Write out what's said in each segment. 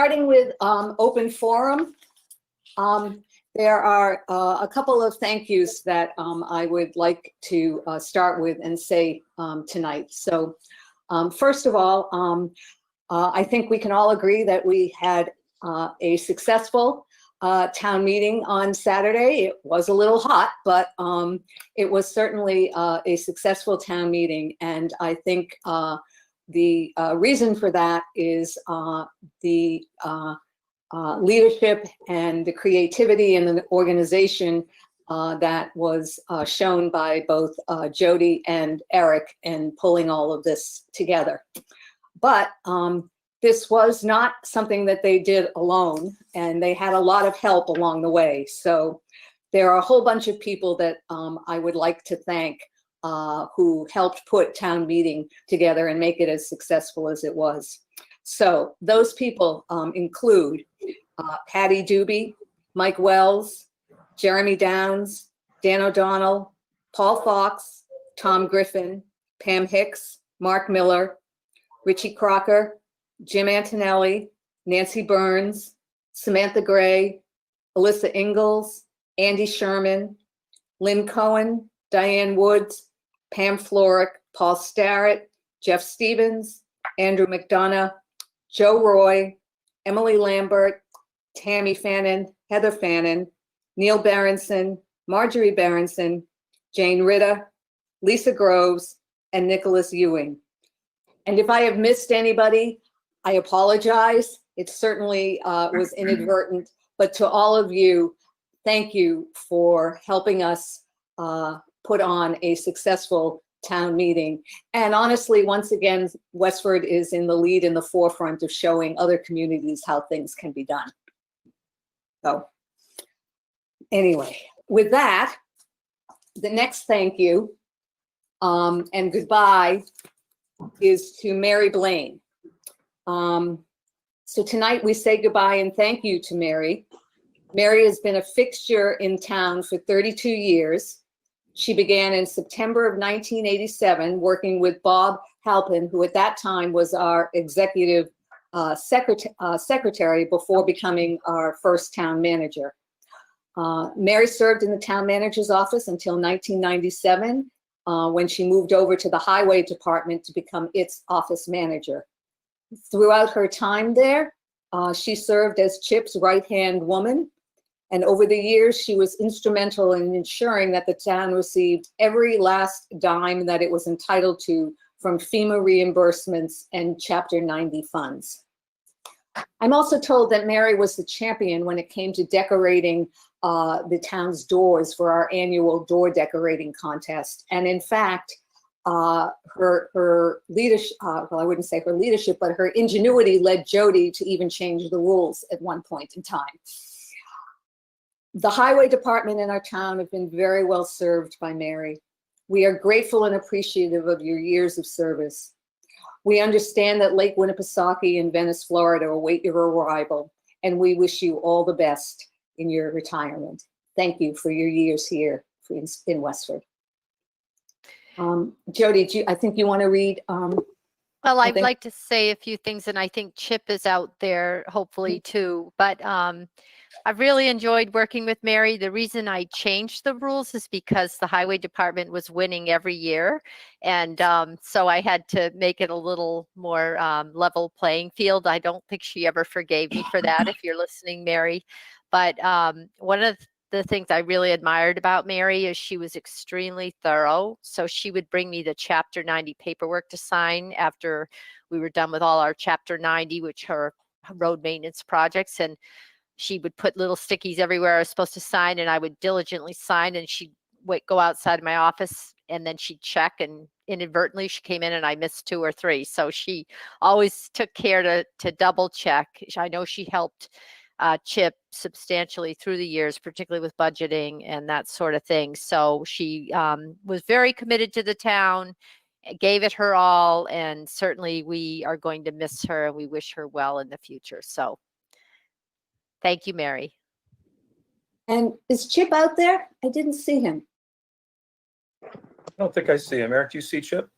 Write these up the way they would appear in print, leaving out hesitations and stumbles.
starting with open forum, there are a couple of thank yous that I would like to start with and say tonight. So first of all, I think we can all agree that we had a successful town meeting on Saturday. It was a little hot, but it was certainly a successful town meeting. And I think the reason for that is the leadership and the creativity and the organization that was shown by both Jody and Eric in pulling all of this together. But this was not something that they did alone, and they had a lot of help along the way. So there are a whole bunch of people that I would like to thank who helped put town meeting together and make it as successful as it was. So those people include Patty Doobie, Mike Wells, Jeremy Downs, Dan O'Donnell, Paul Fox, Tom Griffin, Pam Hicks, Mark Miller, Richie Crocker, Jim Antonelli, Nancy Burns, Samantha Gray, Alyssa Ingalls, Andy Sherman, Lynn Cohen, Diane Woods, Pam Florick, Paul Starrett, Jeff Stevens, Andrew McDonough, Joe Roy, Emily Lambert, Tammy Fannin, Heather Fannin, Neil Berenson, Marjorie Berenson, Jane Ritter, Lisa Groves, and Nicholas Ewing. And if I have missed anybody, I apologize. It certainly was inadvertent, but to all of you, thank you for helping us put on a successful town meeting. And honestly, once again, Westford is in the lead, in the forefront of showing other communities how things can be done. So anyway, with that, the next thank you and goodbye is to Mary Blaine. So tonight we say goodbye and thank you to Mary. Mary has been a fixture in town for 32 years. She began in September of 1987 working with Bob Halpin, who at that time was our executive secretary before becoming our first town manager. Mary served in the town manager's office until 1997, when she moved over to the highway department to become its office manager. Throughout her time there, she served as Chip's right-hand woman. And over the years, she was instrumental in ensuring that the town received every last dime that it was entitled to from FEMA reimbursements and Chapter 90 funds. I'm also told that Mary was the champion when it came to decorating the town's doors for our annual door decorating contest. And in fact, her leadership, well, I wouldn't say her leadership, but her ingenuity led Jody to even change the rules at one point in time. The highway department in our town have been very well served by Mary. We are grateful and appreciative of your years of service. We understand that Lake Winnipesaukee and Venice, Florida await your arrival, and we wish you all the best in your retirement. Thank you for your years here in Westford. Jody, I think you want to read? Well, I'd like to say a few things, and I think Chip is out there hopefully too, but I've really enjoyed working with Mary. The reason I changed the rules is because the highway department was winning every year. And so I had to make it a little more level playing field. I don't think she ever forgave me for that, if you're listening, Mary. But one of the things I really admired about Mary is she was extremely thorough. So she would bring me the Chapter 90 paperwork to sign after we were done with all our Chapter 90, which are road maintenance projects. And she would put little stickies everywhere I was supposed to sign, and I would diligently sign, and she'd go outside of my office, and then she'd check, and inadvertently she came in and I missed 2 or 3. So she always took care to double check. I know she helped Chip substantially through the years, particularly with budgeting and that sort of thing. So she was very committed to the town, gave it her all, and certainly we are going to miss her, and we wish her well in the future. So thank you, Mary. And is Chip out there? I didn't see him. I don't think I see him. Eric, do you see Chip?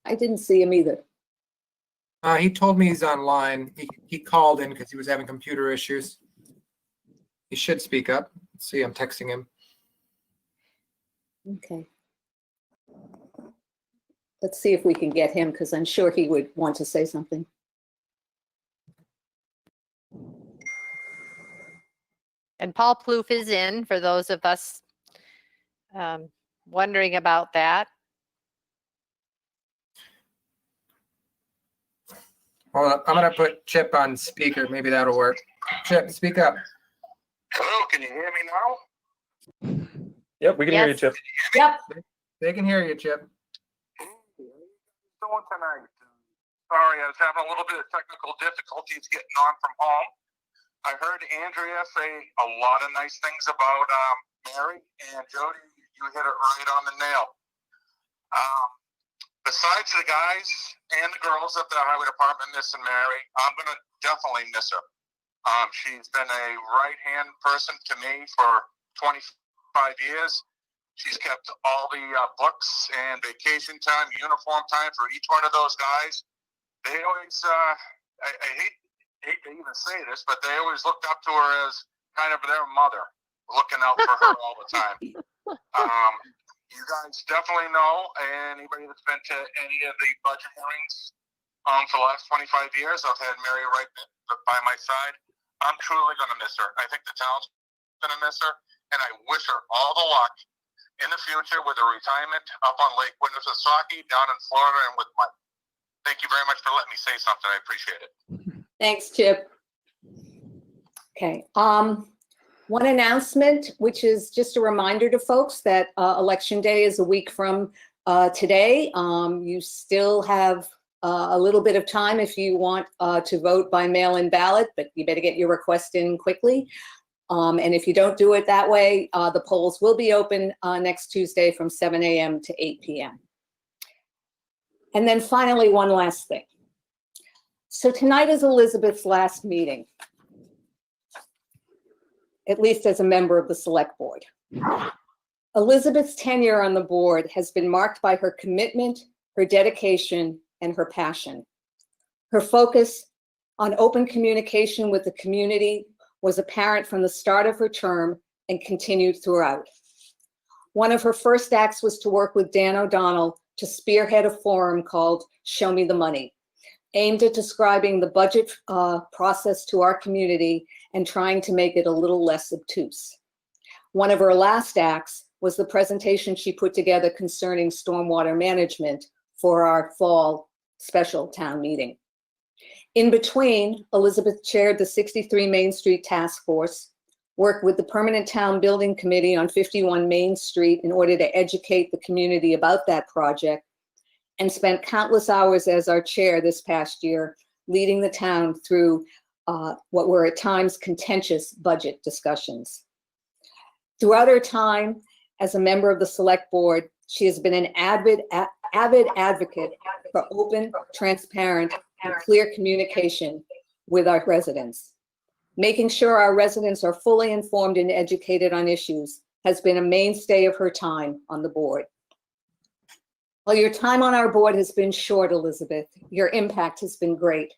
I didn't see him either. He told me he's online. He called in because he was having computer issues. He should speak up. Let's see, I'm texting him. Okay. Let's see if we can get him, because I'm sure he would want to say something. And Paul Plouffe is in, for those of us wondering about that. Hold on, I'm gonna put Chip on speaker. Maybe that'll work. Chip, speak up. Hello, can you hear me now? Yep, we can hear you, Yes. Chip. Yep. They can hear you, Chip. Doing tonight. Sorry, I was having a little bit of technical difficulties getting on from home. I heard Andrea say a lot of nice things about Mary, and Jody, you hit it right on the nail. Besides the guys and the girls at the highway department missing Mary, I'm gonna definitely miss her. She's been a right-hand person to me for 25 years. She's kept all the books and vacation time, uniform time for each one of those guys. They always, I hate to even say this, but they always looked up to her as kind of their mother, looking out for her all the time. You guys definitely know, anybody that's been to any of the budget hearings for the last 25 years, I've had Mary right by my side. I'm truly going to miss her. I think the town's going to miss her, and I wish her all the luck in the future with a retirement up on Lake Winnipesaukee, down in Florida, and with Mike. Thank you very much for letting me say something. I appreciate it. Thanks, Chip. Okay. One announcement, which is just a reminder to folks that Election Day is a week from today. You still have a little bit of time if you want to vote by mail-in ballot, but you better get your request in quickly. And if you don't do it that way, the polls will be open next Tuesday from 7 a.m. to 8 p.m. And then finally, one last thing. So tonight is Elizabeth's last meeting, at least as a member of the Select Board. Elizabeth's tenure on the board has been marked by her commitment, her dedication, and her passion. Her focus on open communication with the community was apparent from the start of her term and continued throughout. One of her first acts was to work with Dan O'Donnell to spearhead a forum called Show Me the Money, aimed at describing the budget process to our community and trying to make it a little less obtuse. One of her last acts was the presentation she put together concerning stormwater management for our fall special town meeting. In between, Elizabeth chaired the 63 Main Street Task Force, worked with the Permanent Town Building Committee on 51 Main Street in order to educate the community about that project, and spent countless hours as our chair this past year, leading the town through what were at times contentious budget discussions. Throughout her time as a member of the Select Board, she has been an avid advocate for open, transparent, and clear communication with our residents. Making sure our residents are fully informed and educated on issues has been a mainstay of her time on the board. While your time on our board has been short, Elizabeth, your impact has been great.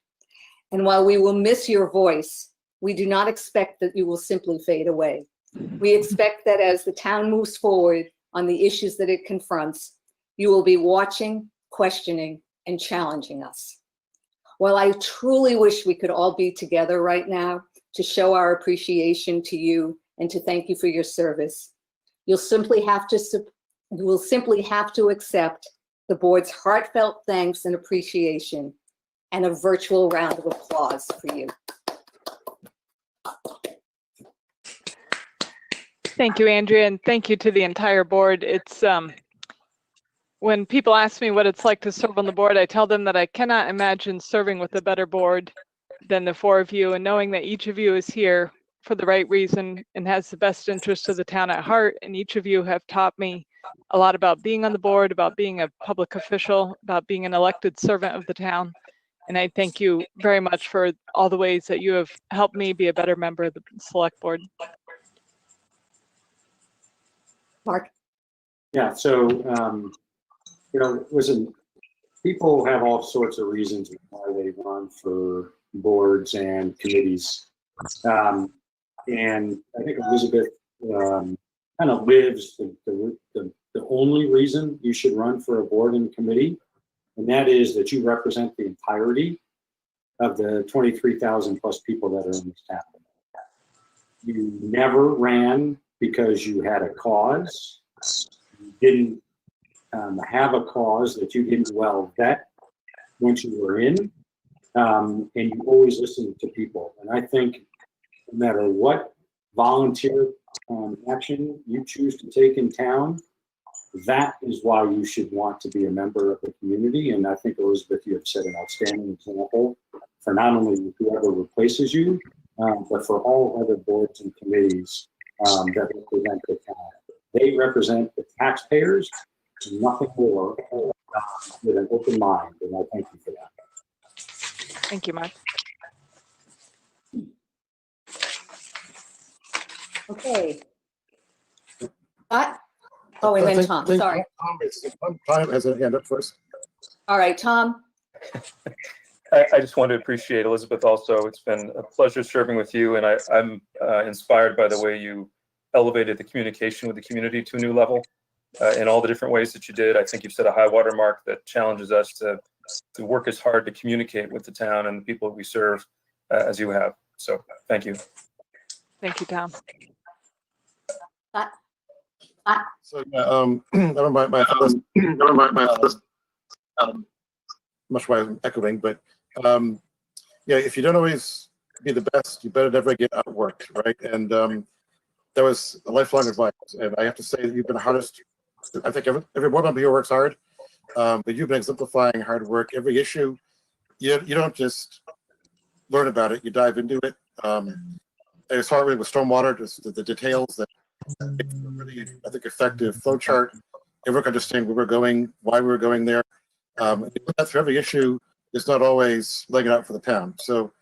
And while we will miss your voice, we do not expect that you will simply fade away. We expect that as the town moves forward on the issues that it confronts, you will be watching, questioning, and challenging us. While I truly wish we could all be together right now to show our appreciation to you and to thank you for your service, you will simply have to accept the board's heartfelt thanks and appreciation and a virtual round of applause for you. Thank you, Andrea, and thank you to the entire board. It's when people ask me what it's like to serve on the board, I tell them that I cannot imagine serving with a better board than the four of you, and knowing that each of you is here for the right reason and has the best interest of the town at heart, and each of you have taught me a lot about being on the board, about being a public official, about being an elected servant of the town. And I thank you very much for all the ways that you have helped me be a better member of the Select Board. Mark? Yeah, so, it was a people have all sorts of reasons why they run for boards and committees. And I think Elizabeth kind of lives the only reason you should run for a board and committee, and that is that you represent the entirety of the 23,000 plus people that are in this town. You never ran because you had a cause. You didn't have a cause that you didn't well vet once you were in, and you always listen to people. And I think no matter what volunteer action you choose to take in town, that is why you should want to be a member of the community. And I think, Elizabeth, you have set an outstanding example for not only whoever replaces you, but for all other boards and committees that represent the town. They represent the taxpayers, nothing more, with an open mind, and I thank you for that. Thank you, Mark. Okay. Oh, and then Tom, sorry. Tom has a hand up first. All right, Tom. I just want to appreciate Elizabeth also. It's been a pleasure serving with you, and I'm inspired by the way you elevated the communication with the community to a new level in all the different ways that you did. I think you've set a high watermark that challenges us to work as hard to communicate with the town and the people we serve as you have. So thank you. Thank you, Tom. So never mind my first. Much why I'm echoing, but yeah, if you don't always be the best, you better never get outworked, right? And that was a lifelong advice. And I have to say that you've been the hardest. I think every one of you works hard, but you've been exemplifying hard work. Every issue, you don't just learn about it; you dive into it. It's hard with stormwater, just the details that make a really, I think, effective flow chart. Everyone can understand where we're going, why we're going there. That's for every issue. It's not always laying it out for the town. So,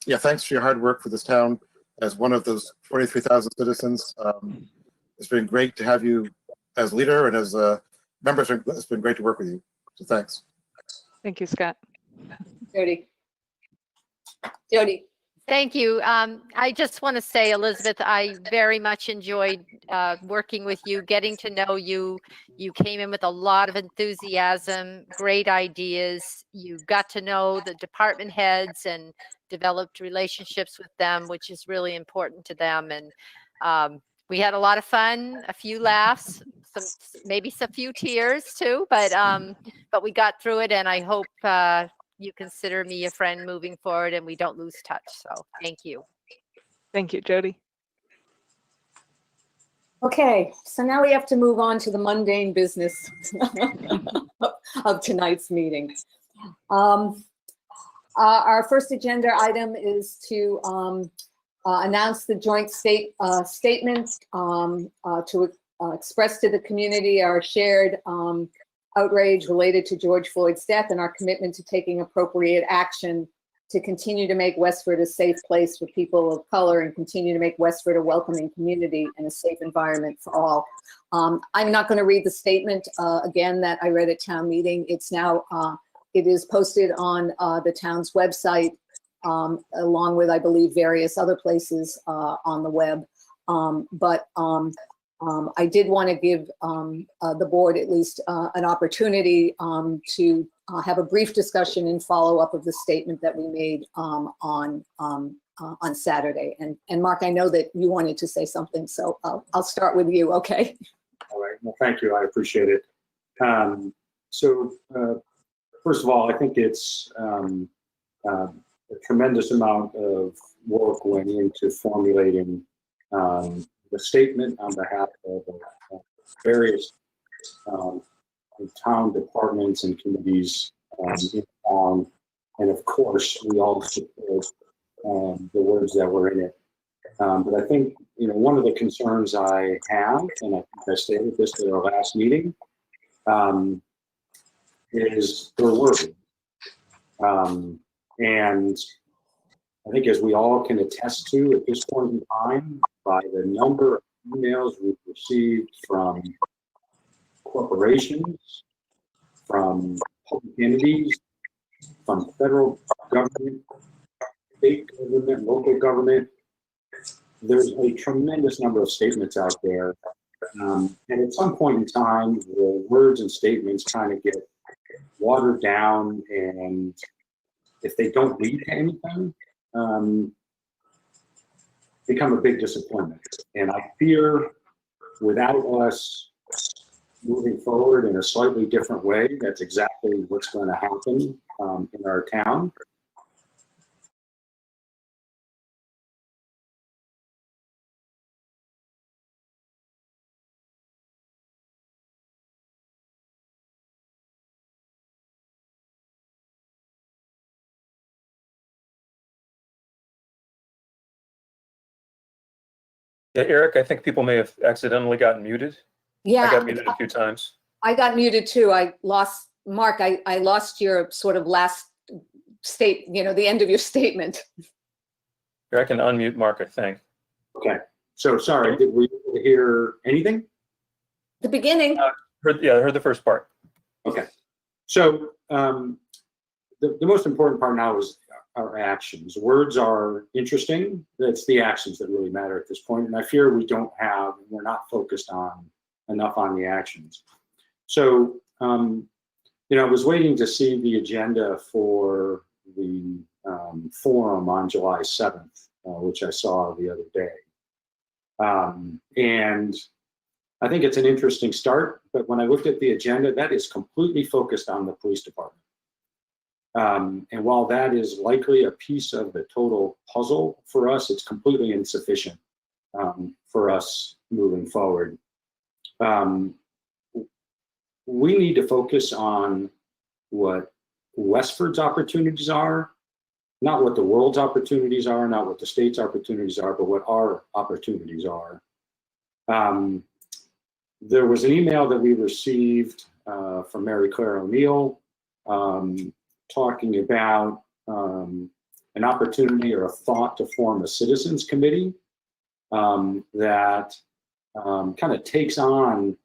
yeah, thanks for your hard work for this town as one of those 23,000 citizens. It's been great to have you as leader and as a member. It's been great to work with you. So thanks. Thank you, Scott. Jody. Thank you. I just want to say, Elizabeth, I very much enjoyed working with you, getting to know you. You came in with a lot of enthusiasm, great ideas. You got to know the department heads and developed relationships with them, which is really important to them. And we had a lot of fun, a few laughs, maybe some few tears too, but we got through it, and I hope you consider me a friend moving forward and we don't lose touch. So thank you. Thank you, Jody. Okay, so now we have to move on to the mundane business of tonight's meeting. Our first agenda item is to announce the joint statement to express to the community our shared outrage related to George Floyd's death and our commitment to taking appropriate action to continue to make Westford a safe place for people of color and continue to make Westford a welcoming community and a safe environment for all. I'm not going to read the statement again that I read at town meeting. It's now, it is posted on the town's website along with, I believe, various other places on the web. I did want to give the board at least an opportunity to have a brief discussion and follow up of the statement that we made on Saturday. And Mark, I know that you wanted to say something, so I'll start with you, okay? All right, well, thank you, I appreciate it. First of all, I think it's a tremendous amount of work went into formulating the statement on behalf of various town departments and committees in town, and of course we all support the words that were in it. But I think one of the concerns I have, and I think I stated this at our last meeting, is their wording. And I think, as we all can attest to at this point in time, by the number of emails we've received from corporations, from public entities, from federal government, state government, local government. There's a tremendous number of statements out there. And at some point in time, the words and statements kind of get watered down, and if they don't lead to anything, become a big disappointment. And I fear without us moving forward in a slightly different way, that's exactly what's going to happen in our town. Yeah, Eric, I think people may have accidentally gotten muted. Yeah. I got muted a few times. I got muted too. I lost, Mark, I lost your sort of last state, the end of your statement. Here, I can unmute Mark, I think. Okay. So sorry, did we hear anything? The beginning. I heard the first part. Okay. So the most important part now is our actions. Words are interesting. It's the actions that really matter at this point. And I fear we're not focused enough on the actions. So, I was waiting to see the agenda for the forum on July 7th, which I saw the other day. And I think it's an interesting start, but when I looked at the agenda, that is completely focused on the police department. And while that is likely a piece of the total puzzle for us, it's completely insufficient for us moving forward. We need to focus on what Westford's opportunities are, not what the world's opportunities are, not what the state's opportunities are, but what our opportunities are. There was an email that we received from Mary Claire O'Neill talking about an opportunity or a thought to form a citizens committee that kind of takes on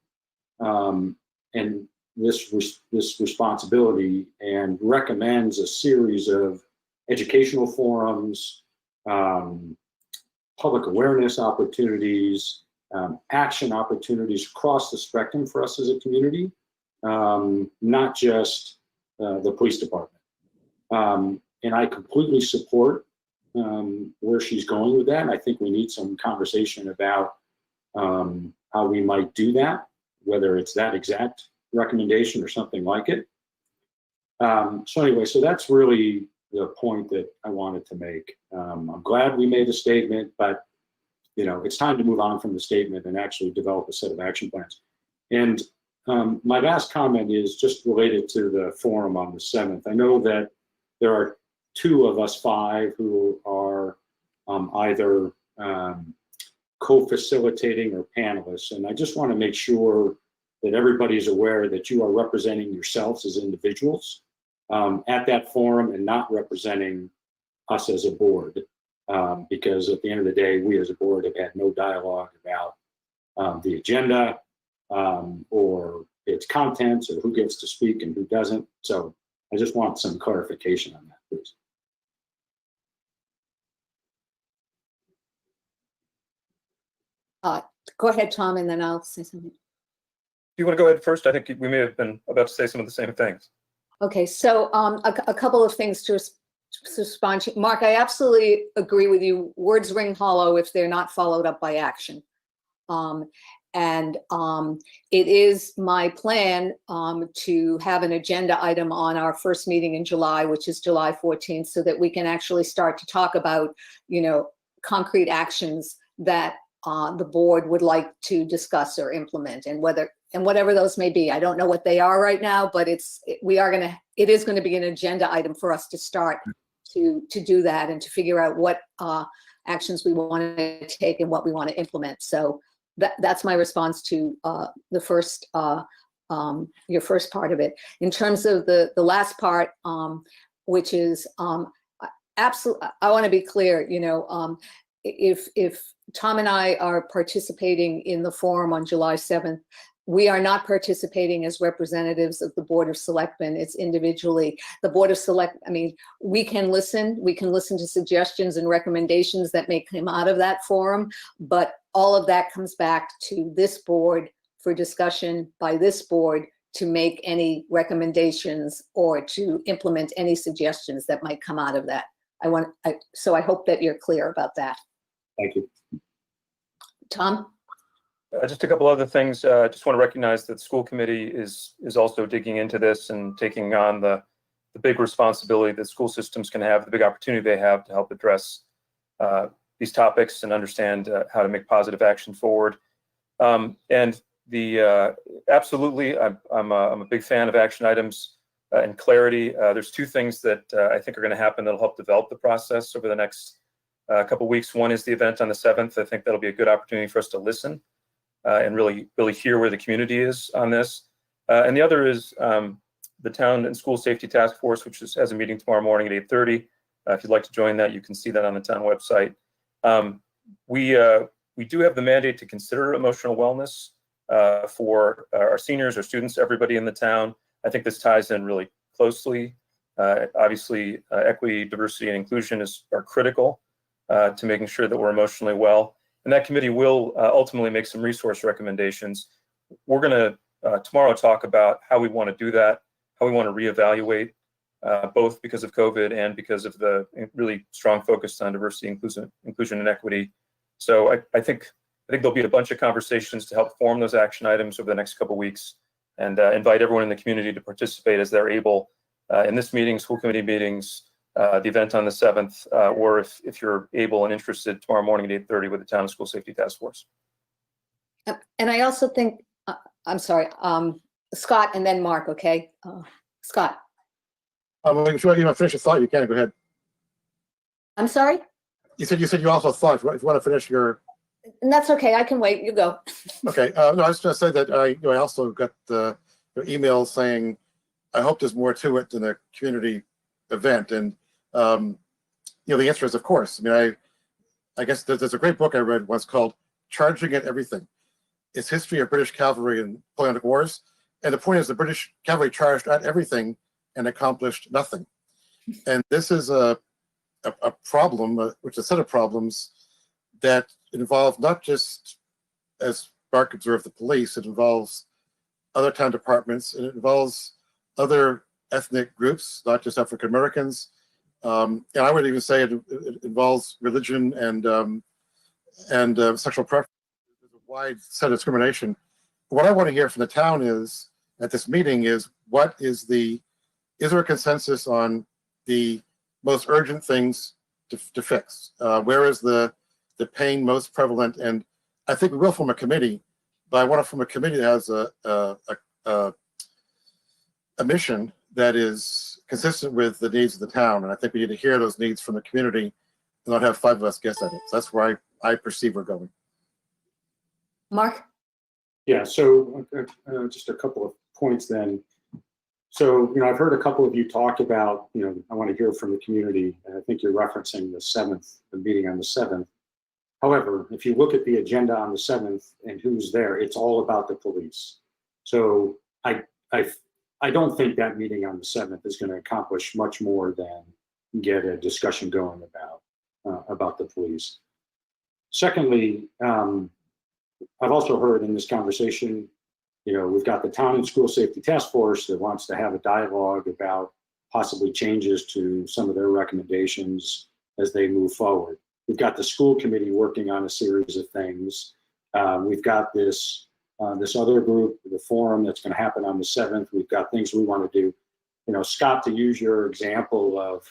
and this responsibility and recommends a series of educational forums, public awareness opportunities, action opportunities across the spectrum for us as a community, not just the police department. And I completely support where she's going with that. And I think we need some conversation about how we might do that, whether it's that exact recommendation or something like it. So anyway, so that's really the point that I wanted to make. I'm glad we made a statement, but it's time to move on from the statement and actually develop a set of action plans. And my last comment is just related to the forum on the 7th. I know that there are 2 of us 5 who are either co-facilitating or panelists. And I just want to make sure that everybody's aware that you are representing yourselves as individuals at that forum and not representing us as a board. Because at the end of the day, we as a board have had no dialogue about the agenda or its contents or who gets to speak and who doesn't. So I just want some clarification on that, please. Go ahead, Tom, and then I'll say something. You want to go ahead first? I think we may have been about to say some of the same things. Okay, so a couple of things to respond to. Mark, I absolutely agree with you. Words ring hollow if they're not followed up by action. It is my plan to have an agenda item on our first meeting in July, which is July 14th, so that we can actually start to talk about, concrete actions that the board would like to discuss or implement, and whatever those may be. I don't know what they are right now, but it is going to be an agenda item for us to start to do that and to figure out what actions we want to take and what we want to implement. So that's my response to the first your first part of it. In terms of the last part, which is absolutely, I want to be clear. If Tom and I are participating in the forum on July 7th, we are not participating as representatives of the Board of Selectmen. It's individually. The Board of I mean, we can listen to suggestions and recommendations that may come out of that forum, but all of that comes back to this board for discussion by this board to make any recommendations or to implement any suggestions that might come out of that. So I hope that you're clear about that. Thank you. Tom? Just a couple other things. Just want to recognize that the school committee is also digging into this and taking on the big responsibility that school systems can have, the big opportunity they have to help address these topics and understand how to make positive action forward. And absolutely, I'm a big fan of action items and clarity. There's two things that I think are going to happen that'll help develop the process over the next couple of weeks. One is the event on the 7th. I think that'll be a good opportunity for us to listen and really hear where the community is on this. And the other is the Town and School Safety Task Force, which has a meeting tomorrow morning at 8:30. If you'd like to join that, you can see that on the town website. We do have the mandate to consider emotional wellness for our seniors, our students, everybody in the town. I think this ties in really closely. Obviously, equity, diversity, and inclusion are critical to making sure that we're emotionally well. And that committee will ultimately make some resource recommendations. We're going to tomorrow talk about how we want to do that, how we want to reevaluate, both because of COVID and because of the really strong focus on diversity, inclusion, and equity. So I think there'll be a bunch of conversations to help form those action items over the next couple of weeks, and invite everyone in the community to participate as they're able in this meeting, school committee meetings, the event on the 7th, or if you're able and interested, tomorrow morning at 8:30 with the Town and School Safety Task Force. And I also think, I'm sorry, Scott and then Mark, okay? Scott. If you want to finish your thought, you can. Go ahead. I'm sorry? You said you also thought, if you want to finish your... And that's okay, I can wait, you go. Okay, no, I was going to say that I also got the email saying, I hope there's more to it than a community event. And, the answer is, of course. I mean, I guess there's a great book I read once called Charging at Everything. It's history of British cavalry and Napoleonic Wars. And the point is the British cavalry charged at everything and accomplished nothing. And this is a problem, which is a set of problems that involve not just, as Mark observed, the police. It involves other town departments, and it involves other ethnic groups, not just African Americans. And I would even say it involves religion and sexual preference. There's a wide set of discrimination. What I want to hear from the town is, at this meeting, is is there a consensus on the most urgent things to fix? Where is the pain most prevalent? And I think we will form a committee, but I want to form a committee that has a mission that is consistent with the needs of the town. And I think we need to hear those needs from the community and not have 5 of us guess at it. So that's where I perceive we're going. Mark? Yeah, so just a couple of points then. So, I've heard a couple of you talk about, I want to hear from the community, and I think you're referencing the meeting on the 7th. However, if you look at the agenda on the 7th and who's there, it's all about the police. So I don't think that meeting on the 7th is going to accomplish much more than get a discussion going about the police. Secondly, I've also heard in this conversation, we've got the Town and School Safety Task Force that wants to have a dialogue about possibly changes to some of their recommendations as they move forward. We've got the school committee working on a series of things. We've got this other group, the forum that's going to happen on the 7th. We've got things we want to do. Scott, to use your example of,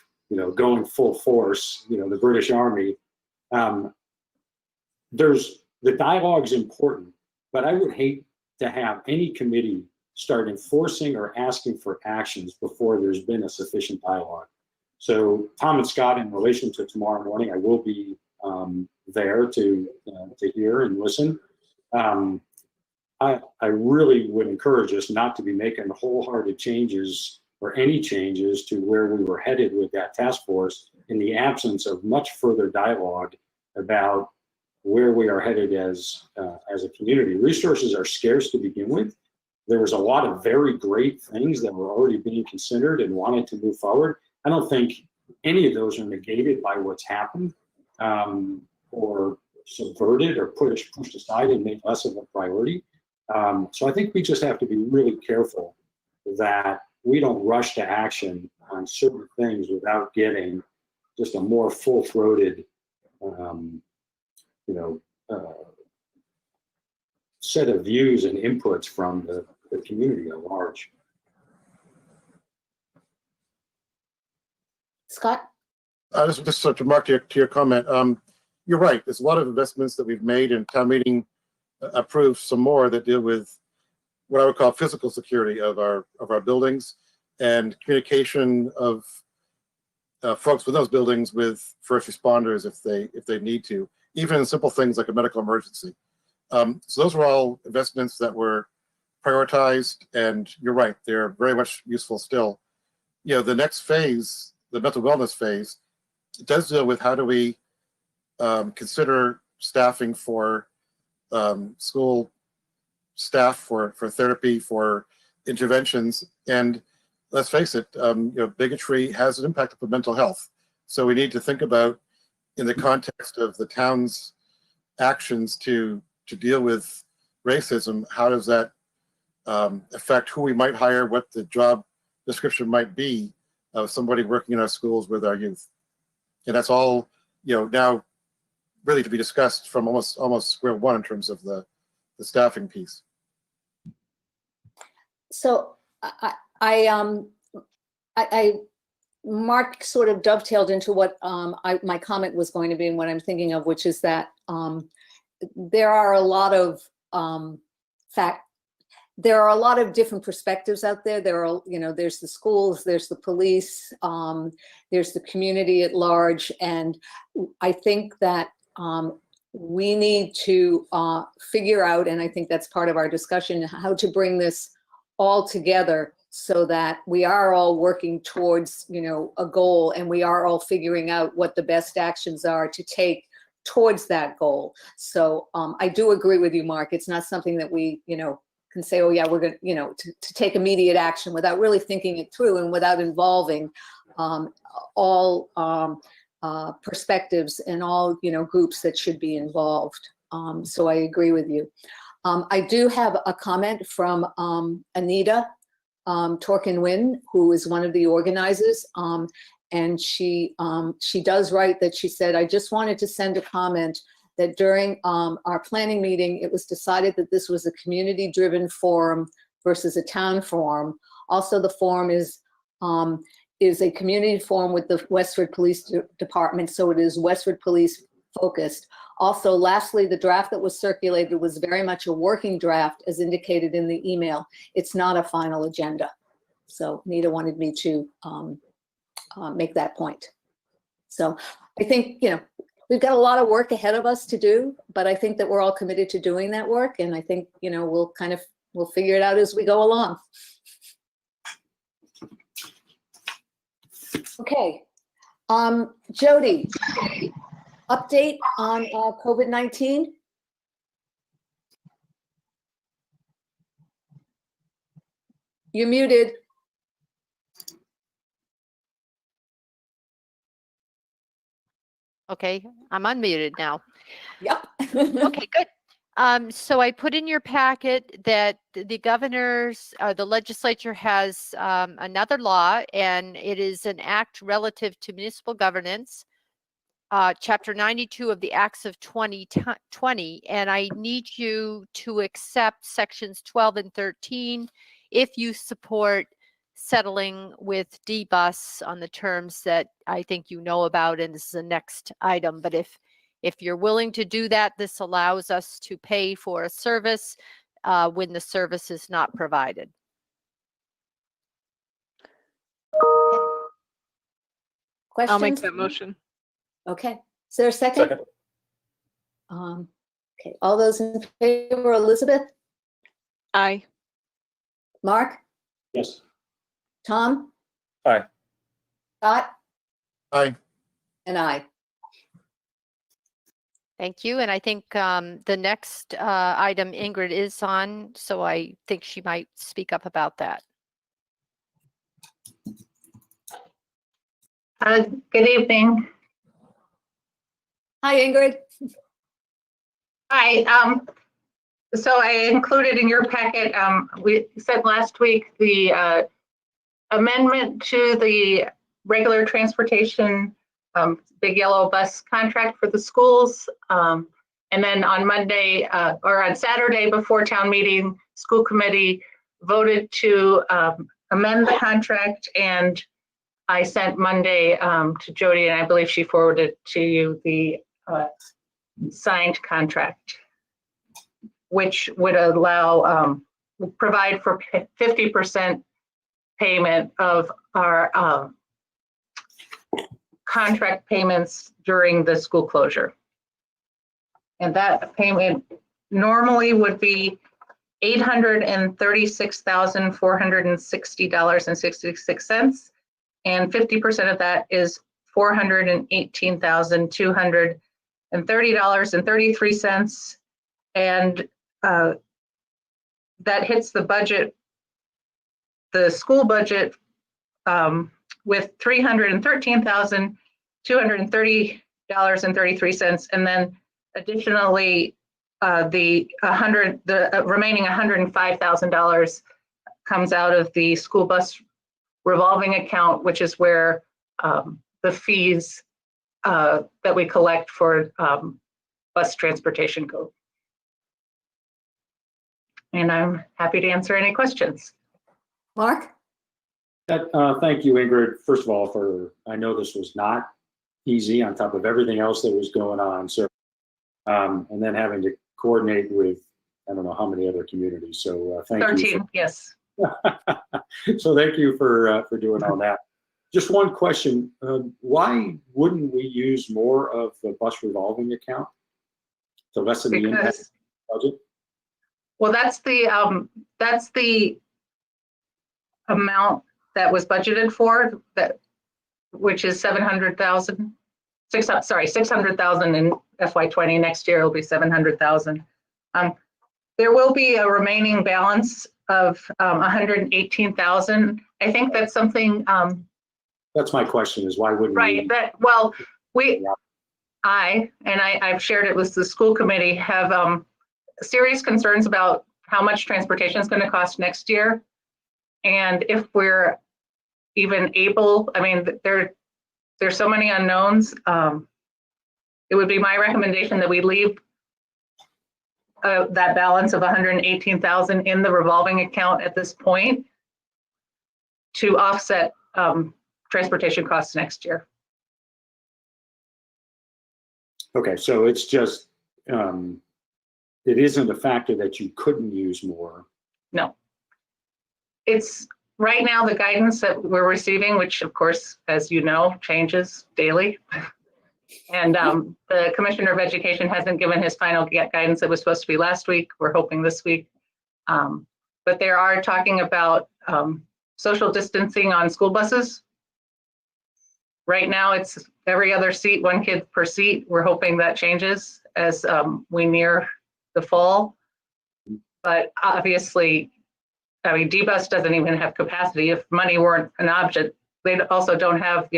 going full force, the British Army, the dialogue's important, but I would hate to have any committee start enforcing or asking for actions before there's been a sufficient dialogue. So Tom and Scott, in relation to tomorrow morning, I will be there to hear and listen. I really would encourage us not to be making wholehearted changes or any changes to where we were headed with that task force in the absence of much further dialogue about where we are headed as a community. Resources are scarce to begin with. There was a lot of very great things that were already being considered and wanted to move forward. I don't think any of those are negated by what's happened or subverted or pushed aside and made less of a priority. So I think we just have to be really careful that we don't rush to action on certain things without getting just a more full-throated, set of views and inputs from the community at large. Scott? Just to remark to your comment, you're right. There's a lot of investments that we've made, and town meeting approved some more that deal with what I would call physical security of our buildings and communication of folks with those buildings with first responders if they need to, even simple things like a medical emergency. So those were all investments that were prioritized, and you're right, they're very much useful still. The next phase, the mental wellness phase, it does deal with how do we consider staffing for school staff for therapy, for interventions. And let's face it, bigotry has an impact upon mental health. So we need to think about, in the context of the town's actions to deal with racism, how does that affect who we might hire, what the job description might be of somebody working in our schools with our youth. And that's all, now really to be discussed from almost square one in terms of the staffing piece. So Mark sort of dovetailed into what my comment was going to be and what I'm thinking of, which is that there are a lot of there are a lot of different perspectives out there. There are, there's the schools, there's the police, there's the community at large, and I think that we need to figure out, and I think that's part of our discussion, how to bring this all together so that we are all working towards, a goal, and we are all figuring out what the best actions are to take towards that goal. So I do agree with you, Mark. It's not something that we, can say, oh yeah, we're going to, to take immediate action without really thinking it through and without involving all perspectives and all, groups that should be involved. So I agree with you. I do have a comment from Anita Torkin-Wynn, who is one of the organizers. And she does write that she said, I just wanted to send a comment that during our planning meeting, it was decided that this was a community-driven forum versus a town forum. Also, the forum is a community forum with the Westford Police Department, so it is Westford Police focused. Also, lastly, the draft that was circulated was very much a working draft, as indicated in the email. It's not a final agenda. So Nita wanted me to make that point. So I think, we've got a lot of work ahead of us to do, but I think that we're all committed to doing that work. And I think, we'll figure it out as we go along. Okay. Jody, update on COVID-19? You're muted. Okay, I'm unmuted now. Yep. Okay, good. So I put in your packet that the the legislature has another law, and it is an act relative to municipal governance, Chapter 92 of the Acts of 2020, and I need you to accept sections 12 and 13 if you support settling with D-Bus on the terms that I think you know about, and this is the next item. But if you're willing to do that, this allows us to pay for a service when the service is not provided. Questions? I'll make that motion. Okay. Is there a second? Second. Okay. All those in favor, Elizabeth? Aye. Mark? Yes. Tom? Aye. Scott? Aye. And I. Thank you. And I think the next item Ingrid is on, so I think she might speak up about that. Good evening. Hi, Ingrid. Hi. So I included in your packet, we said last week, the amendment to the regular transportation big yellow bus contract for the schools. And then on Monday or on Saturday before town meeting, school committee voted to amend the contract, and I sent Monday to Jody, and I believe she forwarded to you the signed contract, which would allow, provide for 50% payment of our contract payments during the school closure. And that payment normally would be $836,460.66. And 50% of that is $418,230.33. And that hits the budget, the school budget, with $313,230.33. And then additionally, the remaining $105,000 comes out of the school bus revolving account, which is where the fees that we collect for bus transportation go. And I'm happy to answer any questions. Mark? Thank you, Ingrid, first of all, I know this was not easy on top of everything else that was going on. So, and then having to coordinate with, I don't know how many other communities. So thank 13, you. 13, yes. So thank you for doing all that. Just one question. Why wouldn't we use more of the bus revolving account to lessen the impact budget? Well, that's the amount that was budgeted for, that, which is 600,000 in FY20. Next year it'll be 700,000. There will be a remaining balance of 118,000. I think that's something. That's my question, is why wouldn't right, we? that, well, I've shared it with the school committee, have serious concerns about how much transportation is going to cost next year. And if we're even able, I mean, there's so many unknowns. It would be my recommendation that we leave that balance of 118,000 in the revolving account at this point to offset transportation costs next year. Okay, so it's just, it isn't a factor that you couldn't use more. No. It's right now the guidance that we're receiving, which of course, as you know, changes daily. And the Commissioner of Education hasn't given his final guidance. It was supposed to be last week. We're hoping this week. But they are talking about social distancing on school buses. Right now, it's every other seat, one kid per seat. We're hoping that changes as we near the fall. But obviously, I mean, D-Bus doesn't even have capacity. If money weren't an object, they also don't have,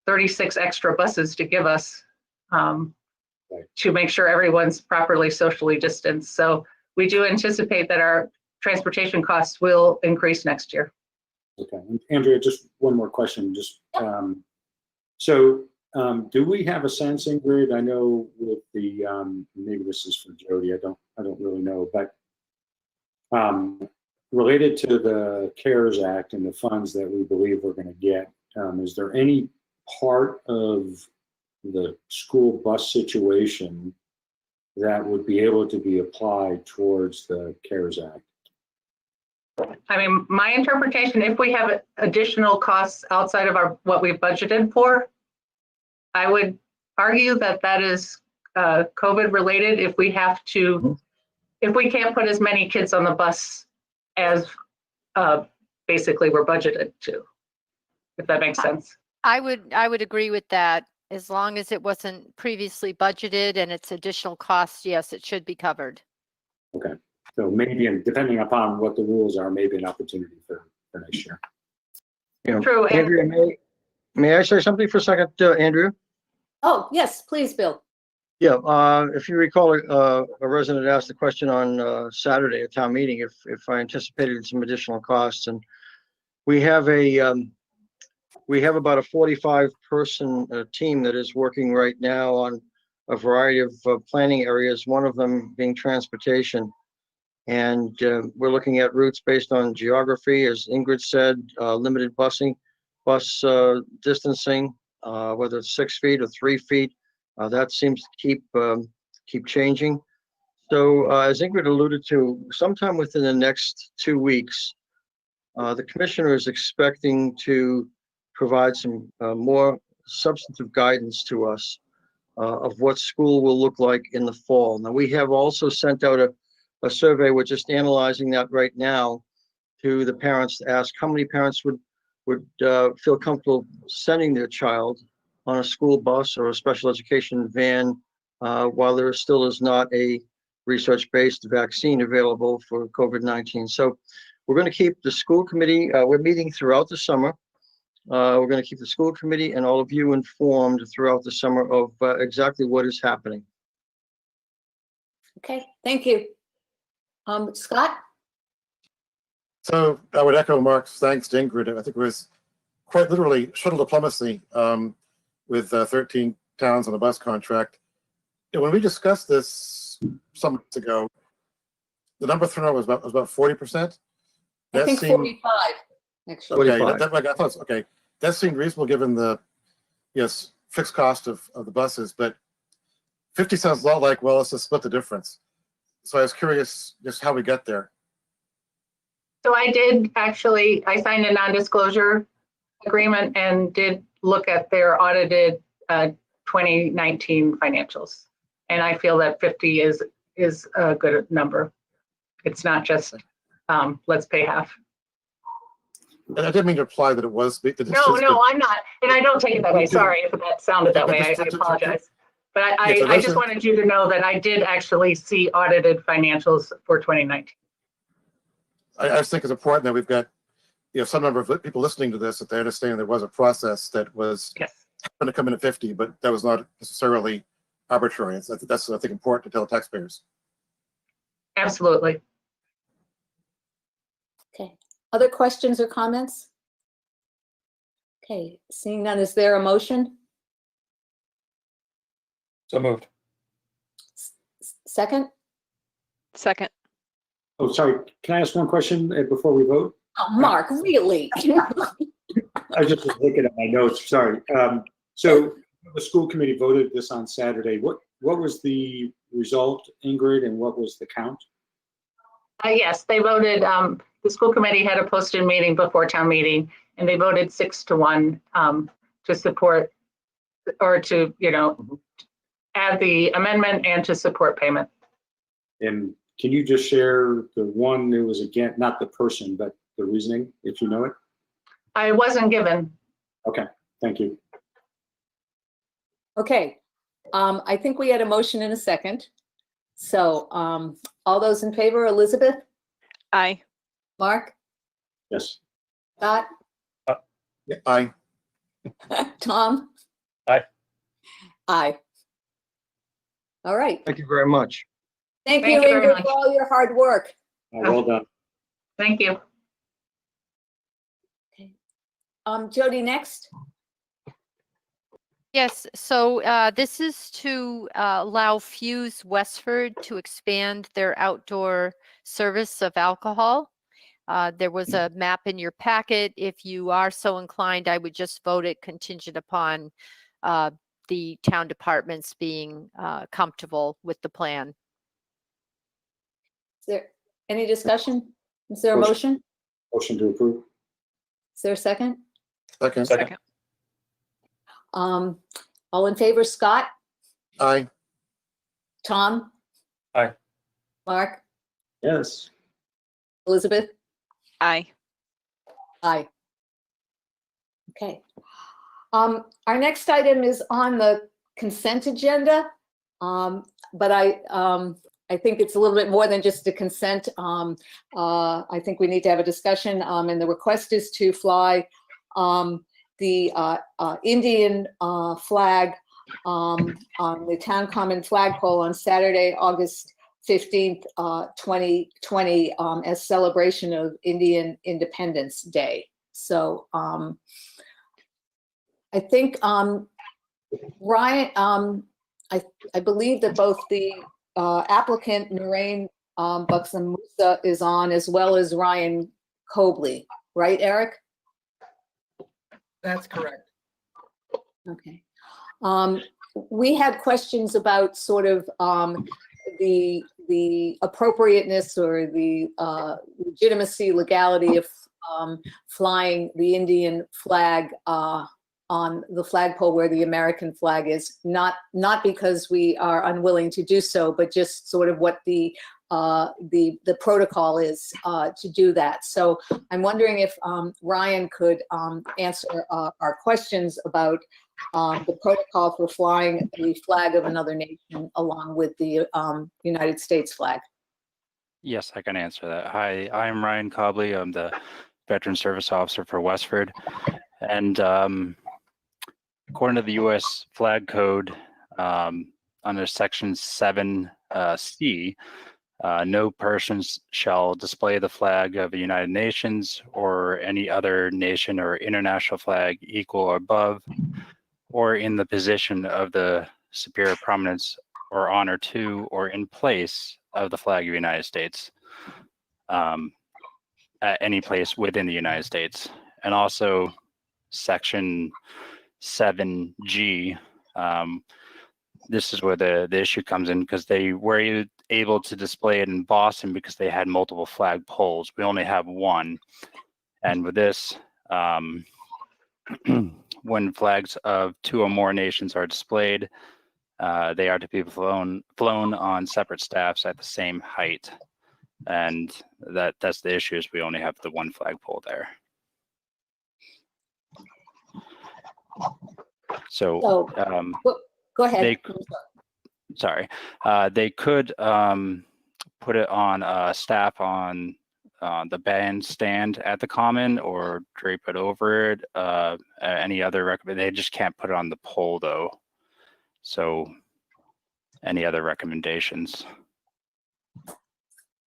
36 extra buses to give us to make sure everyone's properly socially distanced. So we do anticipate that our transportation costs will increase next year. Okay, and Andrea, just one more question. Just do we have a sense, Ingrid? I know with the maybe this is for Jody. I don't really know, but related to the CARES Act and the funds that we believe we're going to get, is there any part of the school bus situation that would be able to be applied towards the CARES Act? I mean, my interpretation, if we have additional costs outside of what we've budgeted for, I would argue that that is COVID related. If we have to, if we can't put as many kids on the bus as basically we're budgeted to, if that makes sense. I would agree with that. as long as it wasn't previously budgeted and it's additional costs, yes, it should be covered. Okay, so maybe, depending upon what the rules are, maybe an opportunity for next year. You know, True, and- Andrea, may I say something for a second, Andrea? Oh, yes, please, Bill. Yeah, if you recall, a resident asked the question on Saturday at town meeting if I anticipated some additional costs, and we have about a 45-person team that is working right now on a variety of planning areas, one of them being transportation. And we're looking at routes based on geography, as Ingrid said, limited bus distancing, whether it's 6 feet or 3 feet. That seems to keep changing. So as Ingrid alluded to, sometime within the next 2 weeks, the commissioner is expecting to provide some more substantive guidance to us of what school will look like in the fall. Now, we have also sent out a survey. We're just analyzing that right now to the parents to ask how many parents would feel comfortable sending their child on a school bus or a special education van while there still is not a research-based vaccine available for COVID-19. So we're going to keep the school committee, we're meeting throughout the summer. We're going to keep the school committee and all of you informed throughout the summer of exactly what is happening. Okay, thank you. Scott? So I would echo Mark's thanks to Ingrid. I think it was quite literally shuttle diplomacy with 13 towns on a bus contract. And when we discussed this some months ago, the number thrown out was about 40%. I think 45, actually. Okay, 45. I thought, okay, that seemed reasonable given the fixed cost of the buses, but 50 sounds a lot like, well, let's just split the difference. So I was curious just how we get there. So I signed a non-disclosure agreement and did look at their audited 2019 financials. And I feel that 50 is a good number. It's not just, let's pay half. And I didn't mean to imply that it was the distance. No, I'm not. And I don't take it that way. Sorry if that sounded that way. I apologize. But I just wanted you to know that I did actually see audited financials for 2019. I just think it's important that we've got some number of people listening to this, that they understand there was a process that was going to come in at 50, but that was not necessarily arbitrary. That's I think important to tell taxpayers. Absolutely. Okay, other questions or comments? Okay, seeing none, is there a motion? So moved. Second? Second. Oh, sorry. Can I ask one question before we vote? Oh, Mark, really? I just was looking at my notes. Sorry. So the school committee voted this on Saturday. What was the result, Ingrid, and what was the count? Yes, they voted. The school committee had a posted meeting before town meeting, and they voted 6-1 to support or to add the amendment and to support payment. And can you just share the one that was again, not the person, but the reasoning, if you know it? I wasn't given. Okay, thank you. Okay, I think we had a motion in a second. So all those in favor, Elizabeth? Aye. Mark? Yes. Scott? Yeah, aye. Tom? Aye. Aye. All right. Thank you very much. Thank Thank you, you very Ingrid, much. for all your hard work. Well done. Thank you. Jody, next. Yes, so this is to allow Fuse Westford to expand their outdoor service of alcohol. There was a map in your packet. If you are so inclined, I would just vote it contingent upon the town departments being comfortable with the plan. Is there any discussion? Is there a motion? Motion to approve. Is there a second? Second. Second. All in favor, Scott? Aye. Tom? Aye. Mark? Yes. Elizabeth? Aye. Aye. Okay. Our next item is on the consent agenda, but I think it's a little bit more than just a consent. I think we need to have a discussion, and the request is to fly the Indian flag on the town common flagpole on Saturday, August 15th, 2020, as celebration of Indian Independence Day. So I think, Ryan, I believe that both the applicant, Narain Buxamusa, is on, as well as Ryan Cobley, right, Eric? That's correct. Okay. We had questions about sort of the appropriateness or the legitimacy, legality of flying the Indian flag on the flagpole where the American flag is, not because we are unwilling to do so, but just sort of what the protocol is to do that. So I'm wondering if Ryan could answer our questions about the protocol for flying the flag of another nation along with the United States flag. Yes, I can answer that. Hi, I'm Ryan Cobley. I'm the Veteran Service Officer for Westford. And according to the U.S. Flag Code, under Section 7C, no persons shall display the flag of the United Nations or any other nation or international flag equal or above, or in the position of the superior prominence or honor to or in place of the flag of the United States, at any place within the United States. And also Section 7G, this is where the issue comes in, because they were able to display it in Boston because they had multiple flag poles. We only have one. And with this, when flags of two or more nations are displayed, they are to be flown on separate staffs at the same height. And that's the issue, is we only have the one flagpole there. So go ahead. They could put it on a staff on the bandstand at the common, or drape it over it. Any other recommendation? They just can't put it on the pole though. So any other recommendations?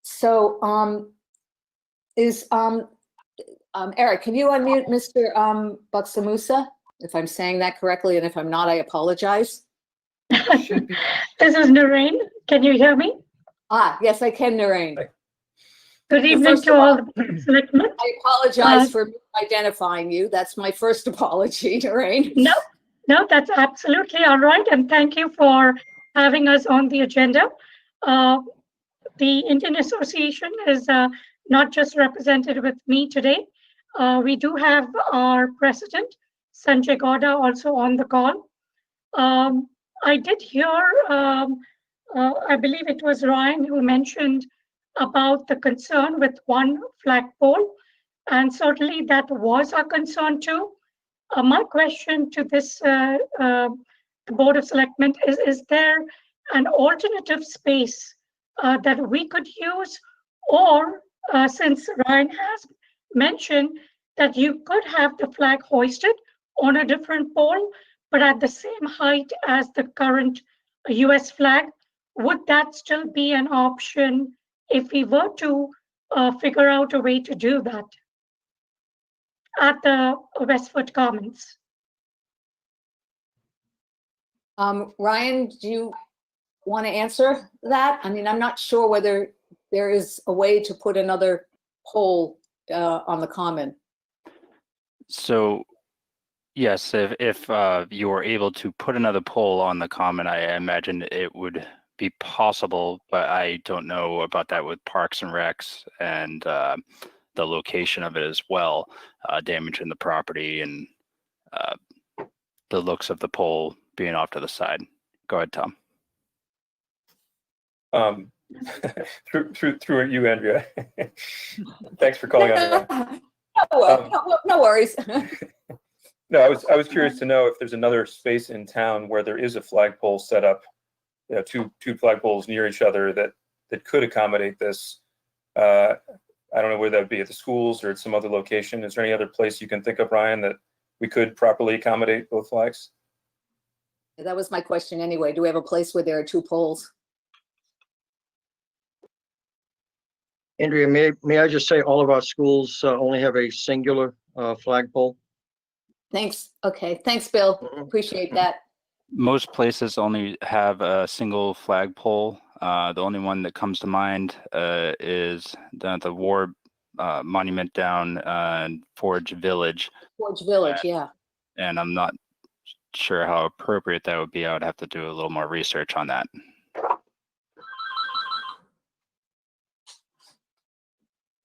So Eric, can you unmute Mr. Buxamusa, if I'm saying that correctly, and if I'm not, I apologize. This is Narain. Can you hear me? Yes, I can, Narain. Good evening to all the selectmen. I apologize for identifying you. That's my first apology, Narain. No, that's absolutely all right. And thank you for having us on the agenda. The Indian Association is not just represented with me today. We do have our president, Sanjay Gowda, also on the call. I did hear, I believe it was Ryan who mentioned about the concern with one flagpole, and certainly that was our concern too. My question to this the Board of Selectmen is there an alternative space that we could use, or since Ryan has mentioned that you could have the flag hoisted on a different pole, but at the same height as the current US flag, would that still be an option if we were to figure out a way to do that at the Westford Commons? Ryan, do you want to answer that? I mean, I'm not sure whether there is a way to put another pole on the common. So yes, if you were able to put another pole on the common, I imagine it would be possible, but I don't know about that with Parks and Recs and the location of it as well, damaging the property and the looks of the pole being off to the side. Go ahead, Tom. Through you, Andrea. Thanks for calling on. No worries. No, I was curious to know if there's another space in town where there is a flagpole set up, you know, two flagpoles near each other that could accommodate this. I don't know whether that would be at the schools or at some other location. Is there any other place you can think of, Ryan, that we could properly accommodate both flags? That was my question anyway. Do we have a place where there are 2 poles? Andrea, may I just say all of our schools only have a singular flagpole? Thanks. Okay. Thanks, Bill. Appreciate that. Most places only have a single flagpole. The only one that comes to mind is the War Monument down in Forge Village. Forge Village, yeah. And I'm not sure how appropriate that would be. I would have to do a little more research on that.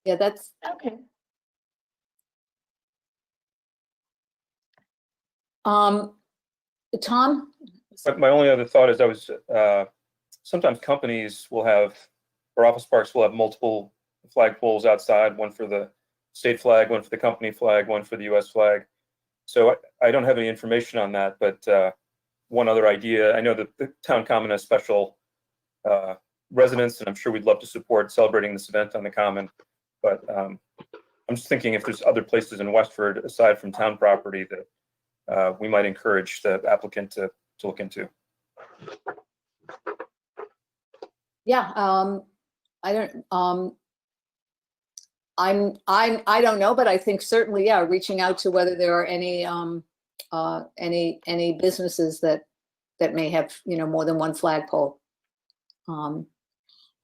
Yeah, that's Okay. Tom? My only other thought is sometimes companies will have, or office parks will have multiple flagpoles outside, one for the state flag, one for the company flag, one for the US flag. So I don't have any information on that, but one other idea, I know that the town common has special residents, and I'm sure we'd love to support celebrating this event on the common. But I'm just thinking if there's other places in Westford aside from town property that we might encourage the applicant to look into. Yeah, I don't know, but I think certainly, yeah, reaching out to whether there are any businesses that may have, you know, more than one flagpole. And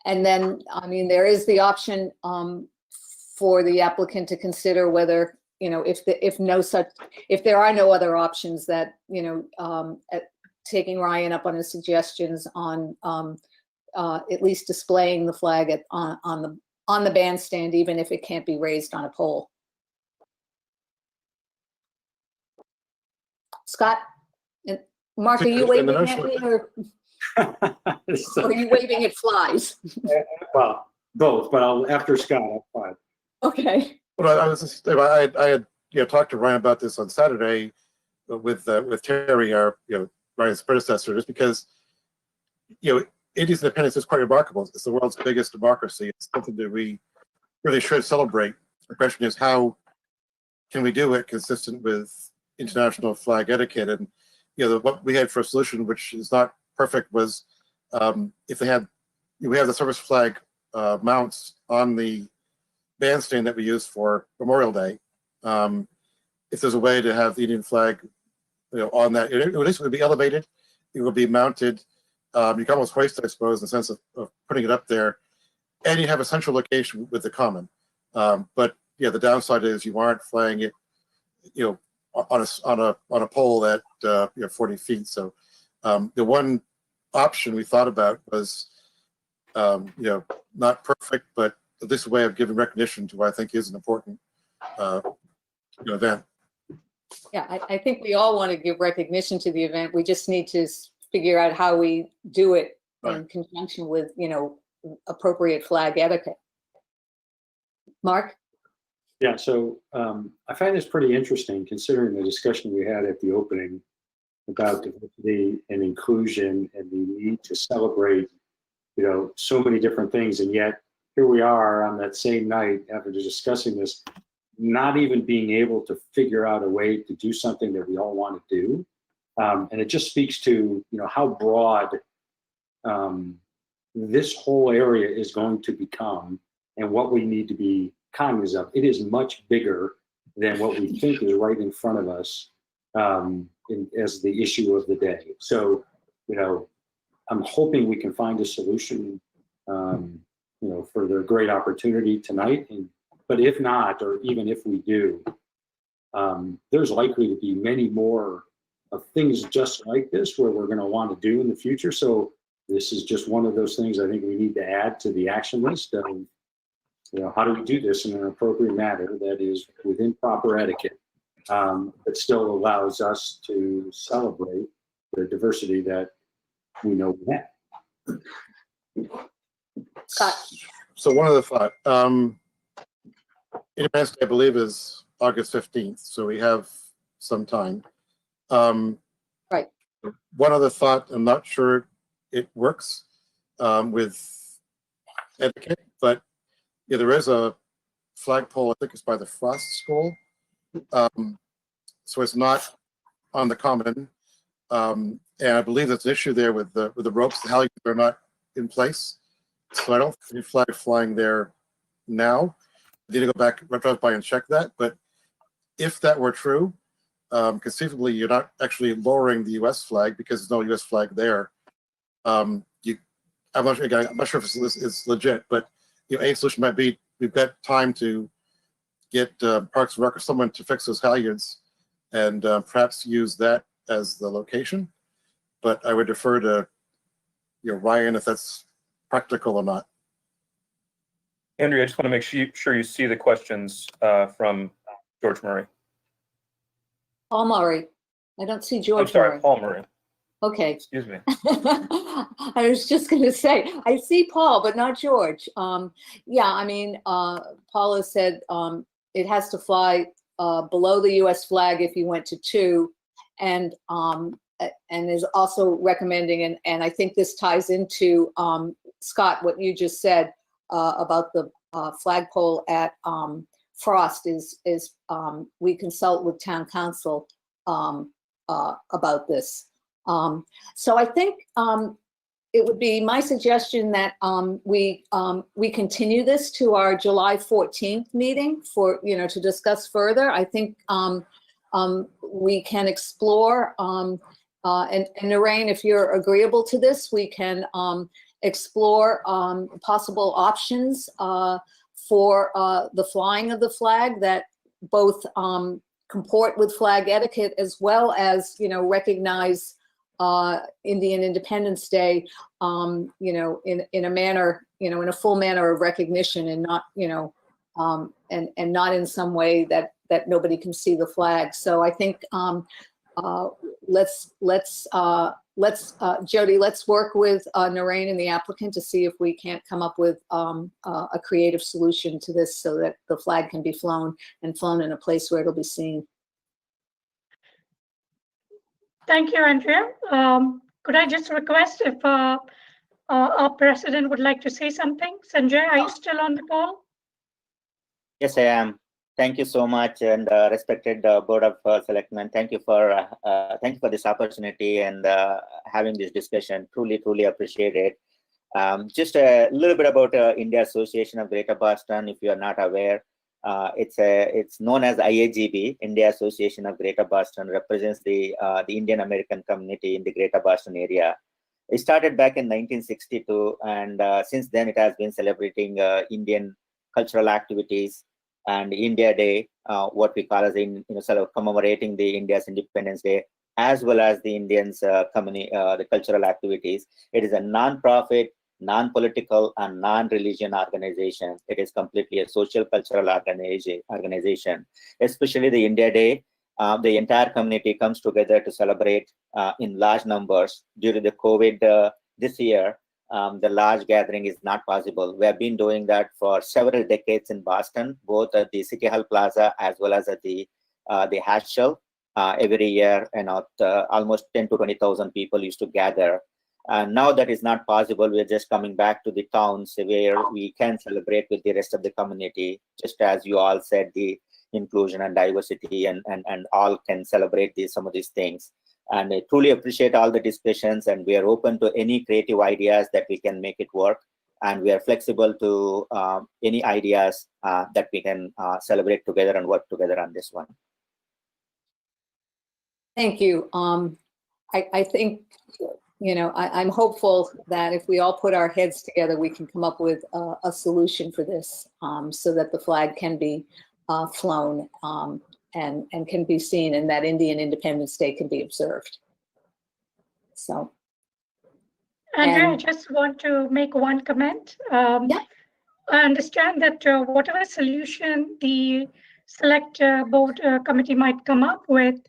then, I mean, there is the option for the applicant to consider whether, you know, if there are no other options, that, you know, taking Ryan up on his suggestions on at least displaying the flag on the bandstand, even if it can't be raised on a pole. Scott, and Mark, are you waving at me, or are you waving at flies? Well, both, but after Scott, I'm fine. Okay. Well, I had talked to Ryan about this on Saturday with Terry, our Ryan's predecessor, just because India's independence is quite remarkable. It's the world's biggest democracy. It's something that we really should celebrate. The question is, how can we do it consistent with international flag etiquette? And what we had for a solution, which is not perfect, was if we have the service flag mounts on the bandstand that we use for Memorial Day. If there's a way to have the Indian flag, on that, it would be elevated. It would be mounted. You can almost hoist it, I suppose, in the sense of putting it up there, and you have a central location with the common. But the downside is you aren't flying it, on a pole at 40 feet. So the one option we thought about was, not perfect, but this way of giving recognition to what I think is an important event. Yeah, I think we all want to give recognition to the event. We just need to figure out how we do it in conjunction with, appropriate flag etiquette. Mark? Yeah, so I find this pretty interesting considering the discussion we had at the opening about diversity and inclusion and the need to celebrate, so many different things. And yet here we are on that same night after discussing this, not even being able to figure out a way to do something that we all want to do. And it just speaks to, how broad this whole area is going to become and what we need to be cognizant of. It is much bigger than what we think is right in front of us as the issue of the day. So, I'm hoping we can find a solution, for the great opportunity tonight. But if not, or even if we do, there's likely to be many more of things just like this where we're going to want to do in the future. So this is just one of those things I think we need to add to the action list of, how do we do this in an appropriate manner that is within proper etiquette, but still allows us to celebrate the diversity that we know we have. Scott? So one other thought. Independence Day, I believe, is August 15th. So we have some time. Right. One other thought, I'm not sure it works with etiquette, but yeah, there is a flagpole, I think it's by the Frost School. So it's not on the common. And I believe there's an issue there with the ropes, the halyards are not in place. So I don't see a flag flying there now. I need to go back, drive by and check that. But if that were true, conceivably you're not actually lowering the U.S. flag because there's no U.S. flag there. I'm not sure if it's legit, but a solution might be we've got time to get Parks and Rec or someone to fix those halyards and perhaps use that as the location. But I would defer to Ryan if that's practical or not. Andrea, I just want to make sure you see the questions from George Murray. Paul Murray. I don't see George I'm sorry, Murray. Paul Murray. Okay. Excuse me. I was just going to say, I see Paul, but not George. Yeah, I mean, Paul has said it has to fly below the U.S. flag if you went to 2, and is also recommending, and I think this ties into, Scott, what you just said about the flagpole at Frost is we consult with town council about this. So I think it would be my suggestion that we continue this to our July 14th meeting for, to discuss further. I think we can explore, and Narain, if you're agreeable to this, we can explore possible options for the flying of the flag that both comport with flag etiquette as well as, recognize Indian Independence Day, in a manner, in a full manner of recognition, and not, and not in some way that nobody can see the flag. So I think Jody, let's work with Narain and the applicant to see if we can't come up with a creative solution to this so that the flag can be flown in a place where it'll be seen. Thank you, Andrea. Could I just request if our president would like to say something? Sanjay, are you still on the call? Yes, I am. Thank you so much, and respected Board of Selectmen. Thank you for this opportunity and having this discussion. Truly appreciate it. Just a little bit about India Association of Greater Boston. If you are not aware, it's known as IAGB, India Association of Greater Boston, represents the Indian American community in the Greater Boston area. It started back in 1962, and since then it has been celebrating Indian cultural activities and India Day, what we call as sort of commemorating the India's Independence Day, as well as the Indians' the cultural activities. It is a non-profit, non-political, and non-religion organization. It is completely a social cultural organization. Especially the India Day, the entire community comes together to celebrate in large numbers. During the COVID this year, the large gathering is not possible. We have been doing that for several decades in Boston, both at the City Hall Plaza as well as at the Hash Shell. Every year, almost 10 to 20,000 people used to gather. Now that is not possible. We're just coming back to the towns where we can celebrate with the rest of the community, just as you all said, the inclusion and diversity, and all can celebrate some of these things. And I truly appreciate all the discussions, and we are open to any creative ideas that we can make it work. And we are flexible to any ideas that we can celebrate together and work together on this one. Thank you. I think, I'm hopeful that if we all put our heads together, we can come up with a solution for this so that the flag can be flown and can be seen, and that Indian Independence Day can be observed. So. Andrea, I just want to make one comment. Yeah. I understand that whatever solution the select board committee might come up with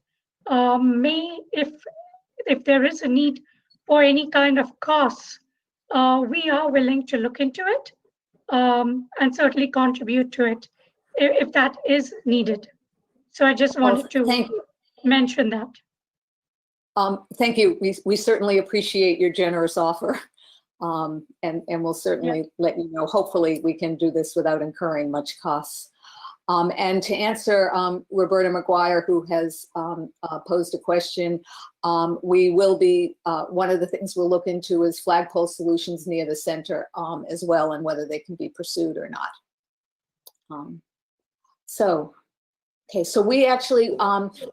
may, if there is a need for any kind of costs, we are willing to look into it and certainly contribute to it if that is needed. So I just wanted to. Thank you. mention that. Thank you. We certainly appreciate your generous offer. And we'll certainly let you know. Hopefully we can do this without incurring much costs. And to answer Roberta McGuire, who has posed a question, we will be, one of the things we'll look into is flagpole solutions near the center as well, and whether they can be pursued or not. Okay, so we actually,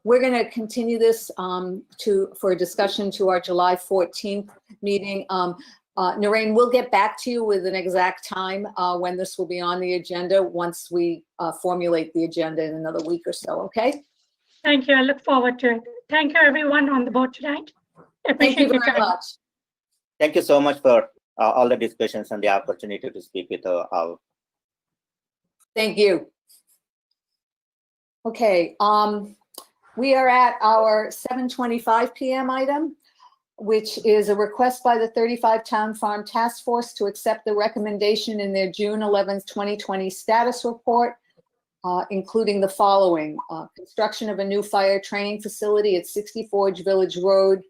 we're going to continue this for a discussion to our July 14th meeting. Narain, we'll get back to you with an exact time when this will be on the agenda once we formulate the agenda in another week or so, okay? Thank you. I look forward to it. Thank you, everyone on the board tonight. Thank you Appreciate your very time. much. Thank you so much for all the discussions and the opportunity to speak with all. Thank you. Okay, we are at our 7:25 p.m. item, which is a request by the 35 Town Farm Task Force to accept the recommendation in their June 11th, 2020 status report, including the following: construction of a new fire training facility at 60 Forge Village Road,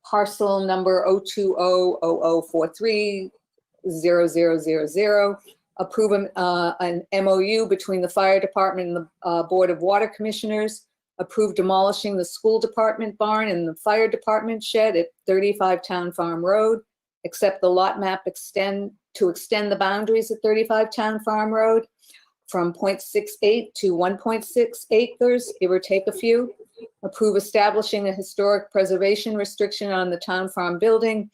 parcel number 02000430000. Approve an MOU between the fire department and the Board of Water Commissioners. Approve demolishing the school department barn and the fire department shed at 35 Town Farm Road. Accept the lot map extend the boundaries at 35 Town Farm Road from 0.68 to 1.6 acres, give or take a few. Approve establishing a historic preservation restriction on the Town Farm building,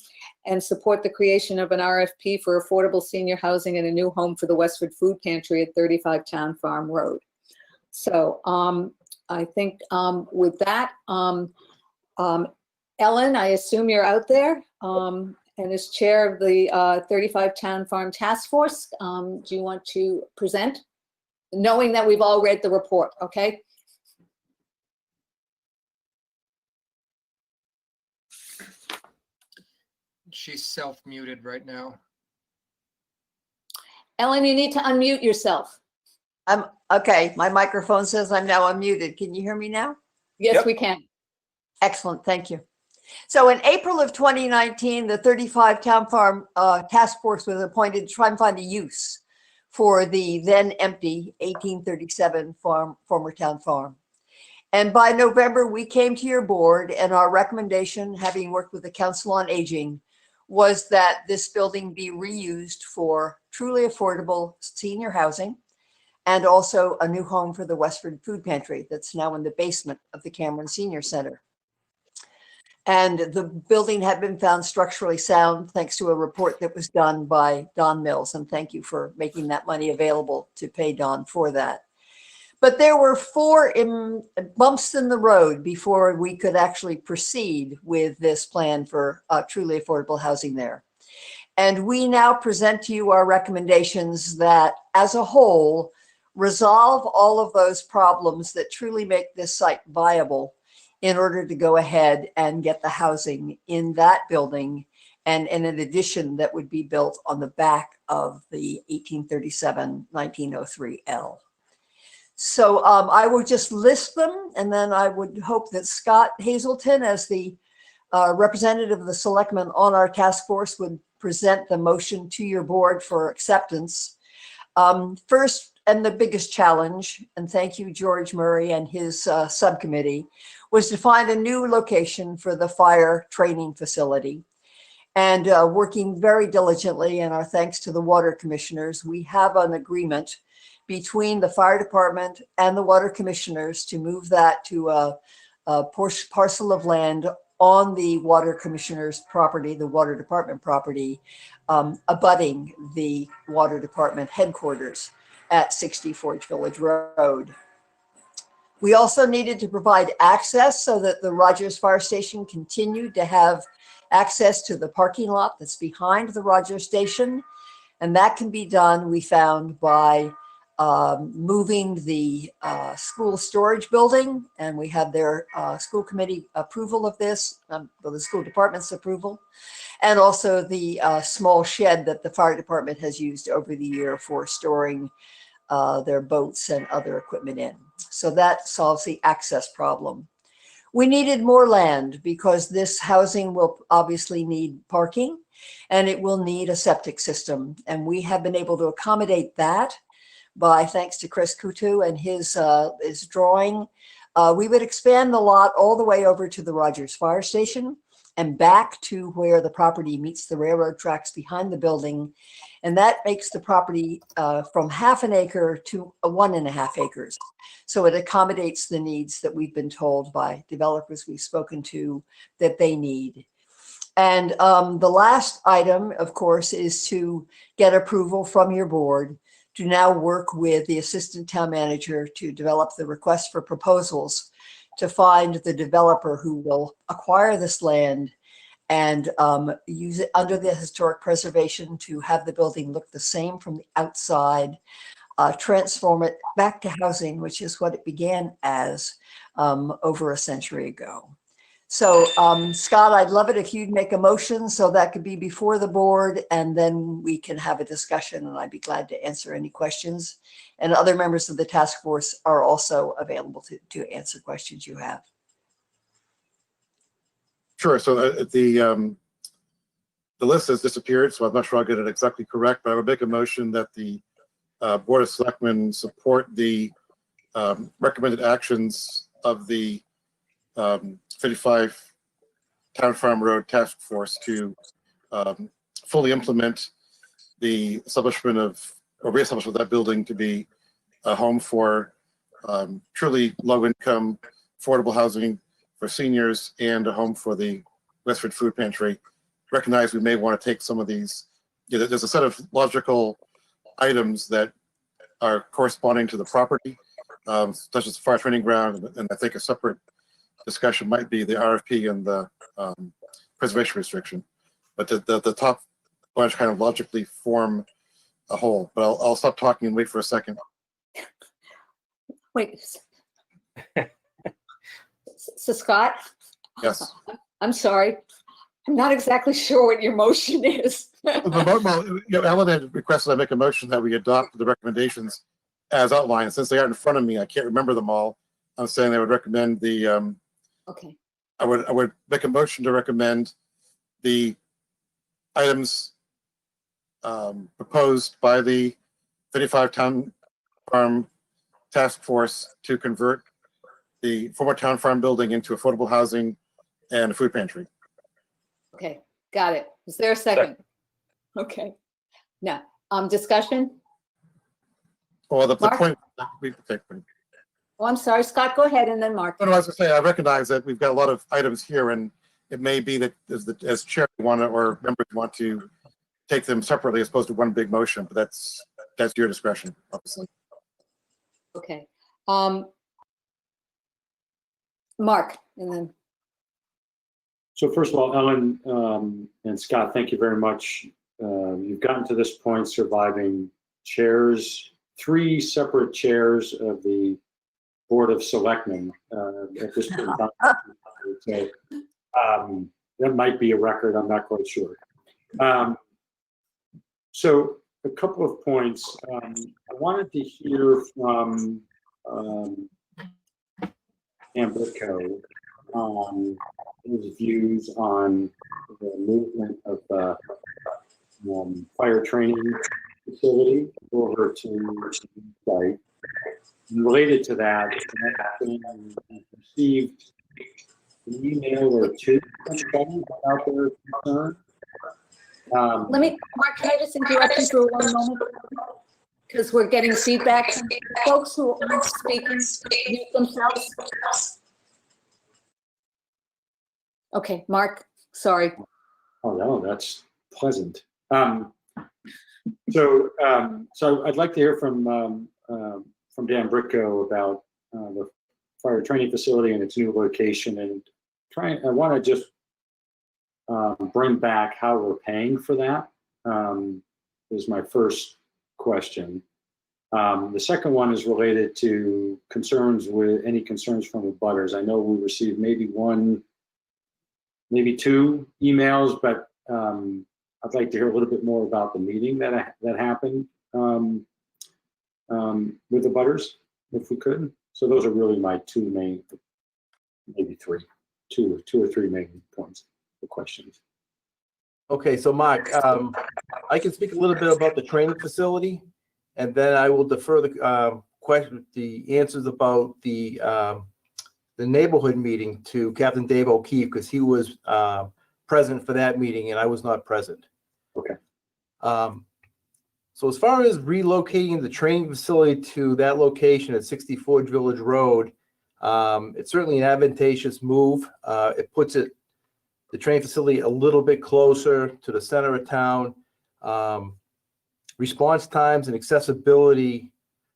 and support the creation of an RFP for affordable senior housing and a new home for the Westford Food Pantry at 35 Town Farm Road. So I think with that, Ellen, I assume you're out there, and as chair of the 35 Town Farm Task Force, do you want to present? Knowing that we've all read the report, okay? She's self-muted right now. Ellen, you need to unmute yourself. Okay. My microphone says I'm now unmuted. Can you hear me now? Yes, Yep. we can. Excellent. Thank you. So in April of 2019, the 35 Town Farm Task Force was appointed to try and find a use for the then empty 1837 former town farm. And by November, we came to your board, and our recommendation, having worked with the Council on Aging, was that this building be reused for truly affordable senior housing and also a new home for the Westford Food Pantry that's now in the basement of the Cameron Senior Center. And the building had been found structurally sound thanks to a report that was done by Don Mills. And thank you for making that money available to pay Don for that. But there were 4 bumps in the road before we could actually proceed with this plan for truly affordable housing there. And we now present to you our recommendations that, as a whole, resolve all of those problems that truly make this site viable in order to go ahead and get the housing in that building and in an addition that would be built on the back of the 1837-1903L. So I will just list them, and then I would hope that Scott Hazelton, as the representative of the Selectmen on our task force, would present the motion to your board for acceptance. First, and the biggest challenge, and thank you, George Murray and his subcommittee, was to find a new location for the fire training facility. And working very diligently, and our thanks to the water commissioners, we have an agreement between the fire department and the water commissioners to move that to a parcel of land on the water commissioner's property, the water department property, abutting the water department headquarters at 60 Forge Village Road. We also needed to provide access so that the Rogers Fire Station continued to have access to the parking lot that's behind the Rogers Station. And that can be done, we found, by moving the school storage building, and we had their school committee approval of this, the school department's approval, and also the small shed that the fire department has used over the year for storing their boats and other equipment in. So that solves the access problem. We needed more land because this housing will obviously need parking and it will need a septic system. And we have been able to accommodate that by, thanks to Chris Kutu and his drawing. We would expand the lot all the way over to the Rogers Fire Station and back to where the property meets the railroad tracks behind the building. And that makes the property from 1/2 acre to 1.5 acres. So it accommodates the needs that we've been told by developers we've spoken to that they need. And the last item, of course, is to get approval from your board to now work with the assistant town manager to develop the request for proposals to find the developer who will acquire this land and use it under the historic preservation to have the building look the same from the outside, transform it back to housing, which is what it began as over a century ago. So Scott, I'd love it if you'd make a motion so that could be before the board and then we can have a discussion and I'd be glad to answer any questions. And other members of the task force are also available to answer questions you have. Sure. So the list has disappeared, so I'm not sure I'll get it exactly correct, but I would make a motion that the Board of Selectmen support the recommended actions of the 55 Town Farm Road Task Force to fully implement the establishment of, or reestablishment of that building to be a home for truly low-income, affordable housing for seniors and a home for the Westford Food Pantry. Recognize we may want to take some of these, there's a set of logical items that are corresponding to the property, such as the fire training ground, and I think a separate discussion might be the RFP and the preservation restriction. But the top bunch kind of logically form a whole. But I'll stop talking and wait for a second. Wait. So Scott? Yes. I'm sorry. I'm not exactly sure what your motion is. Well, Ellen had requested I make a motion that we adopt the recommendations as outlined. Since they aren't in front of me, I can't remember them all. I'm saying I would recommend the. Okay. I would make a motion to recommend the items proposed by the 55 Town Farm Task Force to convert the former Town Farm building into affordable housing and a food pantry. Okay, got it. Is there a second? Okay. Now, discussion? Well, the Mark? point. Oh, I'm sorry, Scott, go ahead and then Mark. No, I was going to say, I recognize that we've got a lot of items here and it may be that as chair want to, or members want to take them separately as opposed to one big motion, but that's your discretion, obviously. Okay. Mark, and then. So first of all, Ellen and Scott, thank you very much. You've gotten to this point surviving chairs, 3 separate chairs of the Board of Selectmen at this point in time. So that might be a record, I'm not quite sure. So a couple of points. I wanted to hear from Ambrico on his views on the movement of the fire training facility over to the site. And related to that, I received an email or 2 about their concern. Let me, Mark, can I just interrupt you for one moment? Because we're getting feedback from folks who aren't speaking, mute themselves. Okay, Mark, sorry. Oh, no, that's pleasant. So I'd like to hear from Dan Bricko about the fire training facility and its new location, and I want to just bring back how we're paying for that. Is my first question. The second one is related to any concerns from the abutters. I know we received maybe 1, maybe 2 emails, but I'd like to hear a little bit more about the meeting that happened with the abutters, if we could. So those are really my 2 main maybe two or three main points of questions. Okay, so Mark, I can speak a little bit about the training facility, and then I will defer the the answers about the neighborhood meeting to Captain Dave O'Keefe, because he was present for that meeting and I was not present. Okay. So as far as relocating the training facility to that location at 64 Village Road, it's certainly an advantageous move. It puts the training facility a little bit closer to the center of town. Response times and accessibility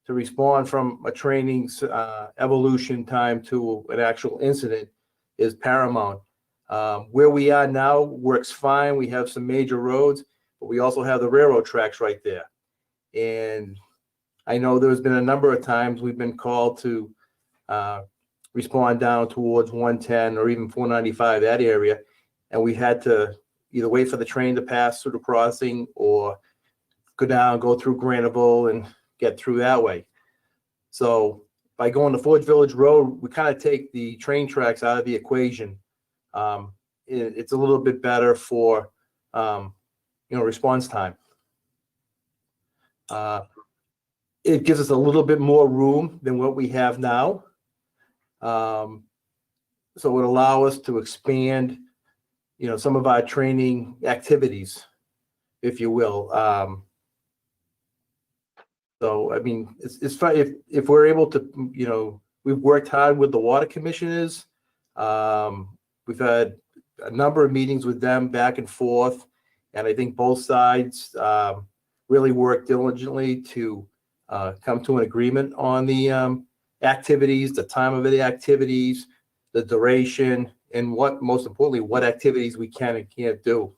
to respond from a training evolution time to an actual incident is paramount. Where we are now works fine. We have some major roads, but we also have the railroad tracks right there. And I know there's been a number of times we've been called to respond down towards 110 or even 495, that area. And we had to either wait for the train to pass through the crossing or go down, go through Granville and get through that way. So by going to Forge Village Road, we kind of take the train tracks out of the equation. It's a little bit better for, response time. It gives us a little bit more room than what we have now. So it would allow us to expand, some of our training activities, if you will. So, I mean, it's fine if we're able to, we've worked hard with the water commissioners. We've had a number of meetings with them back and forth. And I think both sides really worked diligently to come to an agreement on the activities, the time of the activities, the duration, and most importantly, what activities we can and can't do.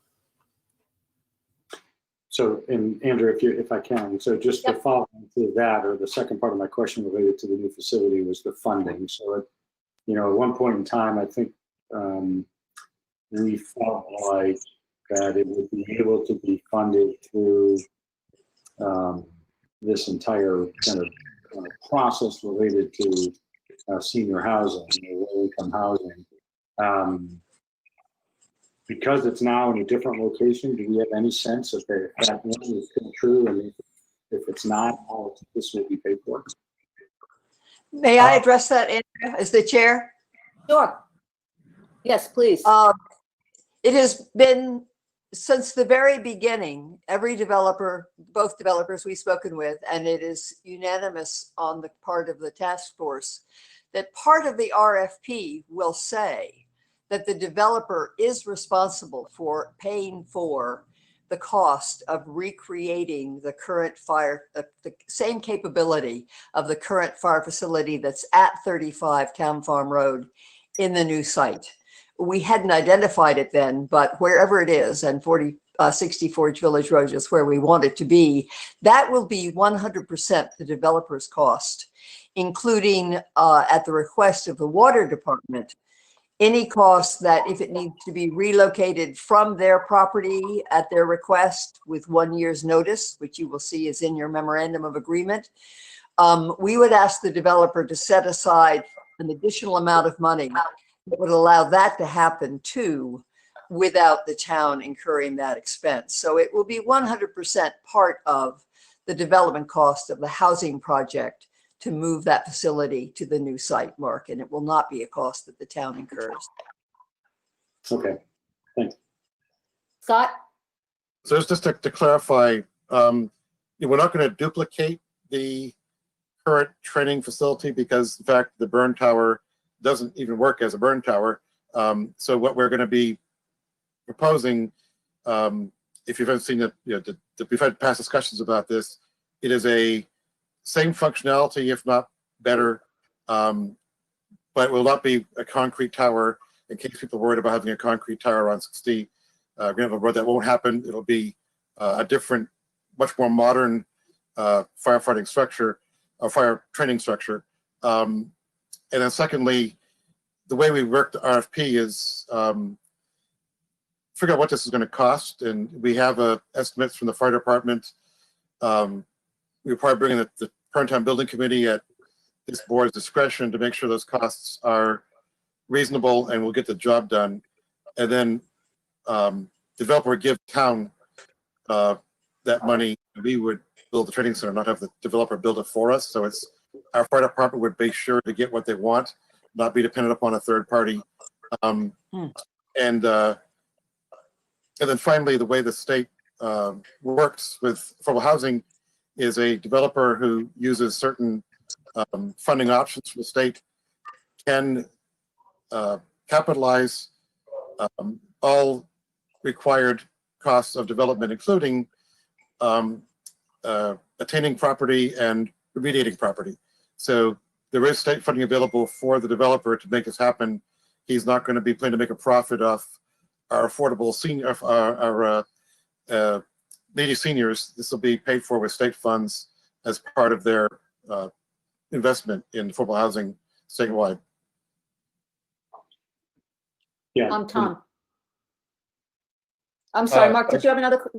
So, and Andrew, if I can, so just to follow into that, or the second part of my question related to the new facility was the funding. So, at one point in time, I think we felt like that it would be able to be funded through this entire kind of process related to senior housing, low-income housing. Because it's now in a different location, do we have any sense of if that is still true, and if it's not, how this will be paid for? May I address that, Andrea, as the chair? Sure. Yes, please. It has been, since the very beginning, every developer, both developers we've spoken with, and it is unanimous on the part of the task force, that part of the RFP will say that the developer is responsible for paying for the cost of recreating the current fire, the same capability of the current fire facility that's at 35 Town Farm Road in the new site. We hadn't identified it then, but wherever it is, and 64 Village Road is where we want it to be, that will be 100% the developer's cost, including at the request of the water department, any costs that if it needs to be relocated from their property at their request with 1 year's notice, which you will see is in your memorandum of agreement, we would ask the developer to set aside an additional amount of money that would allow that to happen too, without the town incurring that expense. So it will be 100% part of the development cost of the housing project to move that facility to the new site, Mark, and it will not be a cost that the town incurs. Okay, thanks. Scott? So just to clarify, we're not going to duplicate the current training facility because, in fact, the burn tower doesn't even work as a burn tower. So what we're going to be proposing, if you've ever seen it, we've had past discussions about this, it is a same functionality, if not better, but it will not be a concrete tower. In case people are worried about having a concrete tower on 60 Granville Road, that won't happen. It'll be a different, much more modern firefighting structure, or fire training structure. And then secondly, the way we work the RFP is figure out what this is going to cost. And we have estimates from the fire department. We're probably bringing the current time building committee at this board's discretion to make sure those costs are reasonable and will get the job done. And then developer would give town that money. We would build the training center, not have the developer build it for us. So it's our fire department would be sure to get what they want, not be dependent upon a third party. And then finally, the way the state works with affordable housing is a developer who uses certain funding options from the state can capitalize all required costs of development, including attaining property and remediating property. So there is state funding available for the developer to make this happen. He's not going to be planning to make a profit off our affordable senior, our needy seniors. This will be paid for with state funds as part of their investment in affordable housing statewide. Yeah. Tom. I'm sorry, Mark, did you have another?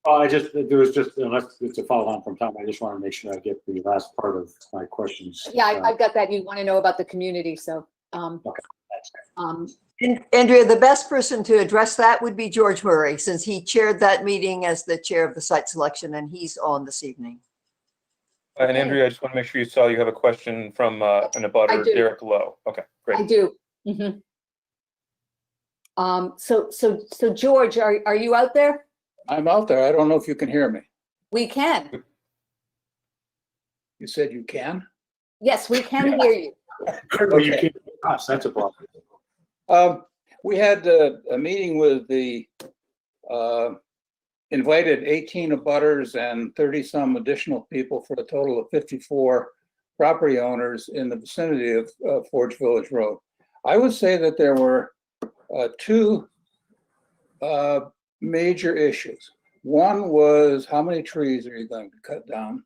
There was just, unless it's a follow on from Tom, I just want to make sure I get the last part of my questions. Yeah, I've got that. You want to know about the community, so. Okay. Andrea, the best person to address that would be George Murray, since he chaired that meeting as the chair of the site selection, and he's on this evening. And Andrea, I just want to make sure you saw you have a question from an abutter, Derek Lowe. Okay, great. I do. Mm-hmm. So George, are you out there? I'm out there. I don't know if you can hear me. We can. You said you can? Yes, we can hear you. Okay. You can't hear us. That's a problem. We had a meeting with the invited 18 abutters and 30 some additional people for a total of 54 property owners in the vicinity of Forge Village Road. I would say that there were two major issues. One was, how many trees are you going to cut down?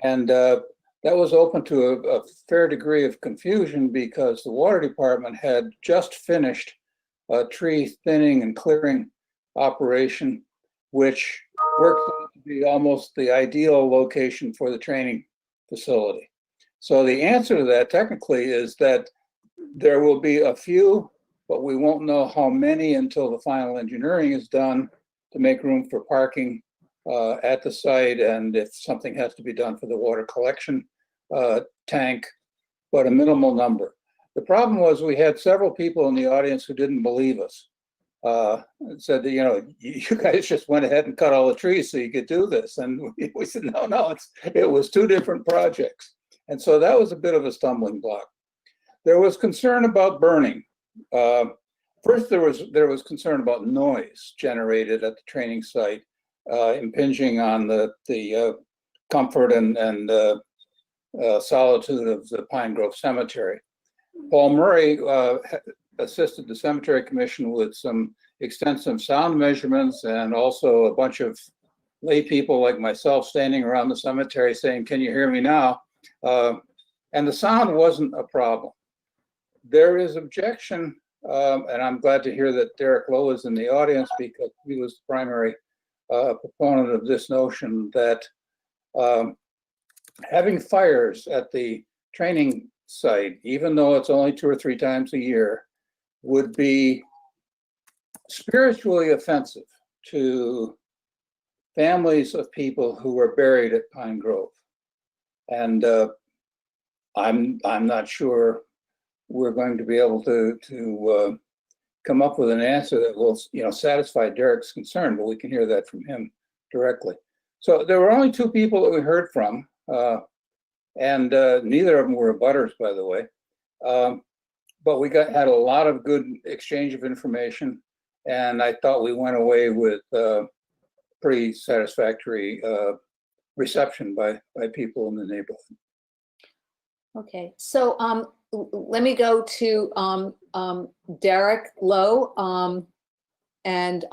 And that was open to a fair degree of confusion because the water department had just finished a tree thinning and clearing operation, which worked out to be almost the ideal location for the training facility. So the answer to that technically is that there will be a few, but we won't know how many until the final engineering is done to make room for parking at the site, and if something has to be done for the water collection tank, but a minimal number. The problem was we had several people in the audience who didn't believe us. Said that, you know, you guys just went ahead and cut all the trees so you could do this. And we said, no, it was two different projects. And so that was a bit of a stumbling block. There was concern about burning. First, there was concern about noise generated at the training site, impinging on the comfort and solitude of the Pine Grove Cemetery. Paul Murray assisted the Cemetery Commission with some extensive sound measurements and also a bunch of lay people like myself standing around the cemetery saying, "Can you hear me now?" And the sound wasn't a problem. There is objection, and I'm glad to hear that Derek Lowe is in the audience because he was the primary proponent of this notion that having fires at the training site, even though it's only 2 or 3 times a year, would be spiritually offensive to families of people who were buried at Pine Grove. And I'm not sure we're going to be able to come up with an answer that will, satisfy Derek's concern, but we can hear that from him directly. So there were only 2 people that we heard from, and neither of them were abutters, by the way. But we had a lot of good exchange of information, and I thought we went away with pretty satisfactory reception by people in the neighborhood. Okay, so let me go to Derek Lowe. And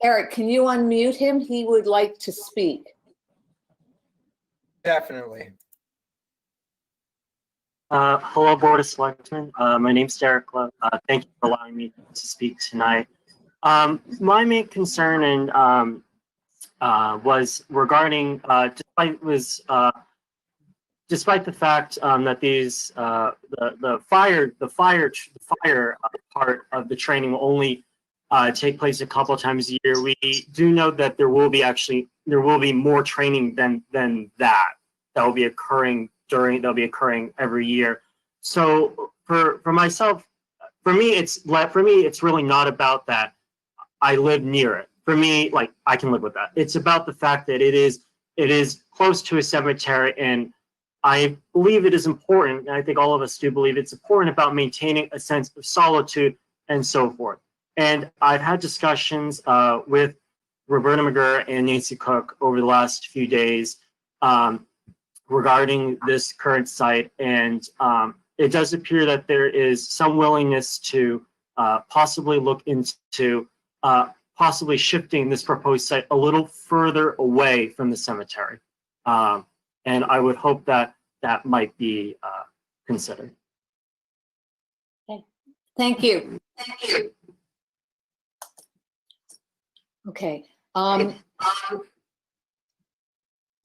Eric, can you unmute him? He would like to speak. Definitely. Hello, Board of Selectmen. My name's Derek Lowe. Thank you for allowing me to speak tonight. My main concern was regarding, despite the fact that these the fire part of the training will only take place a couple of times a year, we do know that there will be more training than that will be occurring every year. So for myself, for me it's really not about that. I live near it. For me, like, I can live with that. It's about the fact that it is close to a cemetery, and I believe it is important, and I think all of us do believe it's important about maintaining a sense of solitude and so forth. And I've had discussions with Roberta McGurr and Nancy Cook over the last few days regarding this current site, and it does appear that there is some willingness to possibly look into possibly shifting this proposed site a little further away from the cemetery. And I would hope that that might be considered. Okay. Thank you. Thank you. Okay.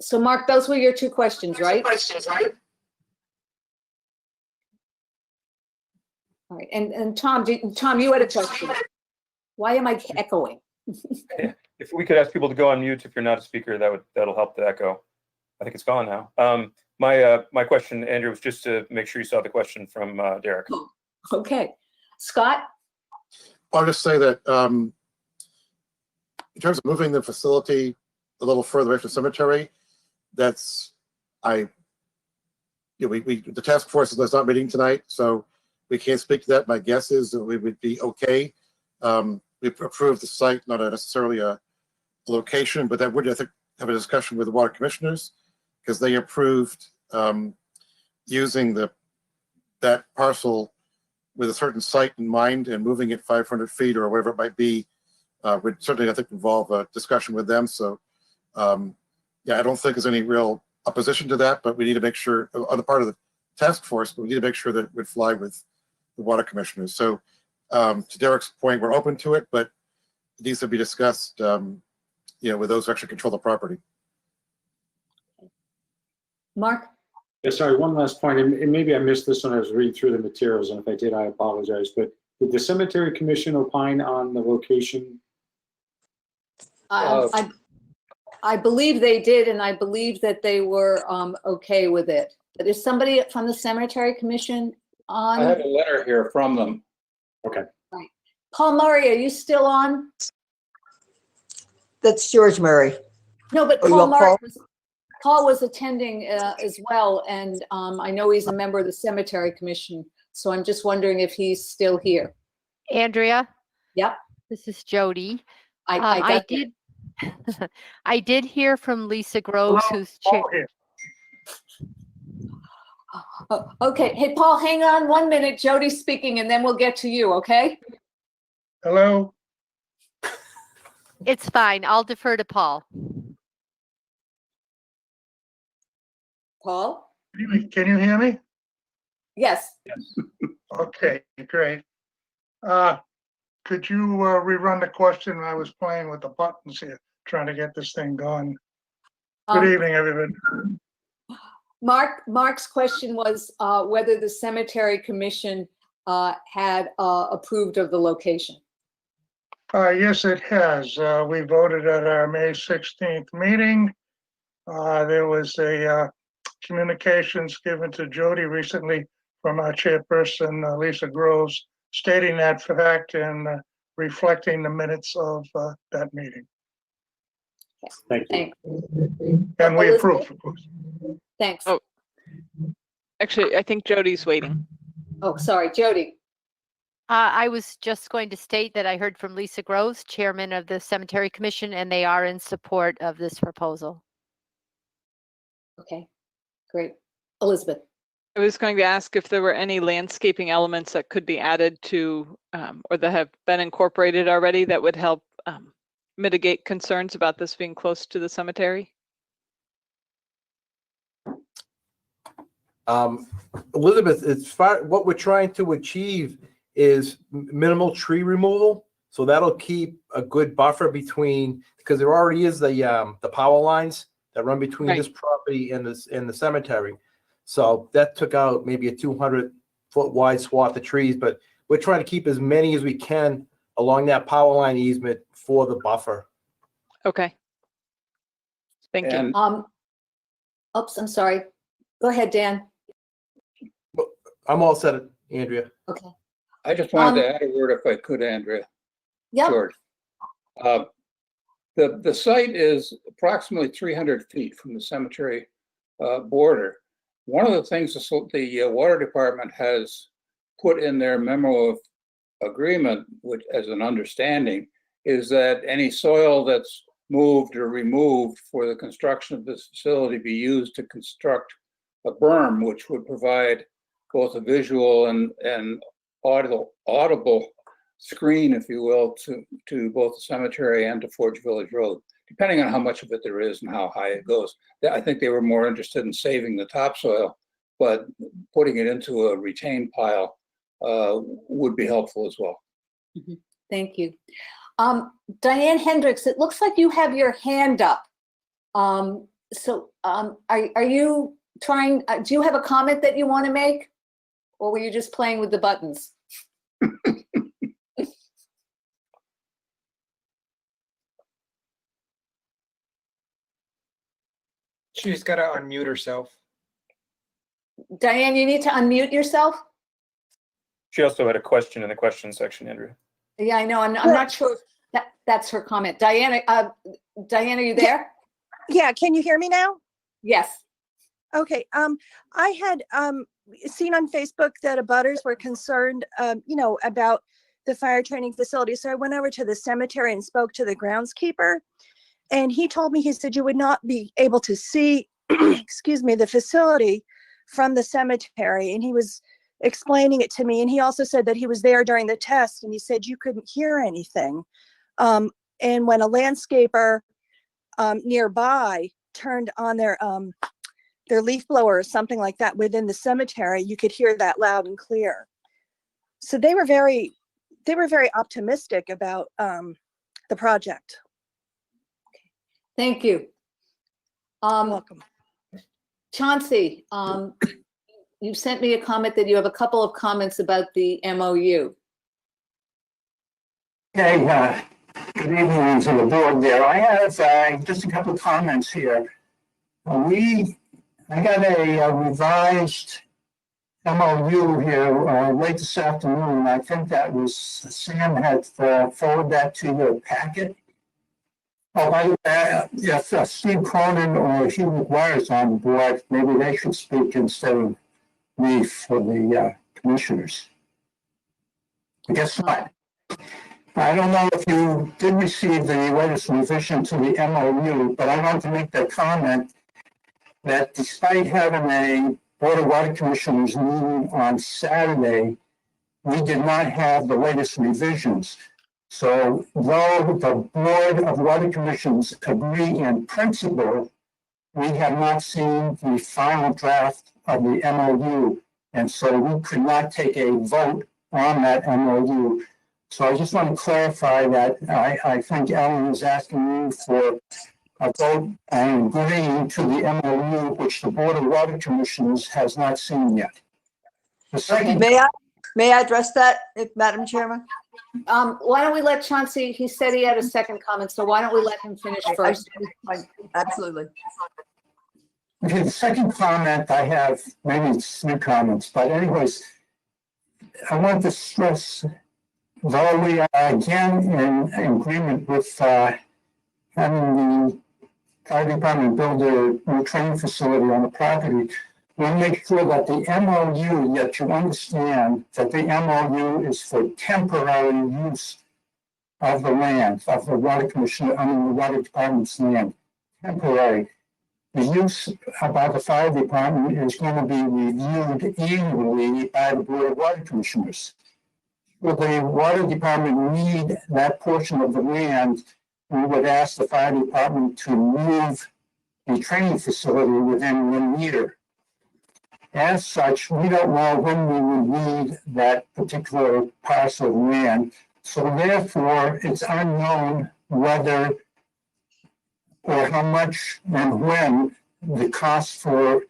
So Mark, those were your two questions, right? All right. And Tom, Tom, you had a question. Why am I echoing? If we could ask people to go on mute if you're not a speaker, that'll help the echo. I think it's gone now. My question, Andrew, was just to make sure you saw the question from Derek. Oh, okay. Scott? I'll just say that in terms of moving the facility a little further away from the cemetery, the task force is not meeting tonight, so we can't speak to that. My guess is that we would be okay. We approved the site, not necessarily a location, but that would, I think, have a discussion with the water commissioners, because they approved using that parcel with a certain site in mind and moving it 500 feet or whatever it might be would certainly, I think, involve a discussion with them. So, yeah, I don't think there's any real opposition to that, but we need to make sure on the part of the task force, but we need to make sure that it would fly with the water commissioners. So, to Derek's point, we're open to it, but it needs to be discussed, with those who actually control the property. Mark? Yeah, sorry, one last point, and maybe I missed this when I was reading through the materials, and if I did, I apologize, but did the cemetery commission opine on the location? I believe they did, and I believe that they were okay with it. But is somebody from the cemetery commission on? I have a letter here from them. Okay. Right. Paul Murray, are you still on? That's George Murray. No, but Oh, you Paul want Murray Paul? Paul was attending as well, and I know he's a member of the cemetery commission, so I'm just wondering if he's still here. Andrea? Yep. This is Jody. I did I did hear from Lisa Groves, who's chair. Okay. Hey, Paul, hang on 1 minute. Jody's speaking, and then we'll get to you, okay? Hello? It's fine. I'll defer to Paul. Paul? Can you hear me? Yes. Okay, great. Could you rerun the question? I was playing with the buttons here, trying to get this thing going. Good evening, everybody. Mark's question was whether the cemetery commission had approved of the location. Yes, it has. We voted at our May 16th meeting. There was a communications given to Jody recently from our chairperson, Lisa Groves, stating that fact and reflecting the minutes of that meeting. Thank you. And we approved, of course. Thanks. Oh, actually, I think Jody's waiting. Oh, sorry, Jody. I was just going to state that I heard from Lisa Groves, chairman of the cemetery commission, and they are in support of this proposal. Okay, great. Elizabeth. I was going to ask if there were any landscaping elements that could be added to, or that have been incorporated already that would help mitigate concerns about this being close to the cemetery. Elizabeth, what we're trying to achieve is minimal tree removal. So that'll keep a good buffer between, because there already is the power lines that run between this property and the cemetery. So that took out maybe a 200-foot wide swath of trees, but we're trying to keep as many as we can along that power line easement for the buffer. Okay. Thank you. Oops, I'm sorry. Go ahead, Dan. I'm all set, Andrea. Okay. I just wanted to add a word if I could, Andrea. Yep. George. The site is approximately 300 feet from the cemetery border. One of the things the water department has put in their memo of agreement, which as an understanding, is that any soil that's moved or removed for the construction of this facility be used to construct a berm, which would provide both a visual and audible screen, if you will, to both the cemetery and to Forge Village Road, depending on how much of it there is and how high it goes. I think they were more interested in saving the topsoil, but putting it into a retained pile would be helpful as well. Mm-hmm. Thank you. Diane Hendricks, it looks like you have your hand up. Are you trying, do you have a comment that you want to make? Or were you just playing with the buttons? She's got to unmute herself. Diane, you need to unmute yourself. She also had a question in the question section, Andrea. Yeah, I know. I'm not sure if that's her comment. Diane, are you there? Yeah, can you hear me now? Yes. Okay. I had seen on Facebook that abutters were concerned, about the fire training facility. So I went over to the cemetery and spoke to the groundskeeper. And he told me, he said, you would not be able to see, excuse me, the facility from the cemetery. And he was explaining it to me. And he also said that he was there during the test and he said you couldn't hear anything. And when a landscaper nearby turned on their leaf blower or something like that within the cemetery, you could hear that loud and clear. So they were very optimistic about the project. Thank you. Welcome. Chauncey, you sent me a comment that you have a couple of comments about the MOU. Okay, good evening to the board there. I have just a couple of comments here. I got a revised MOU here late this afternoon. I think that was Sam had forwarded that to your packet. Oh, if Steve Cronin or Hugh McGuire is on board, maybe they should speak instead of me for the commissioners. I guess not. I don't know if you did receive the latest revision to the MOU, but I want to make the comment that despite having a Board of Water Commissioners meeting on Saturday, we did not have the latest revisions. So though the Board of Water Commissioners agree in principle, we have not seen the final draft of the MOU. And so we could not take a vote on that MOU. So I just want to clarify that I think Ellen is asking you for a vote and agreeing to the MOU, which the Board of Water Commissioners has not seen yet. The second, May I address that, Madam Chairman? Why don't we let Chauncey, he said he had a second comment, so why don't we let him finish first? Absolutely. Okay, the second comment I have, maybe it's 3 comments, but anyways, I want to stress, though we are again in agreement with having the fire department build a new training facility on the property, we'll make sure that the MOU, yet you understand that the MOU is for temporary use of the land, of the water commissioner, the water department's land, temporary. The use by the fire department is going to be reviewed annually by the Board of Water Commissioners. Will the water department need that portion of the land? We would ask the fire department to move the training facility within 1 year. As such, we don't know when we would need that particular parcel of land. So therefore, it's unknown whether or how much and when the cost for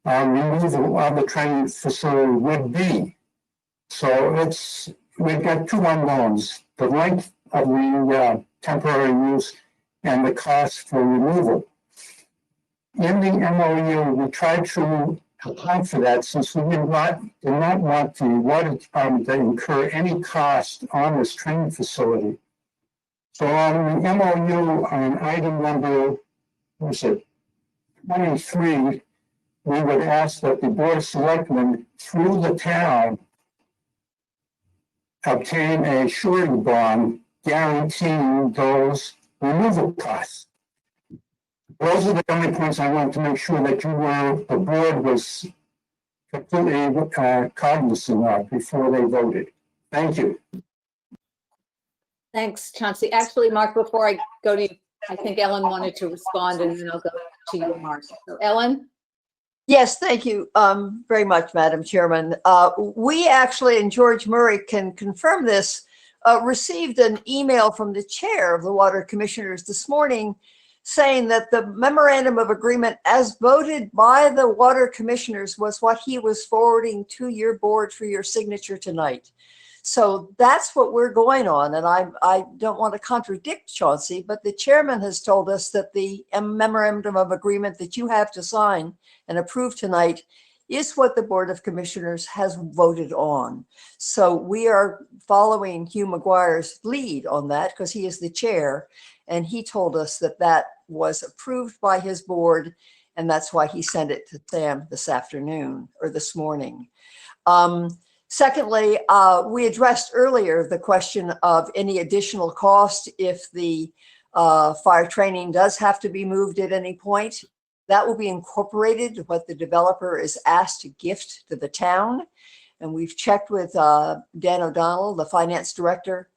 removal of the training facility would be. So we've got two unknowns, the length of the temporary use and the cost for removal. In the MOU, we tried to account for that since we did not want the water department to incur any cost on this training facility. So on the MOU on item number, what is it, 23, we would ask that the Board of Selectmen, through the town, obtain a surety bond guaranteeing those removal costs. Those are the only points I wanted to make sure that the board was completely cognizant of before they voted. Thank you. Thanks, Chauncey. Actually, Mark, before I go to you, I think Ellen wanted to respond, and then I'll go to you, Mark. So Ellen? Yes, thank you very much, Madam Chairman. We actually, and George Murray can confirm this, received an email from the chair of the Water Commissioners this morning saying that the memorandum of agreement as voted by the Water Commissioners was what he was forwarding to your board for your signature tonight. So that's what we're going on. And I don't want to contradict Chauncey, but the chairman has told us that the memorandum of agreement that you have to sign and approve tonight is what the Board of Commissioners has voted on. So we are following Hugh McGuire's lead on that because he is the chair. And he told us that that was approved by his board. And that's why he sent it to Sam this afternoon or this morning. Secondly, we addressed earlier the question of any additional cost if the fire training does have to be moved at any point. That will be incorporated what the developer is asked to gift to the town. And we've checked with Dan O'Donnell, the finance director,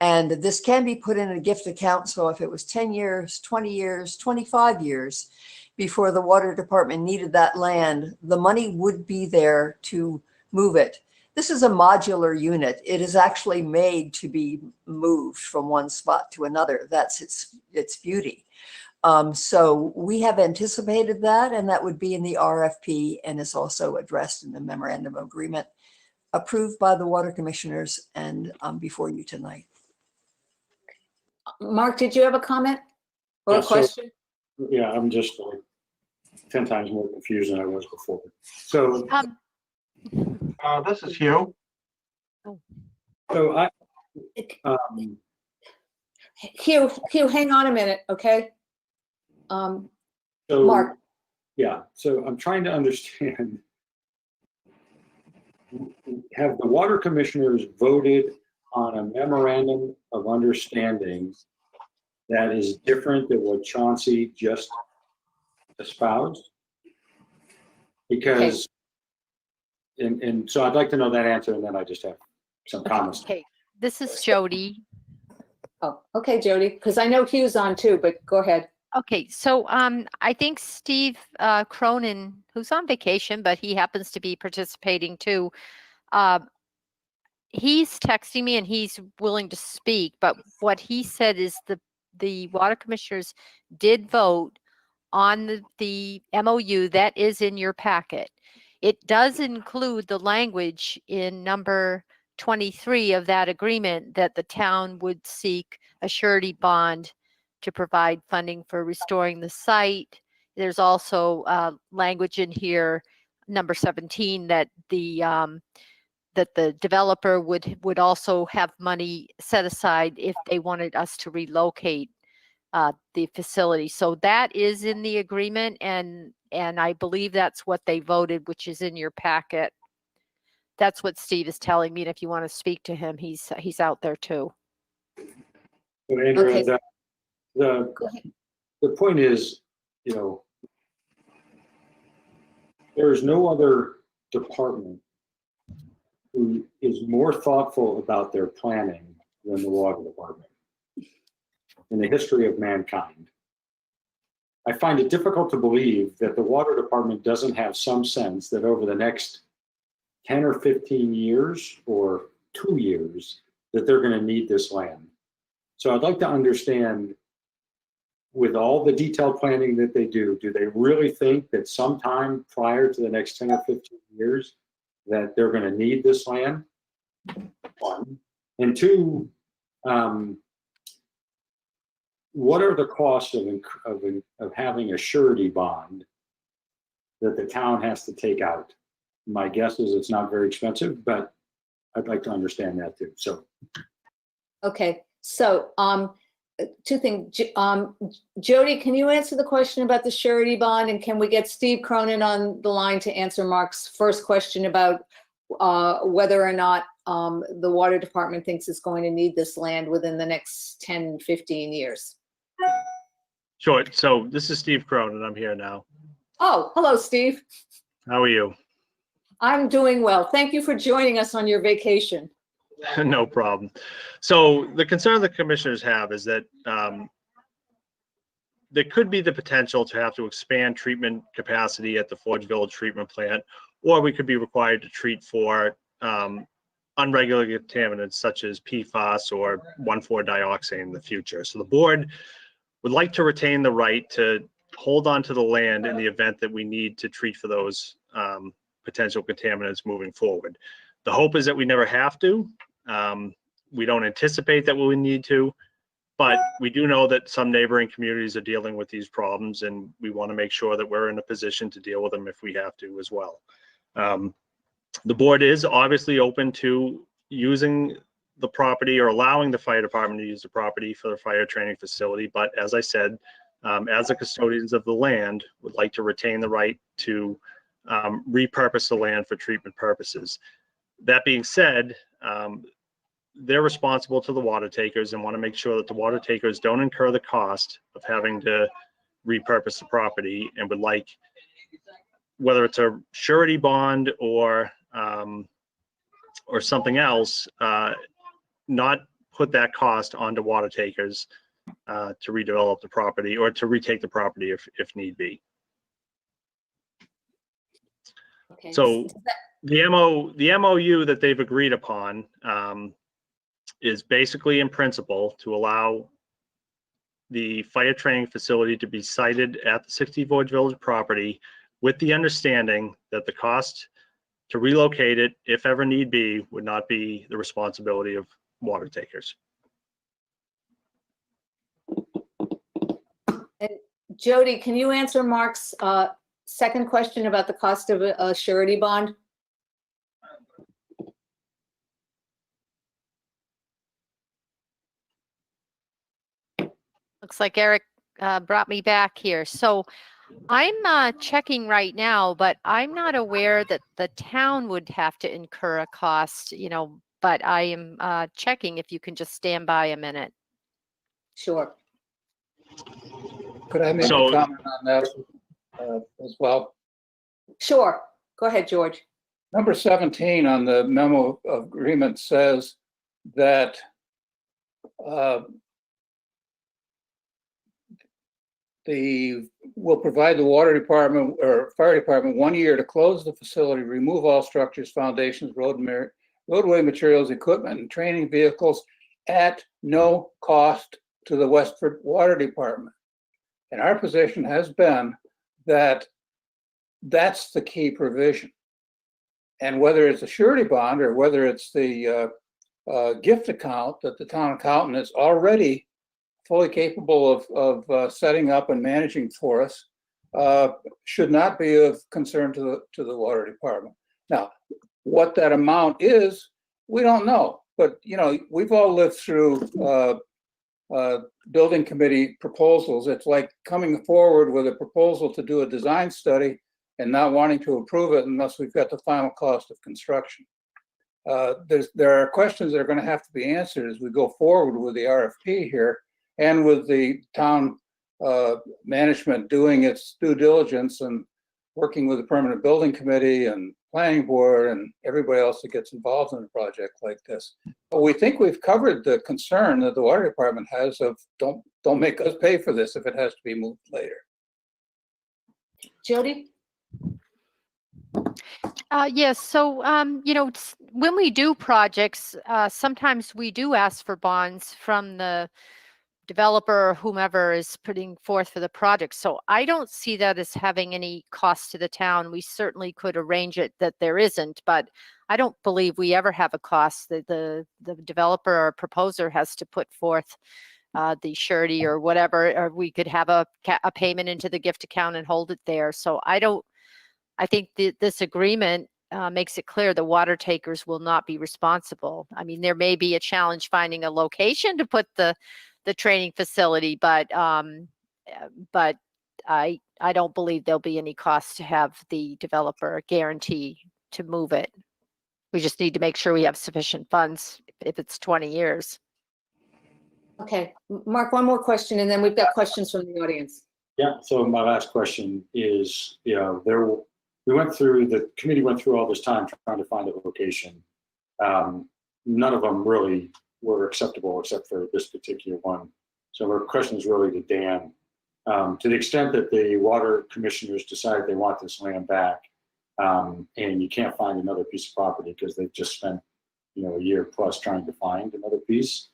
and this can be put in a gift account. So if it was 10 years, 20 years, 25 years before the water department needed that land, the money would be there to move it. This is a modular unit. It is actually made to be moved from one spot to another. That's its beauty. So we have anticipated that, and that would be in the RFP and is also addressed in the memorandum of agreement approved by the Water Commissioners and before you tonight. Mark, did you have a comment or a question? Yeah, I'm just like 10 times more confused than I was before. So this is Hugh. So Hugh, hang on a minute, okay? So, Mark. Yeah, so I'm trying to understand. Have the Water Commissioners voted on a memorandum of understanding that is different than what Chauncey just espoused? Because, and so I'd like to know that answer, and then I just have some comments. Okay, this is Jody. Oh, okay, Jody, because I know Hugh's on too, but go ahead. Okay, so I think Steve Cronin, who's on vacation, but he happens to be participating too, he's texting me and he's willing to speak, but what he said is the Water Commissioners did vote on the MOU that is in your packet. It does include the language in number 23 of that agreement that the town would seek a surety bond to provide funding for restoring the site. There's also language in here, number 17, that the developer would also have money set aside if they wanted us to relocate the facility. So that is in the agreement, and I believe that's what they voted, which is in your packet. That's what Steve is telling me. And if you want to speak to him, he's out there too. So Andrea, the point is, you know, there is no other department who is more thoughtful about their planning than the water department in the history of mankind. I find it difficult to believe that the water department doesn't have some sense that over the next 10 or 15 years or 2 years that they're going to need this land. So I'd like to understand with all the detailed planning that they do they really think that sometime prior to the next 10 or 15 years that they're going to need this land? One. And two, what are the costs of having a surety bond that the town has to take out? My guess is it's not very expensive, but I'd like to understand that too. So, Okay, so two things. Jody, can you answer the question about the surety bond, and can we get Steve Cronin on the line to answer Mark's first question about whether or not the water department thinks it's going to need this land within the next 10, 15 years? Sure. So this is Steve Cronin. I'm here now. Oh, hello, Steve. How are you? I'm doing well. Thank you for joining us on your vacation. No problem. So the concern the commissioners have is that there could be the potential to have to expand treatment capacity at the Forge Village treatment plant, or we could be required to treat for unregulated contaminants such as PFAS or 1,4-dioxane in the future. So the board would like to retain the right to hold on to the land in the event that we need to treat for those potential contaminants moving forward. The hope is that we never have to. We don't anticipate that we'll need to, but we do know that some neighboring communities are dealing with these problems, and we want to make sure that we're in a position to deal with them if we have to as well. The board is obviously open to using the property or allowing the fire department to use the property for the fire training facility, but as I said, as the custodians of the land, would like to retain the right to repurpose the land for treatment purposes. That being said, they're responsible to the water takers and want to make sure that the water takers don't incur the cost of having to repurpose the property, and would like, whether it's a surety bond or something else, not put that cost onto water takers to redevelop the property or to retake the property if need be. Okay. So the MOU that they've agreed upon is basically in principle to allow the fire training facility to be sited at the 60 Forge Village property, with the understanding that the cost to relocate it, if ever need be, would not be the responsibility of water takers. And Jody, can you answer Mark's second question about the cost of a surety bond? Looks like Eric brought me back here. So I'm checking right now, but I'm not aware that the town would have to incur a cost, but I am checking. If you can just stand by a minute. Sure. Could I make a comment on that as well? Sure. Go ahead, George. Number 17 on the memo of agreement says that will provide the water department or fire department 1 year to close the facility, remove all structures, foundations, roadway materials, equipment, and training vehicles at no cost to the Westford Water Department. And our position has been that that's the key provision. And whether it's a surety bond or whether it's the gift account that the town accountant is already fully capable of setting up and managing for us, should not be of concern to the water department. Now, what that amount is, we don't know. But we've all lived through building committee proposals. It's like coming forward with a proposal to do a design study and not wanting to approve it unless we've got the final cost of construction. There are questions that are going to have to be answered as we go forward with the RFP here, and with the town management doing its due diligence and working with the permanent building committee and planning board and everybody else that gets involved in a project like this. But we think we've covered the concern that the water department has of don't make us pay for this if it has to be moved later. Jody? Yes. So, when we do projects, sometimes we do ask for bonds from the developer or whomever is putting forth for the project. So I don't see that as having any cost to the town. We certainly could arrange it that there isn't, but I don't believe we ever have a cost that the developer or proposer has to put forth the surety or whatever, or we could have a payment into the gift account and hold it there. So I think this agreement makes it clear the water takers will not be responsible. I mean, there may be a challenge finding a location to put the training facility, but I don't believe there'll be any cost to have the developer guarantee to move it. We just need to make sure we have sufficient funds if it's 20 years. Okay, Mark, one more question, and then we've got questions from the audience. Yeah, so my last question is, the committee went through all this time trying to find a location. None of them really were acceptable except for this particular one. So our question is really to Dan. To the extent that the water commissioners decide they want this land back, and you can't find another piece of property because they've just spent a year plus trying to find another piece,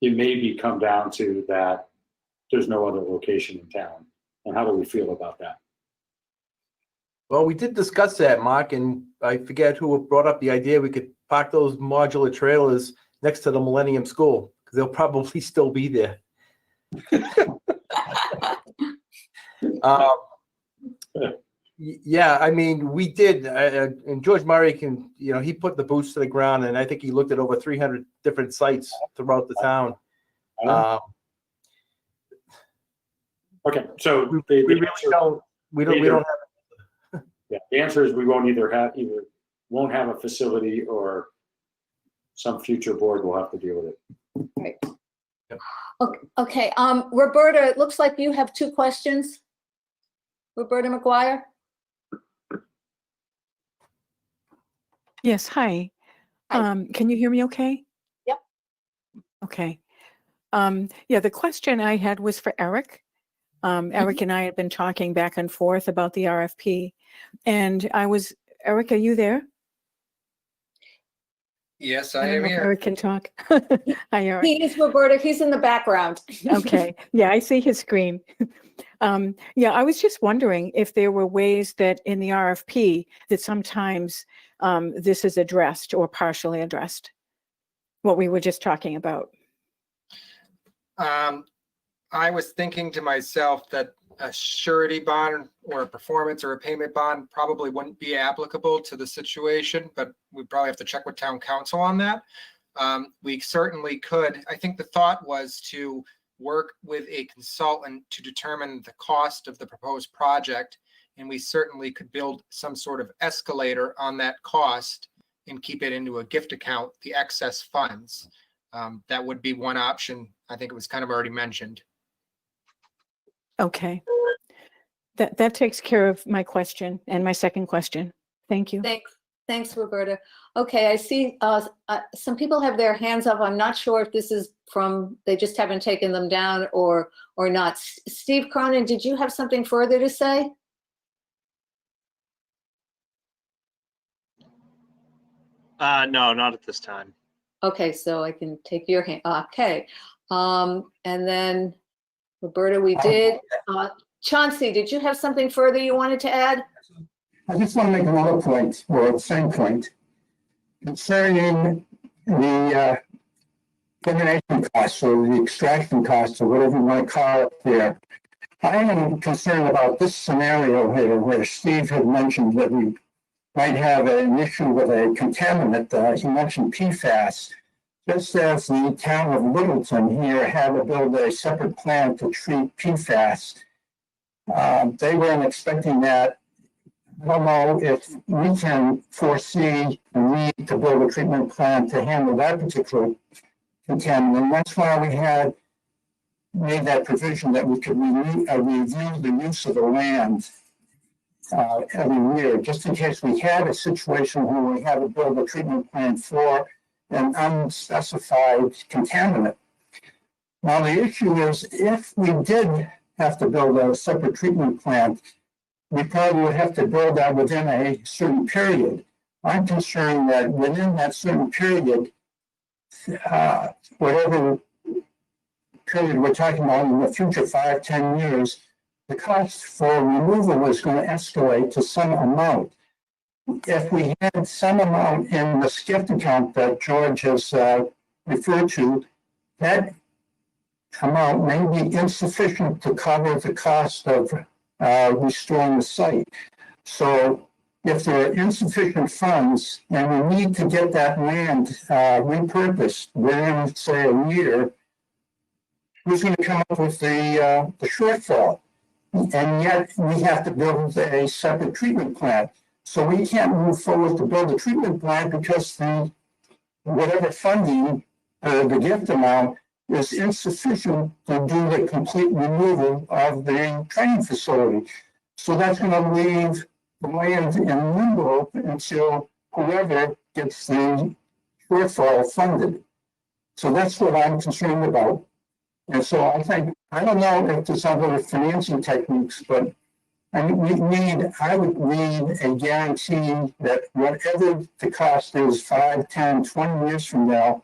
it may come down to that there's no other location in town. And how do we feel about that? Well, we did discuss that, Mark, and I forget who brought up the idea we could park those modular trailers next to the Millennium School, because they'll probably still be there. Yeah, I mean, we did, and George Murray he put the boots to the ground, and I think he looked at over 300 different sites throughout the town. Okay, so we really don't. We don't have. Yeah, the answer is we won't won't have a facility, or some future board will have to deal with it. Right. Okay. Roberta, it looks like you have 2 questions. Roberta McGuire. Yes, hi. Can you hear me okay? Yep. Okay. Yeah, the question I had was for Eric. Eric and I had been talking back and forth about the RFP, and Eric, are you there? Yes, I I don't am know if here. Eric can talk. Hi, Eric. He is Roberta. He's in the background. Okay. Yeah, I see his screen. Yeah, I was just wondering if there were ways that in the RFP that sometimes this is addressed or partially addressed, what we were just talking about. I was thinking to myself that a surety bond or a performance or a payment bond probably wouldn't be applicable to the situation, but we probably have to check with town council on that. We certainly could. I think the thought was to work with a consultant to determine the cost of the proposed project, and we certainly could build some sort of escalator on that cost and keep it into a gift account, the excess funds. That would be one option. I think it was kind of already mentioned. Okay. That takes care of my question and my second question. Thank you. Thanks, Roberta. Okay, I see some people have their hands up. I'm not sure if this is they just haven't taken them down or not. Steve Cronin, did you have something further to say? No, not at this time. Okay, so I can take your hand. Okay. And then Roberta, we did. Chauncey, did you have something further you wanted to add? I just want to make another point, or the same point, concerning the elimination costs or the extraction costs or whatever you want to call it there. I am concerned about this scenario here where Steve had mentioned that we might have an issue with a contaminant. He mentioned PFAS. Just as the town of Littleton here had to build a separate plant to treat PFAS, they weren't expecting that. I don't know if we can foresee the need to build a treatment plant to handle that particular contaminant. That's why we had made that provision that we could review the use of the land every year, just in case we had a situation where we had to build a treatment plant for an unspecified contaminant. Now, the issue is if we did have to build a separate treatment plant, we probably would have to build that within a certain period. I'm concerned that within that certain period, whatever period we're talking about in the future 5, 10 years, the cost for removal is going to escalate to some amount. If we had some amount in the gift account that George has referred to, that amount may be insufficient to cover the cost of restoring the site. So if there are insufficient funds and we need to get that land repurposed within, say, a year, who's going to come up with the shortfall? And yet we have to build a separate treatment plant. So we can't move forward to build a treatment plant because whatever funding, the gift amount, is insufficient to do the complete removal of the training facility. So that's going to leave the land in limbo until whoever gets the shortfall funded. So that's what I'm concerned about. And so I don't know if there's other financing techniques, but I would need a guarantee that whatever the cost is 5, 10, 20 years from now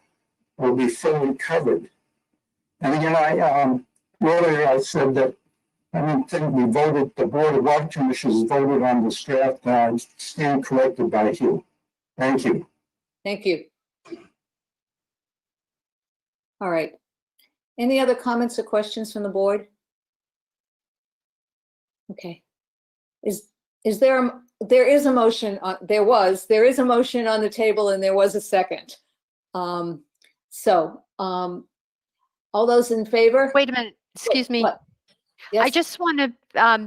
will be fully covered. And again, earlier I said that I don't think the Board of Water Commissioners voted on this draft, and I stand corrected by you. Thank you. Thank you. All right. Any other comments or questions from the board? Okay. There is a motion on the table and there was a second. All those in favor? Wait a minute, excuse me. What? Yes? I just want to,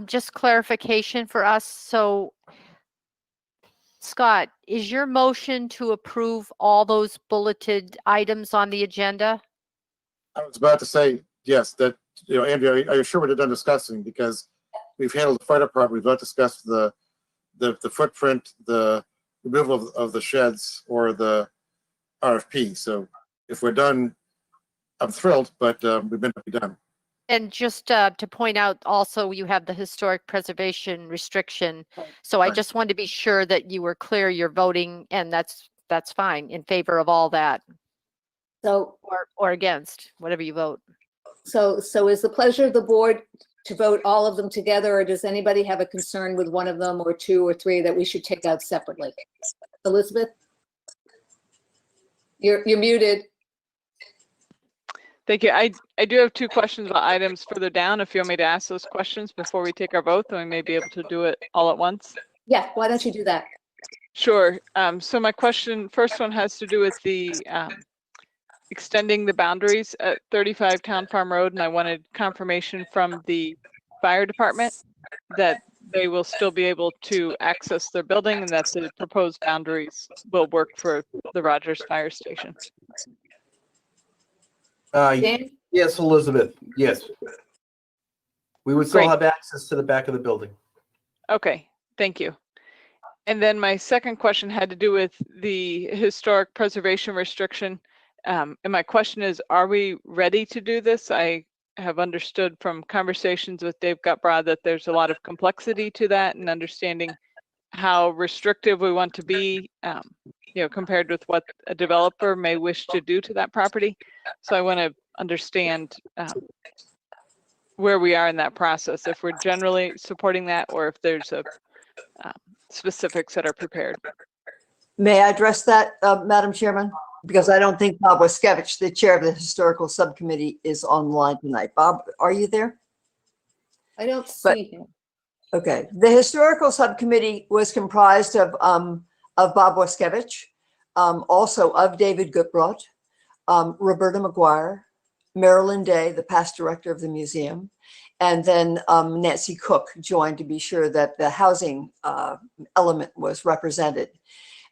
just clarification for us. So Scott, is your motion to approve all those bulleted items on the agenda? I was about to say, yes, that, Andrea, are you sure we're done discussing? Because we've handled the fire department, we've not discussed the footprint, the removal of the sheds or the RFP. So if we're done, I'm thrilled, but we may not be done. And just to point out also, you have the historic preservation restriction. So I just wanted to be sure that you were clear you're voting, and that's fine, in favor of all that. So, or against, whatever you vote. So is the pleasure of the board to vote all of them together, or does anybody have a concern with one of them or two or three that we should take out separately? Elizabeth? You're muted. Thank you. I do have two questions about items further down. If you want me to ask those questions before we take our vote, then we may be able to do it all at once. Yeah, why don't you do that? Sure. So my first one has to do with the extending the boundaries at 35 Town Farm Road, and I wanted confirmation from the fire department that they will still be able to access their building and that the proposed boundaries will work for the Rogers Fire Station. Yes, Elizabeth, yes. We would still Great. have access to the back of the building. Okay, thank you. And then my second question had to do with the historic preservation restriction. And my question is, are we ready to do this? I have understood from conversations with Dave Gutbrod that there's a lot of complexity to that, and understanding how restrictive we want to be, compared with what a developer may wish to do to that property. So I want to understand where we are in that process, if we're generally supporting that, or if there's specifics that are prepared. May I address that, Madam Chairman? Because I don't think Bob Waskevich, the chair of the historical subcommittee, is online tonight. Bob, are you there? I don't see him. Okay, the historical subcommittee was comprised of Bob Waskevich, also of David Gutbrod, Roberta McGuire, Marilyn Day, the past director of the museum, and then Nancy Cook joined to be sure that the housing element was represented.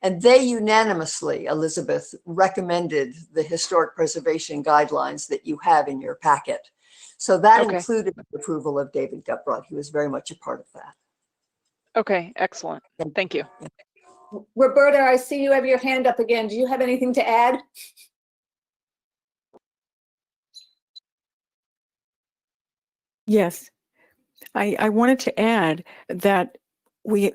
And they unanimously, Elizabeth, recommended the historic preservation guidelines that you have in your packet. So that included the approval of David Gutbrod. He was very much a part of that. Okay, excellent. Thank you. Roberta, I see you have your hand up again. Do you have anything to add? Yes, I wanted to add that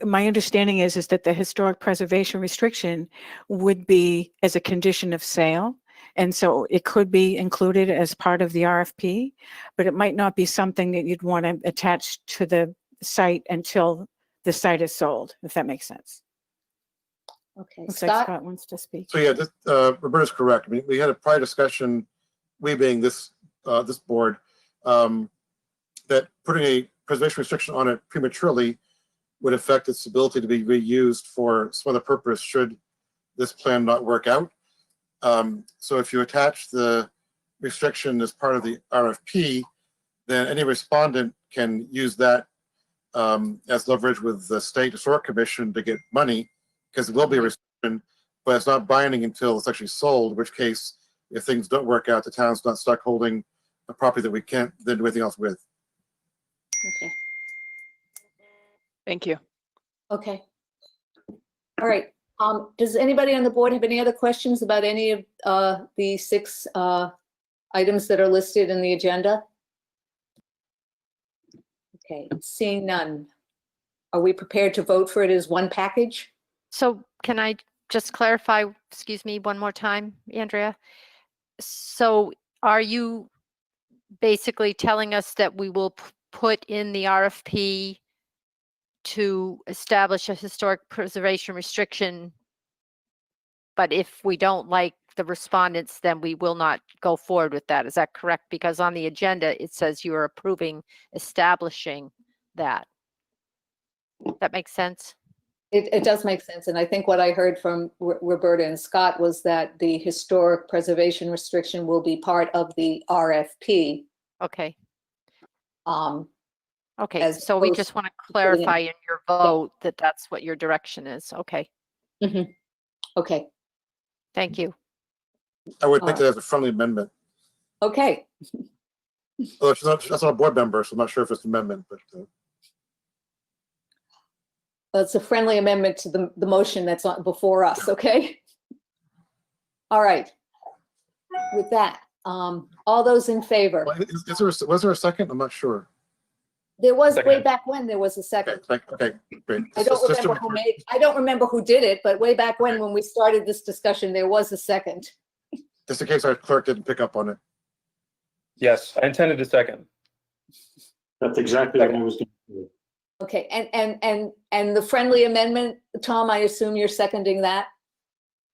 my understanding is that the historic preservation restriction would be as a condition of sale. And so it could be included as part of the RFP, but it might not be something that you'd want to attach to the site until the site is sold, if that makes sense. Okay, Looks like Scott? Scott wants to speak. So yeah, this, Roberta's correct. I mean, we had a prior discussion, we being this this board, that putting a preservation restriction on it prematurely would affect its ability to be reused for some other purpose should this plan not work out. So if you attach the restriction as part of the RFP, then any respondent can use that as leverage with the State Historic Commission to get money, because it will be a restriction, but it's not binding until it's actually sold, in which case, if things don't work out, the town's not stuck holding a property that we can't then do anything else with. Okay. Thank you. Okay. All right. Does anybody on the board have any other questions about any of the 6 items that are listed in the agenda? Okay, seeing none. Are we prepared to vote for it as one package? So can I just clarify, excuse me, one more time, Andrea? So are you basically telling us that we will put in the RFP to establish a historic preservation restriction, but if we don't like the respondents, then we will not go forward with that? Is that correct? Because on the agenda, it says you are approving establishing that. That makes sense? It does make sense. And I think what I heard from Roberta and Scott was that the historic preservation restriction will be part of the RFP. Okay. Okay, As so we opposed just want to to putting it- clarify in your vote that that's what your direction is. Okay, Okay, thank you. I would take that as a friendly amendment. okay. Although that's not a board member, so I'm not sure if it's an amendment, but It's a friendly amendment to the motion that's on before us, okay? All right. With that, all those in favor? was there a second? I'm not sure. There was, way Second. back when, there was a second. Okay, great. I don't remember who did it, but way back when we started this discussion, there was a second. Just in case our clerk didn't pick up on it. Yes, I intended a second. That's exactly what I was going to do. Okay, and the friendly amendment, Tom, I assume you're seconding that?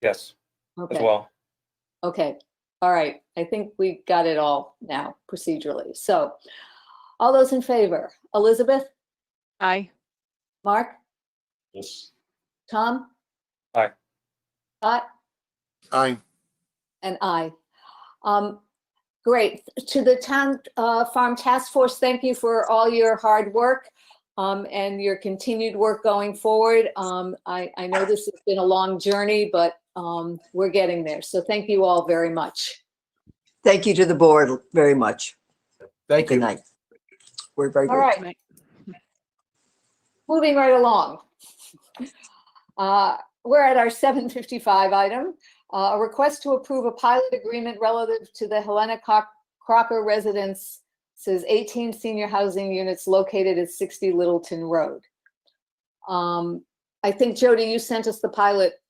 Yes, Okay. as well. Okay, all right. I think we got it all now procedurally. So all those in favor, Elizabeth? Aye. Mark? Yes. Tom? Aye. Scott? Aye. And I. Great. To the Town Farm Task Force, thank you for all your hard work and your continued work going forward. I know this has been a long journey, but we're getting there. So thank you all very much. Thank you to the board very much. Thank you. Good night. We're very All grateful. right. Moving right along. We're at our 7:55 item. A request to approve a pilot agreement relative to the Hellenic Crocker Residence's 18 senior housing units located at 60 Littleton Road. I think, Jody, you sent us the pilot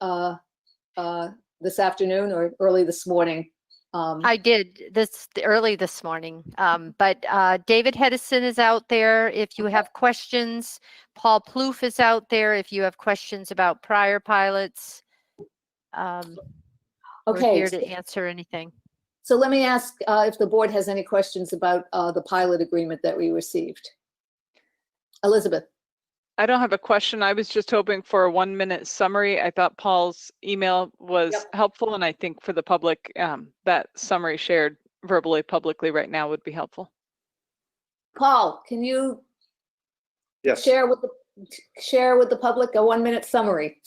this afternoon or early this morning. I did early this morning, but David Hedison is out there if you have questions. Paul Plouffe is out there if you have questions about prior pilots. We're Okay. here to answer anything. So let me ask if the board has any questions about the pilot agreement that we received. Elizabeth. I don't have a question. I was just hoping for a 1-minute summary. I thought Paul's email was helpful, and I think for the public, that summary shared verbally publicly right now would be helpful. Paul, can you Yes. share with the public a 1-minute summary?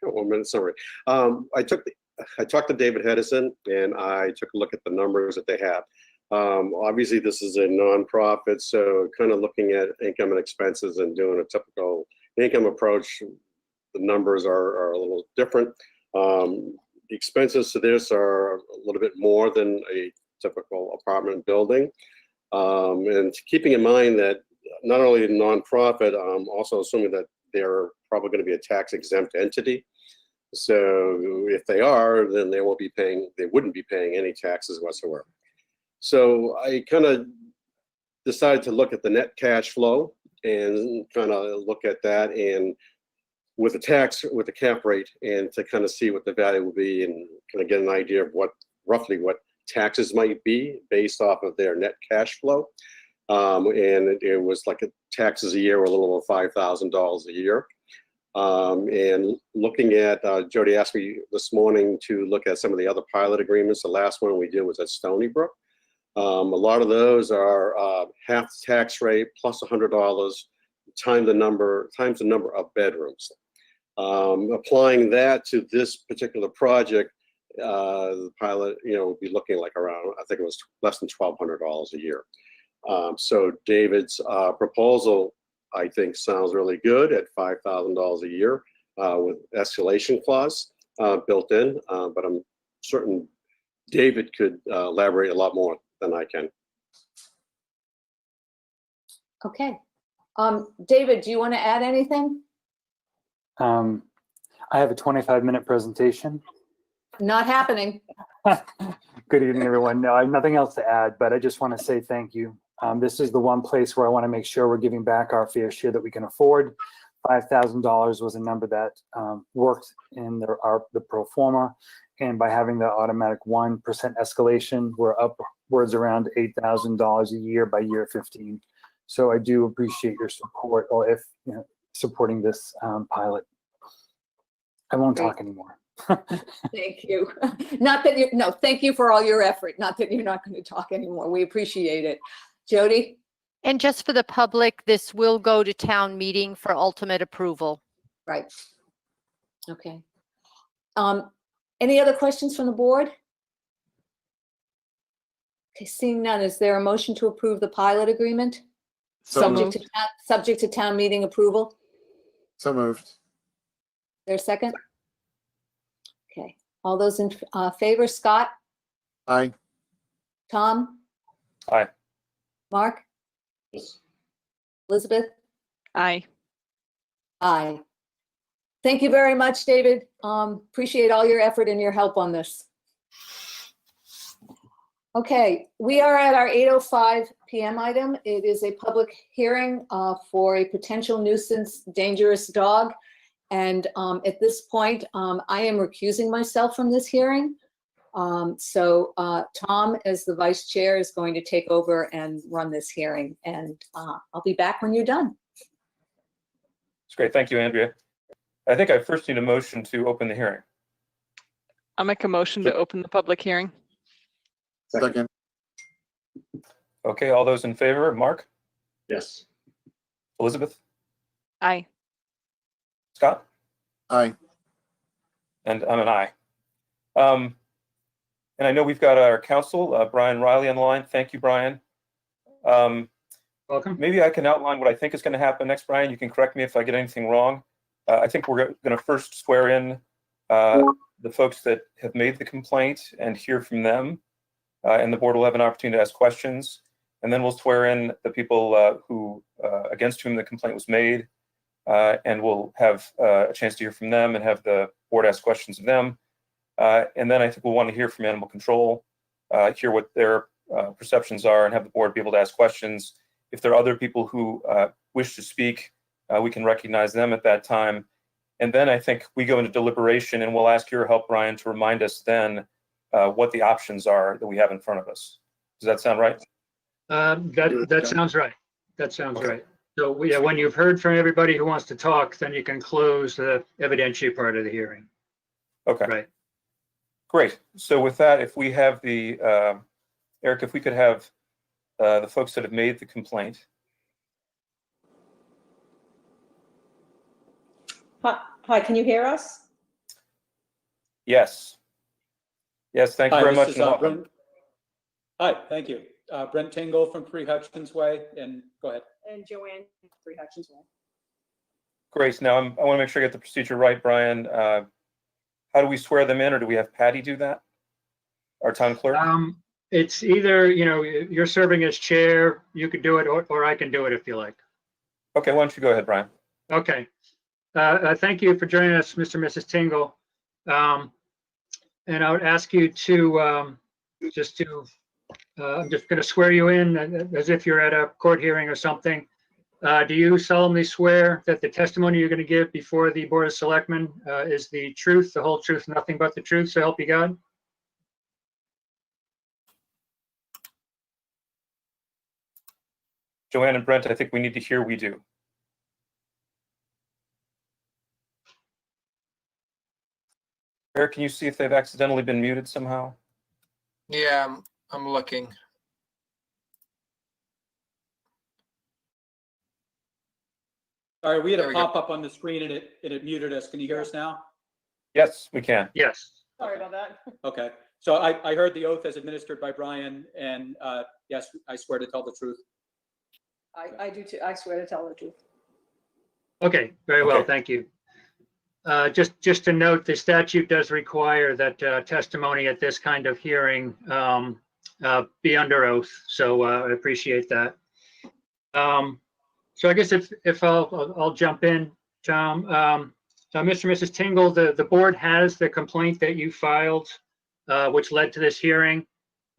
1-minute summary. I talked to David Hedison and I took a look at the numbers that they have. Obviously, this is a nonprofit, so kind of looking at income and expenses and doing a typical income approach, the numbers are a little different. The expenses to this are a little bit more than a typical apartment building. And keeping in mind that not only a nonprofit, also assuming that they're probably going to be a tax exempt entity. So if they are, then they wouldn't be paying any taxes whatsoever. So I kind of decided to look at the net cash flow and kind of look at that, and with the cap rate, and to kind of see what the value will be, and kind of get an idea of roughly what taxes might be based off of their net cash flow. And it was like taxes a year were a little over $5,000 a year. And looking at, Jody asked me this morning to look at some of the other pilot agreements. The last one we did was at Stony Brook. A lot of those are half the tax rate plus $100 times the number of bedrooms. Applying that to this particular project, the pilot, would be looking like around, I think it was less than $1,200 a year. So David's proposal, I think, sounds really good at $5,000 a year with escalation clause built in, but I'm certain David could elaborate a lot more than I can. Okay. David, do you want to add anything? I have a 25-minute presentation. Not happening. Good evening, everyone. No, I have nothing else to add, but I just want to say thank you. This is the one place where I want to make sure we're giving back our fair share that we can afford. $5,000 was a number that worked in the pro forma, and by having the automatic 1% escalation, we're upwards around $8,000 a year by year 15. So I do appreciate your support, or if supporting this pilot. I won't talk anymore. Thank you. Not that you, no, thank you for all your effort. Not that you're not going to talk anymore. We appreciate it. Jody? And just for the public, this will go to town meeting for ultimate approval. Right. Okay. Any other questions from the board? Okay, seeing none, is there a motion to approve the pilot agreement? Subject to town meeting approval? So moved. There's a second? Okay. All those in favor, Scott? Aye. Tom? Aye. Mark? Yes. Elizabeth? Aye. Aye. Thank you very much, David. Appreciate all your effort and your help on this. Okay, we are at our 8:05 p.m. item. It is a public hearing for a potential nuisance dangerous dog. And at this point, I am recusing myself from this hearing. So Tom, as the vice chair, is going to take over and run this hearing. And I'll be back when you're done. That's great. Thank you, Andrea. I think I first need a motion to open the hearing. I'll make a motion to open the public hearing. Second. Okay, all those in favor, Mark? Yes. Elizabeth? Aye. Scott? Aye. And I'm an aye. And I know we've got our counsel, Brian Riley, on the line. Thank you, Brian. Welcome. Maybe I can outline what I think is going to happen next, Brian. You can correct me if I get anything wrong. I think we're going to first swear in the folks that have made the complaint and hear from them. And the board will have an opportunity to ask questions. And then we'll swear in the people who against whom the complaint was made. And we'll have a chance to hear from them and have the board ask questions of them. And then I think we'll want to hear from animal control, hear what their perceptions are, and have the board be able to ask questions. If there are other people who wish to speak, we can recognize them at that time. And then I think we go into deliberation, and we'll ask your help, Brian, to remind us then what the options are that we have in front of us. Does that sound right? That sounds right. That sounds right. So when you've heard from everybody who wants to talk, then you can close the evidentiary part of the hearing. Okay. Right. Great. So with that, if we have the, Eric, if we could have the folks that have made the complaint. Hi, can you hear us? Yes. Yes, thank you very much. And welcome. Brent. Hi, thank you. Brent Tingle from 3 Hutchins Way, and go ahead. And Joanne, 3 Hutchins Way. Great. Now I want to make sure I get the procedure right, Brian. How do we swear them in, or do we have Patty do that? Our town clerk? It's either, you're serving as chair, you could do it, or I can do it if you like. Okay, why don't you go ahead, Brian? Okay. Thank you for joining us, Mr. and Mrs. Tingle. And I would ask you to I'm just going to swear you in as if you're at a court hearing or something. Do you solemnly swear that the testimony you're going to give before the Board of Selectmen is the truth, the whole truth, nothing but the truth, so help you God? Joanne and Brent, I think we need to hear we do. Eric, can you see if they've accidentally been muted somehow? Yeah, I'm looking. All right, we had There a we go. pop-up on the screen and it muted us. Can you hear us now? Yes, we can. Yes. Sorry about that. Okay, so I heard the oath as administered by Brian, and yes, I swear to tell the truth. I do too. I swear to tell the truth. Okay, very well, Okay. thank you. Just to note, the statute does require that testimony at this kind of hearing be under oath, so I appreciate that. So I guess if I'll jump in, Tom. Mr. and Mrs. Tingle, the board has the complaint that you filed, which led to this hearing,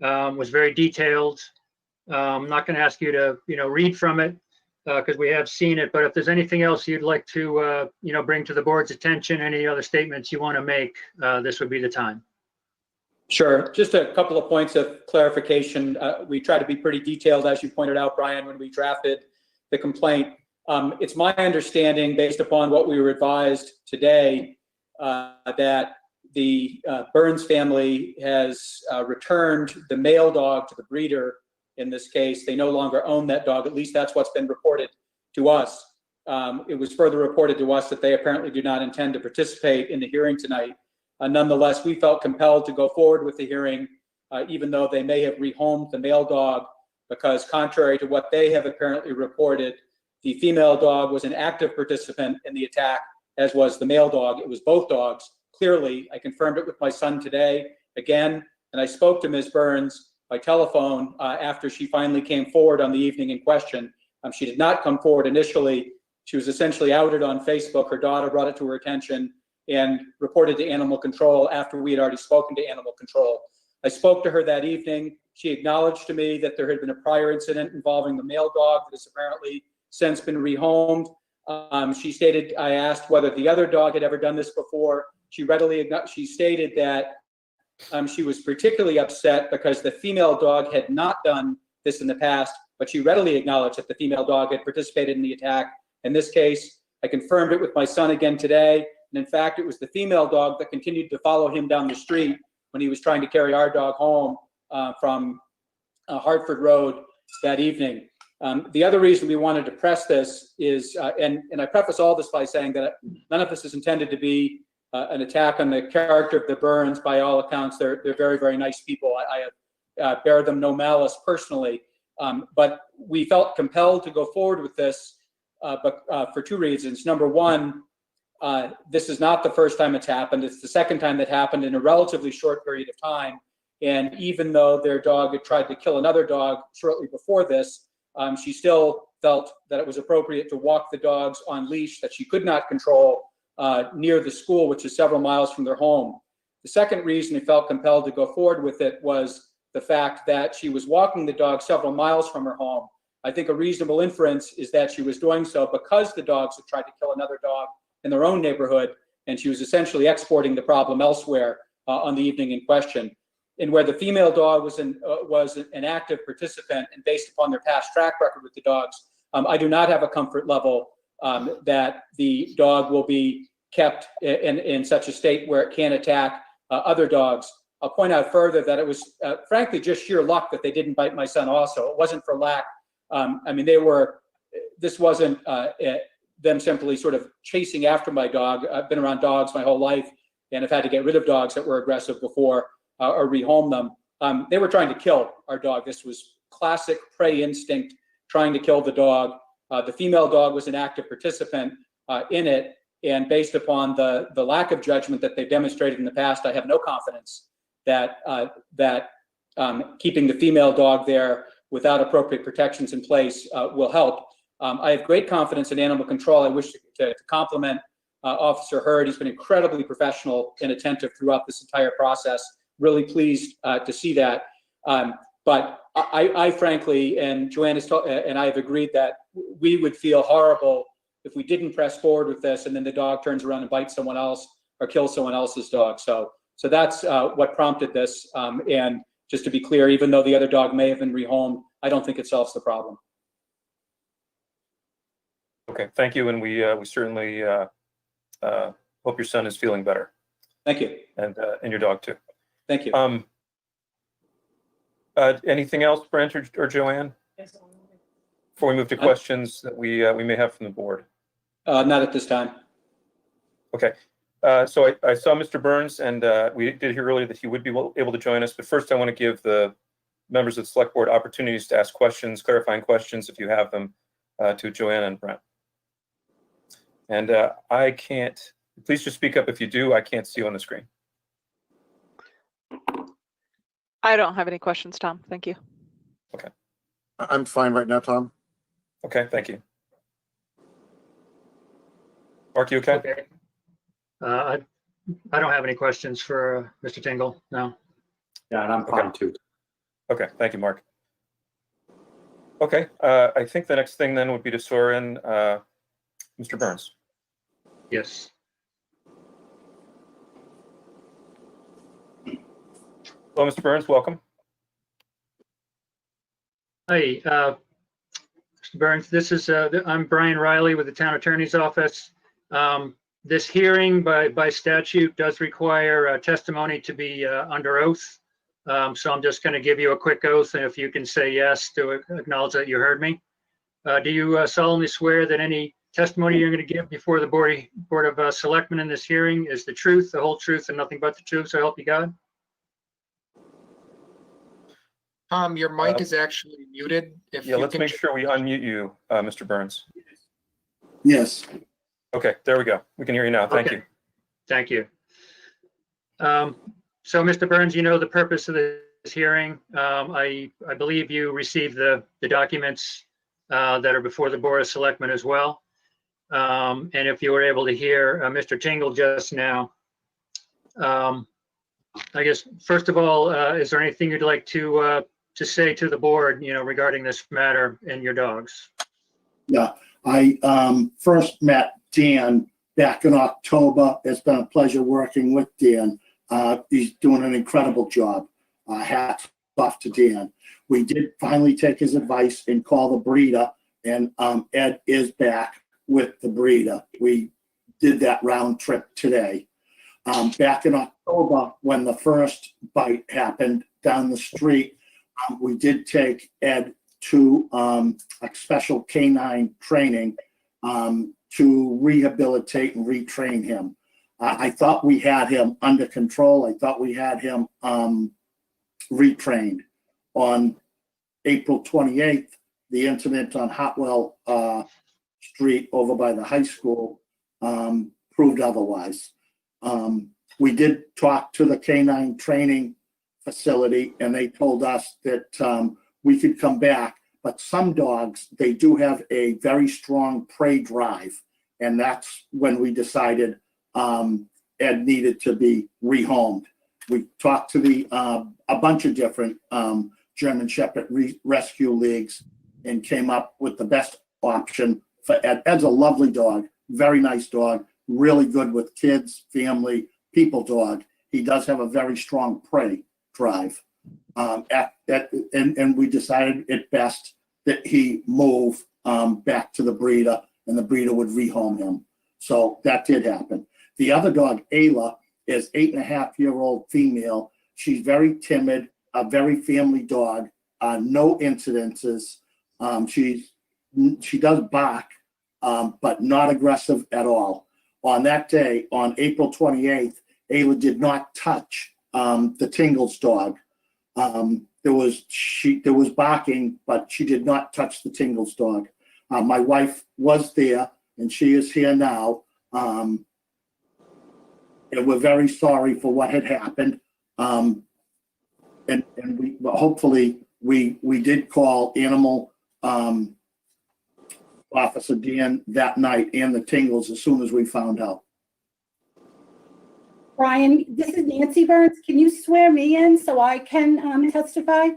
was very detailed. I'm not going to ask you to read from it because we have seen it, but if there's anything else you'd like to bring to the board's attention, any other statements you want to make, this would be the time. Sure, just a couple of points of clarification. We try to be pretty detailed, as you pointed out, Brian, when we drafted the complaint. It's my understanding, based upon what we were advised today, that the Burns family has returned the male dog to the breeder. In this case, they no longer own that dog. At least that's what's been reported to us. It was further reported to us that they apparently do not intend to participate in the hearing tonight. Nonetheless, we felt compelled to go forward with the hearing, even though they may have rehomed the male dog, because contrary to what they have apparently reported, the female dog was an active participant in the attack, as was the male dog. It was both dogs. Clearly, I confirmed it with my son today again, and I spoke to Ms. Burns by telephone after she finally came forward on the evening in question. She did not come forward initially. She was essentially outed on Facebook. Her daughter brought it to her attention and reported to animal control after we had already spoken to animal control. I spoke to her that evening. She acknowledged to me that there had been a prior incident involving the male dog that has apparently since been rehomed. She stated, I asked whether the other dog had ever done this before. She stated that she was particularly upset because the female dog had not done this in the past, but she readily acknowledged that the female dog had participated in the attack. In this case, I confirmed it with my son again today. And in fact, it was the female dog that continued to follow him down the street when he was trying to carry our dog home from Hartford Road that evening. The other reason we wanted to press this is, and I preface all this by saying that none of this is intended to be an attack on the character of the Burns. By all accounts, they're very, very nice people. I bear them no malice personally, but we felt compelled to go forward with this but for two reasons. Number one, this is not the first time it's happened. It's the second time that happened in a relatively short period of time. And even though their dog had tried to kill another dog shortly before this, she still felt that it was appropriate to walk the dogs on leash that she could not control near the school, which is several miles from their home. The second reason we felt compelled to go forward with it was the fact that she was walking the dog several miles from her home. I think a reasonable inference is that she was doing so because the dogs had tried to kill another dog in their own neighborhood, and she was essentially exporting the problem elsewhere on the evening in question. And where the female dog was an active participant, and based upon their past track record with the dogs, I do not have a comfort level that the dog will be kept in such a state where it can attack other dogs. I'll point out further that it was frankly just sheer luck that they didn't bite my son also. It wasn't for lack. I mean, this wasn't them simply sort of chasing after my dog. I've been around dogs my whole life and have had to get rid of dogs that were aggressive before or rehome them. They were trying to kill our dog. This was classic prey instinct, trying to kill the dog. The female dog was an active participant in it. And based upon the lack of judgment that they've demonstrated in the past, I have no confidence that keeping the female dog there without appropriate protections in place will help. I have great confidence in animal control. I wish to compliment Officer Hurd. He's been incredibly professional and attentive throughout this entire process. Really pleased to see that. But I frankly, and Joanne and I have agreed that we would feel horrible if we didn't press forward with this and then the dog turns around and bites someone else or kills someone else's dog. So that's what prompted this. And just to be clear, even though the other dog may have been rehomed, I don't think it solves the problem. Okay, thank you. And we certainly hope your son is feeling better. Thank you. And your dog too. Thank you. Anything else, Brent or Joanne? Before we move to questions that we may have from the board. Not at this time. Okay. So I saw Mr. Burns, and we did hear earlier that he would be able to join us. But first, I want to give the members of the select board opportunities to ask questions, clarifying questions, if you have them, to Joanne and Brent. And I can't, please just speak up if you do. I can't see you on the screen. I don't have any questions, Tom. Thank you. Okay. I'm fine right now, Tom. Okay, thank you. Mark, you okay? Okay. I don't have any questions for Mr. Tingle, no. Yeah, and I'm fine too. Okay, thank you, Mark. Okay, I think the next thing then would be to swear in Mr. Burns. Yes. Hello, Mr. Burns, welcome. Hi, Mr. Burns. This is I'm Brian Riley with the Town Attorney's Office. This hearing by statute does require testimony to be under oath. So I'm just going to give you a quick oath, and if you can say yes to acknowledge that you heard me. Do you solemnly swear that any testimony you're going to give before the Board of Selectmen in this hearing is the truth, the whole truth, and nothing but the truth, so help you God? Tom, your mic is actually muted. Yeah, let's make sure we unmute you, Mr. Burns. Yes. Okay, there we go. We can hear you now. Thank you. Thank you. So, Mr. Burns, you know the purpose of this hearing. I believe you received the documents that are before the Board of Selectmen as well. And if you were able to hear Mr. Tingle just now, I guess, first of all, is there anything you'd like to say to the board, regarding this matter and your dogs? Yeah, I first met Dan back in October. It's been a pleasure working with Dan. He's doing an incredible job. Hats off to Dan. We did finally take his advice and call the breeder, and Ed is back with the breeder. We did that round trip today. Back in October, when the first bite happened down the street, we did take Ed to a special canine training to rehabilitate and retrain him. I thought we had him under control. I thought we had him retrained. On April 28th, the incident on Hotwell Street over by the high school proved otherwise. We did talk to the canine training facility, and they told us that we could come back, but some dogs, they do have a very strong prey drive, and that's when we decided Ed needed to be rehomed. We talked to a bunch of different German Shepherd rescue leagues and came up with the best option for Ed. Ed's a lovely dog, very nice dog, really good with kids, family, people dog. He does have a very strong prey drive. And we decided it best that he move back to the breeder, and the breeder would rehome him. So that did happen. The other dog, Ayla, is 8.5-year-old female. She's very timid, a very family dog, no incidences. She does bark, but not aggressive at all. On that day, on April 28th, Ayla did not touch the Tingles dog. There was barking, but she did not touch the Tingles dog. My wife was there, and she is here now. And we're very sorry for what had happened. And we hopefully we did call animal Officer Dan that night and the Tingles as soon as we found out. Brian, this is Nancy Burns. Can you swear me in so I can testify?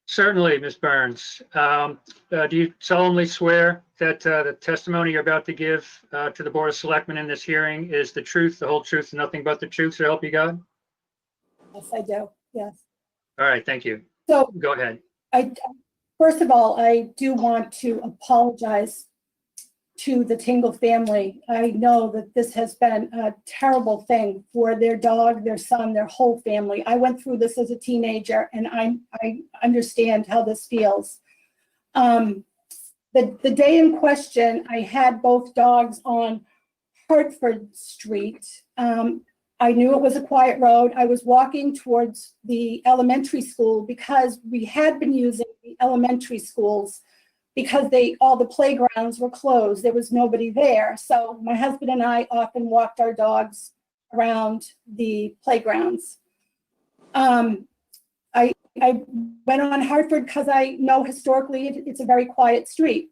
Certainly, Ms. Burns. Do you solemnly swear that the testimony you're about to give to the Board of Selectmen in this hearing is the truth, the whole truth, and nothing but the truth, so help you God? Yes, I do. Yes. All right, thank you. So Go ahead. first of all, I do want to apologize to the Tingle family. I know that this has been a terrible thing for their dog, their son, their whole family. I went through this as a teenager, and I understand how this feels. The day in question, I had both dogs on Hartford Street. I knew it was a quiet road. I was walking towards the elementary school because we had been using the elementary schools because all the playgrounds were closed. There was nobody there. So my husband and I often walked our dogs around the playgrounds. I went on Hartford because I know historically it's a very quiet street.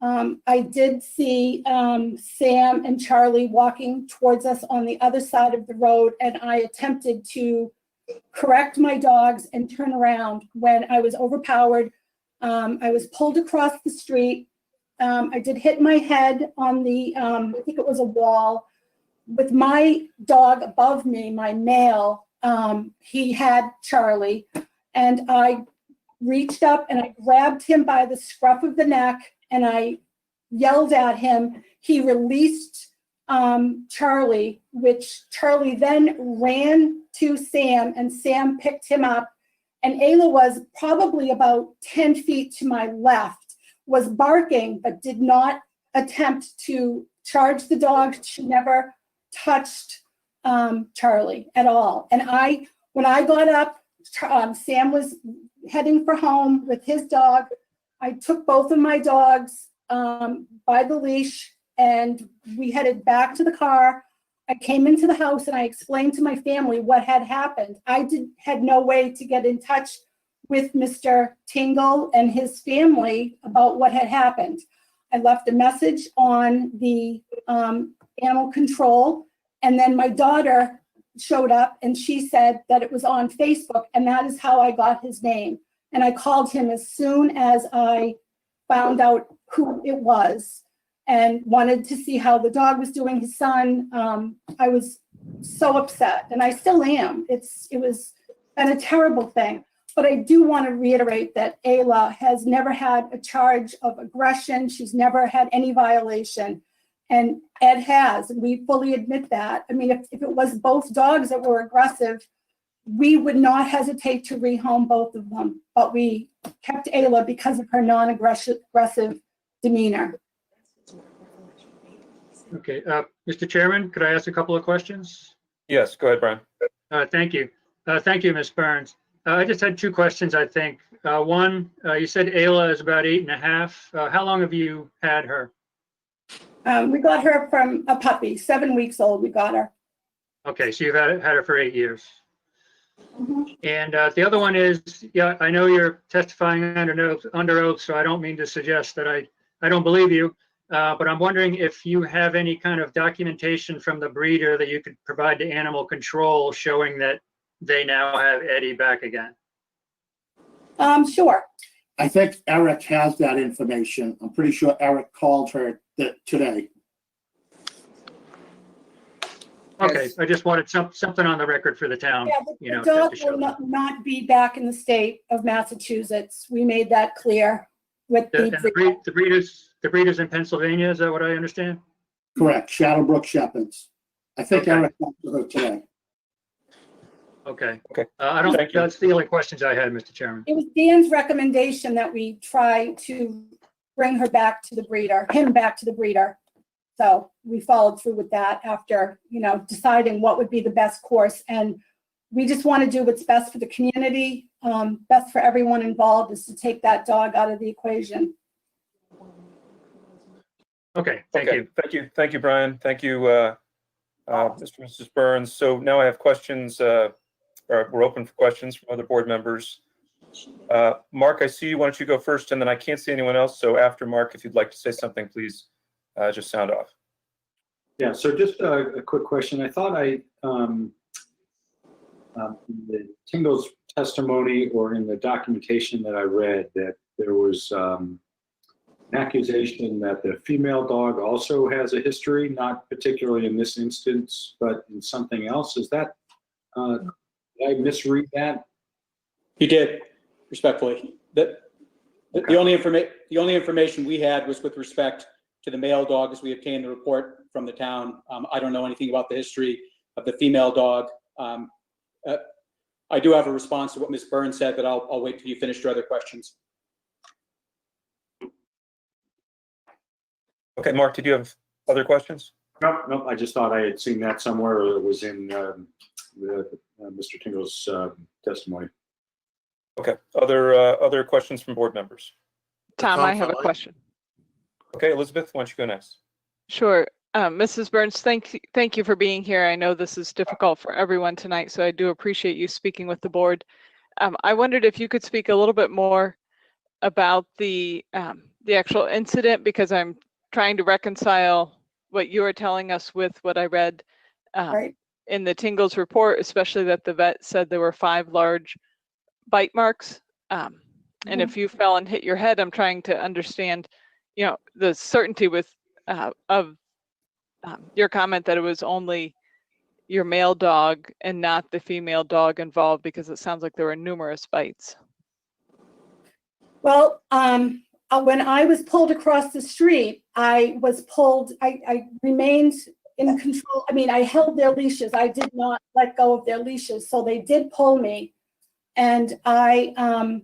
I did see Sam and Charlie walking towards us on the other side of the road, and I attempted to correct my dogs and turn around when I was overpowered. I was pulled across the street. I did hit my head on the, I think it was a wall. With my dog above me, my male, he had Charlie, and I reached up and I grabbed him by the scruff of the neck and I yelled at him. He released Charlie, which Charlie then ran to Sam, and Sam picked him up. And Ayla was probably about 10 feet to my left, was barking, but did not attempt to charge the dog. She never touched Charlie at all. And when I got up, Sam was heading for home with his dog. I took both of my dogs by the leash and we headed back to the car. I came into the house and I explained to my family what had happened. I had no way to get in touch with Mr. Tingle and his family about what had happened. I left a message on the animal control, and then my daughter showed up and she said that it was on Facebook, and that is how I got his name. And I called him as soon as I found out who it was and wanted to see how the dog was doing, his son. I was so upset, and I still am. It was been a terrible thing. But I do want to reiterate that Ayla has never had a charge of aggression. She's never had any violation. And Ed has, and we fully admit that. I mean, if it was both dogs that were aggressive, we would not hesitate to rehome both of them. But we kept Ayla because of her non-aggressive demeanor. Okay, Mr. Chairman, could I ask a couple of questions? Yes, go ahead, Brian. Thank you. Thank you, Ms. Burns. I just had two questions, I think. One, you said Ayla is about 8.5. How long have you had her? We got her from a puppy, 7 weeks old, we got her. Okay, so you've had her for 8 years. And the other one is, yeah, I know you're testifying under oath, so I don't mean to suggest that I don't believe you, but I'm wondering if you have any kind of documentation from the breeder that you could provide to animal control showing that they now have Eddie back again. Sure. I think Eric has that information. I'm pretty sure Eric called her today. Okay, I just wanted something on the record for the town. Yeah, the dog will not be back in the state of Massachusetts. We made that clear with the breeders in Pennsylvania. Is that what I understand? Correct. Shadowbrook Shepherds. I think Okay. Eric talked to her today. Okay. Okay. I don't think that's the only questions I had, Mr. Chairman. It was Dan's recommendation that we try to bring her back to the breeder, him back to the breeder. So we followed through with that after, deciding what would be the best course. And we just want to do what's best for the community, best for everyone involved, is to take that dog out of the equation. Okay, thank you. Thank you, Brian. Thank you, Mr. and Mrs. Burns. So now I have questions, or we're open for questions from other board members. Mark, I see you. Why don't you go first? And then I can't see anyone else. So after Mark, if you'd like to say something, please just sound off. Yeah, so just a quick question. I thought I in the Tingle's testimony or in the documentation that I read, that there was an accusation that the female dog also has a history, not particularly in this instance, but in something else. Is that, did I misread that? You did, respectfully. The only information we had was with respect to the male dog, as we obtained the report from the town. I don't know anything about the history of the female dog. I do have a response to what Ms. Burns said, but I'll wait till you finish your other questions. Okay, Mark, did you have other questions? Nope. I just thought I had seen that somewhere, or it was in Mr. Tingle's testimony. Okay, other questions from board members? Tom, I have a question. Okay, Elizabeth, why don't you go next? Sure. Mrs. Burns, thank you for being here. I know this is difficult for everyone tonight, so I do appreciate you speaking with the board. I wondered if you could speak a little bit more about the actual incident, because I'm trying to reconcile what you were telling us with what I read in the Tingles report, especially that the vet said there were 5 large bite marks. And if you fell and hit your head, I'm trying to understand, the certainty with of your comment that it was only your male dog and not the female dog involved, because it sounds like there were numerous bites. Well, when I was pulled across the street, I remained in control. I mean, I held their leashes. I did not let go of their leashes. So they did pull me. And I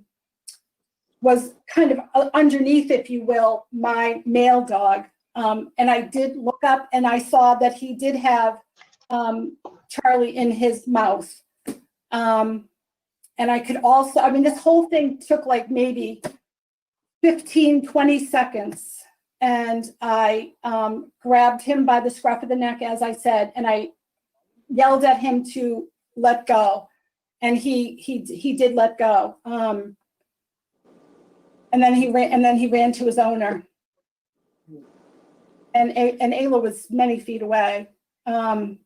was kind of underneath, if you will, my male dog. And I did look up and I saw that he did have Charlie in his mouth. And I could also, I mean, this whole thing took like maybe 15, 20 seconds. And I grabbed him by the scruff of the neck, as I said, and I yelled at him to let go. And he did let go. And then he ran to his owner. And Ayla was many feet away. Like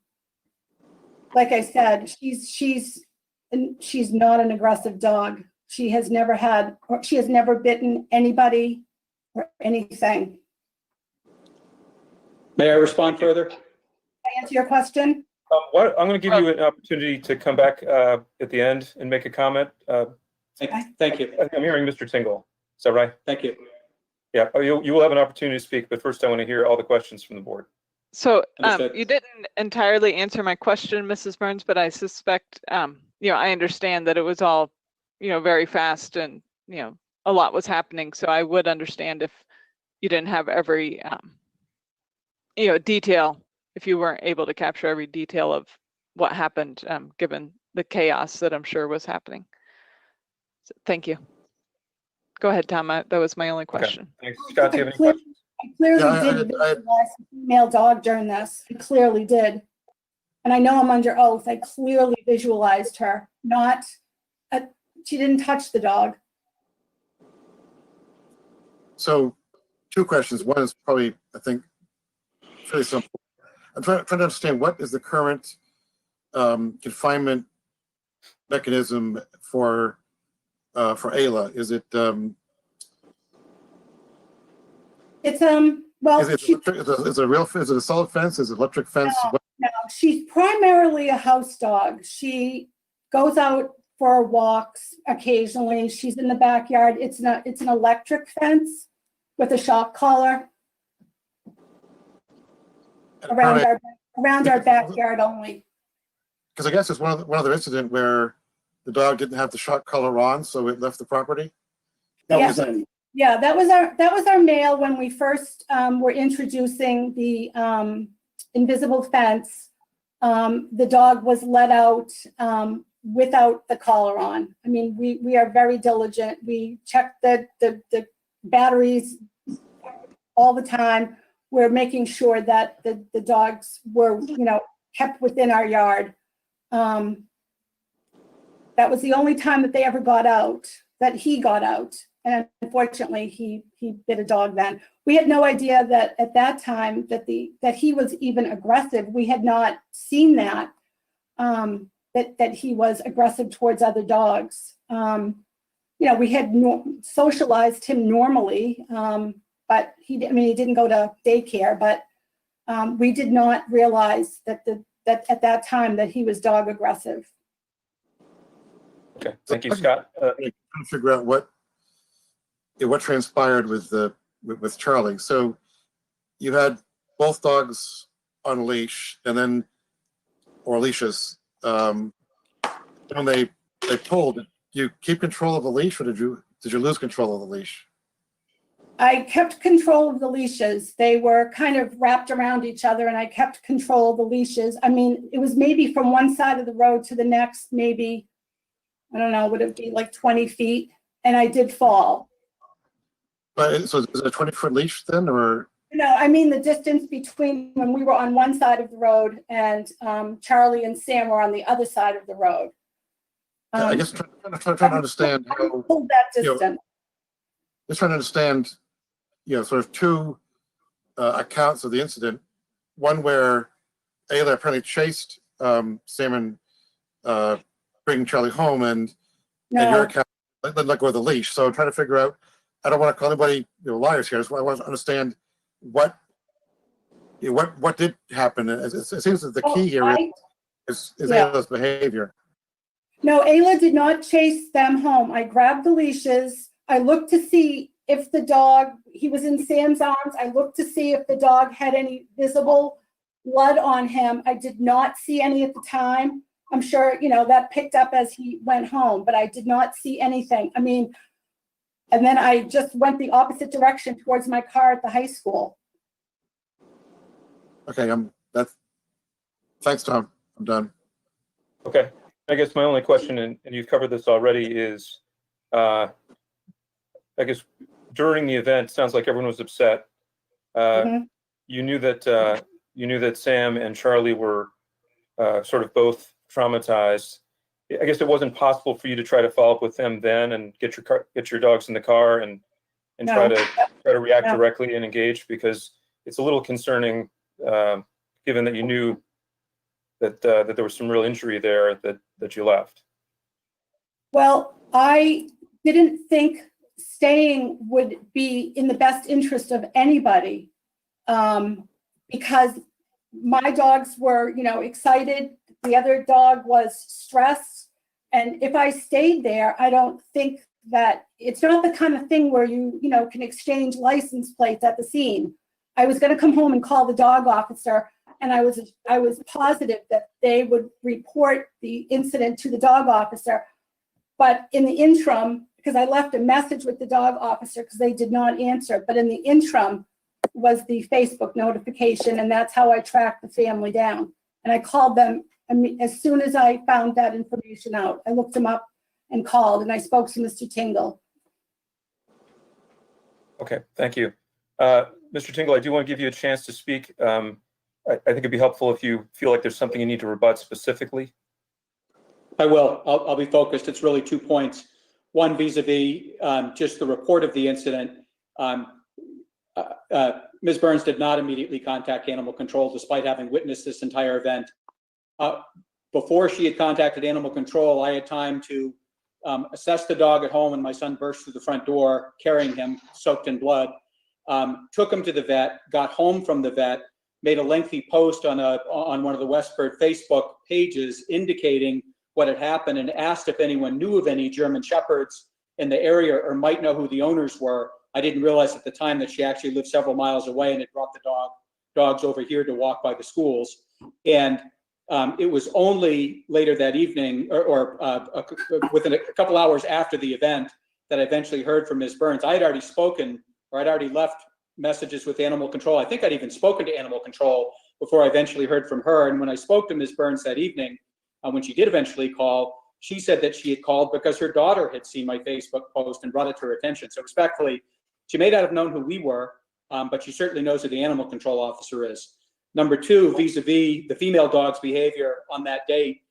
I said, she's not an aggressive dog. She has never bitten anybody or anything. May I respond further? Can I answer your question? I'm going to give you an opportunity to come back at the end and make a comment. Thank you. I'm hearing Mr. Tingle. Is that right? Thank you. Yeah, you will have an opportunity to speak, but first I want to hear all the questions from the board. So you didn't entirely answer my question, Mrs. Burns, but I suspect, I understand that it was all, very fast and, a lot was happening. So I would understand if you didn't have every, detail, if you weren't able to capture every detail of what happened, given the chaos that I'm sure was happening. So, thank you. Go ahead, Tom. That was my only question. Okay. Thanks. Scott, do you have any questions? I clearly did visualize a female dog during this. I clearly did. And I know I'm under oath. I clearly visualized her. She didn't touch the dog. So 2 questions. One is probably, I think, fairly simple. I'm trying to understand, what is the current confinement mechanism for Ayla? Is it It's well, is it a solid fence? Is it electric fence? No, she's primarily a house dog. She goes out for walks occasionally. She's in the backyard. It's an electric fence with a shock collar around our backyard only. Because I guess there's one other incident where the dog didn't have the shock collar on, so it left the property. Yeah, that was our male when we first were introducing the invisible fence. The dog was let out without the collar on. I mean, we are very diligent. We check the batteries all the time. We're making sure that the dogs were, kept within our yard. That was the only time that they ever got out, that he got out. And unfortunately, he bit a dog then. We had no idea that at that time that he was even aggressive. We had not seen that. that he was aggressive towards other dogs. We had socialized him normally, but he didn't go to daycare, but we did not realize that at that time that he was dog aggressive. Okay, thank you, Scott. Trying to figure out what transpired with Charlie. So you had both dogs on a leash, and then or leashes. When they pulled, did you keep control of the leash, or did you lose control of the leash? I kept control of the leashes. They were kind of wrapped around each other, and I kept control of the leashes. It was maybe from one side of the road to the next, maybe, I don't know, would it be like 20 feet? And I did fall. But so is it a 20-foot leash then, or? No, the distance between when we were on one side of the road and Charlie and Sam were on the other side of the road. I guess trying to understand how. Hold that distance. Just trying to understand, sort of two accounts of the incident. One where Ayla apparently chased Sam and bringing Charlie home, and your account let go of the leash. So I'm trying to figure out. I don't want to call anybody liars here. I want to understand what did happen. It seems that the key here is Ayla's behavior. No, Ayla did not chase them home. I grabbed the leashes. I looked to see if the dog, he was in Sam's arms. I looked to see if the dog had any visible blood on him. I did not see any at the time. I'm sure, that picked up as he went home, but I did not see anything. And then I just went the opposite direction towards my car at the high school. Okay, thanks, Tom. I'm done. Okay, I guess my only question, and you've covered this already, is I guess during the event, sounds like everyone was upset. You knew that Sam and Charlie were sort of both traumatized. I guess it wasn't possible for you to try to follow up with them then and get your dogs in the car and try to react directly and engage, because it's a little concerning, given that you knew that there was some real injury there that you left. Well, I didn't think staying would be in the best interest of anybody, because my dogs were, excited. The other dog was stressed. And if I stayed there, I don't think that it's not the kind of thing where you can exchange license plates at the scene. I was going to come home and call the dog officer, and I was positive that they would report the incident to the dog officer. But in the interim, because I left a message with the dog officer because they did not answer, but in the interim was the Facebook notification, and that's how I tracked the family down. And I called them as soon as I found that information out. I looked them up and called, and I spoke to Mr. Tingle. Okay, thank you. Mr. Tingle, I do want to give you a chance to speak. I think it'd be helpful if you feel like there's something you need to rebut specifically. I will. I'll be focused. It's really 2 points. One, vis-a-vis just the report of the incident. Ms. Burns did not immediately contact Animal Control despite having witnessed this entire event. Before she had contacted Animal Control, I had time to assess the dog at home, and my son burst through the front door carrying him, soaked in blood. Took him to the vet, got home from the vet, made a lengthy post on one of the Westford Facebook pages indicating what had happened, and asked if anyone knew of any German Shepherds in the area or might know who the owners were. I didn't realize at the time that she actually lived several miles away and had brought the dogs over here to walk by the schools. And it was only later that evening, or within a couple hours after the event, that I eventually heard from Ms. Burns. I had already spoken, or I'd already left messages with Animal Control. I think I'd even spoken to Animal Control before I eventually heard from her. And when I spoke to Ms. Burns that evening, when she did eventually call, she said that she had called because her daughter had seen my Facebook post and brought it to her attention. So respectfully, she may not have known who we were, but she certainly knows who the Animal Control officer is. Number two, vis-a-vis the female dog's behavior on that date,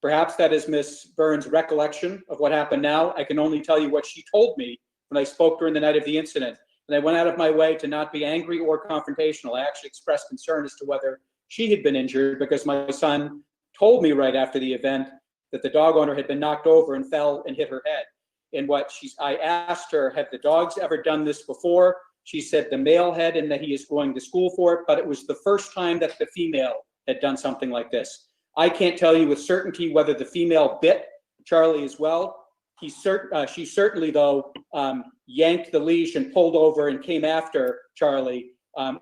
perhaps that is Ms. Burns' recollection of what happened now. I can only tell you what she told me when I spoke during the night of the incident. And I went out of my way to not be angry or confrontational. I actually expressed concern as to whether she had been injured, because my son told me right after the event that the dog owner had been knocked over and fell and hit her head. And I asked her, have the dogs ever done this before? She said the male had, and that he is going to school for it, but it was the first time that the female had done something like this. I can't tell you with certainty whether the female bit Charlie as well. She certainly, though, yanked the leash and pulled over and came after Charlie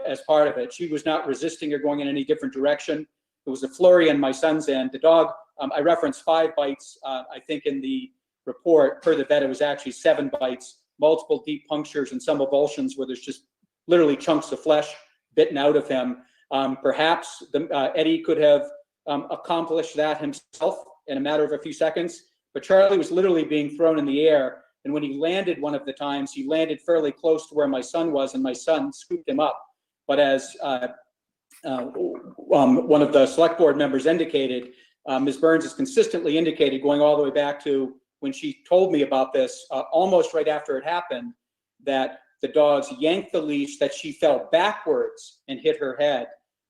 as part of it. She was not resisting or going in any different direction. It was a flurry on my son's end. The dog, I referenced 5 bites, I think in the report. Per the vet, it was actually 7 bites, multiple deep punctures and some avulsions where there's just literally chunks of flesh bitten out of him. Perhaps Eddie could have accomplished that himself in a matter of a few seconds, but Charlie was literally being thrown in the air. And when he landed one of the times, he landed fairly close to where my son was, and my son scooped him up. But as one of the select board members indicated, Ms. Burns has consistently indicated, going all the way back to when she told me about this, almost right after it happened, that the dogs yanked the leash, that she fell backwards and hit her head.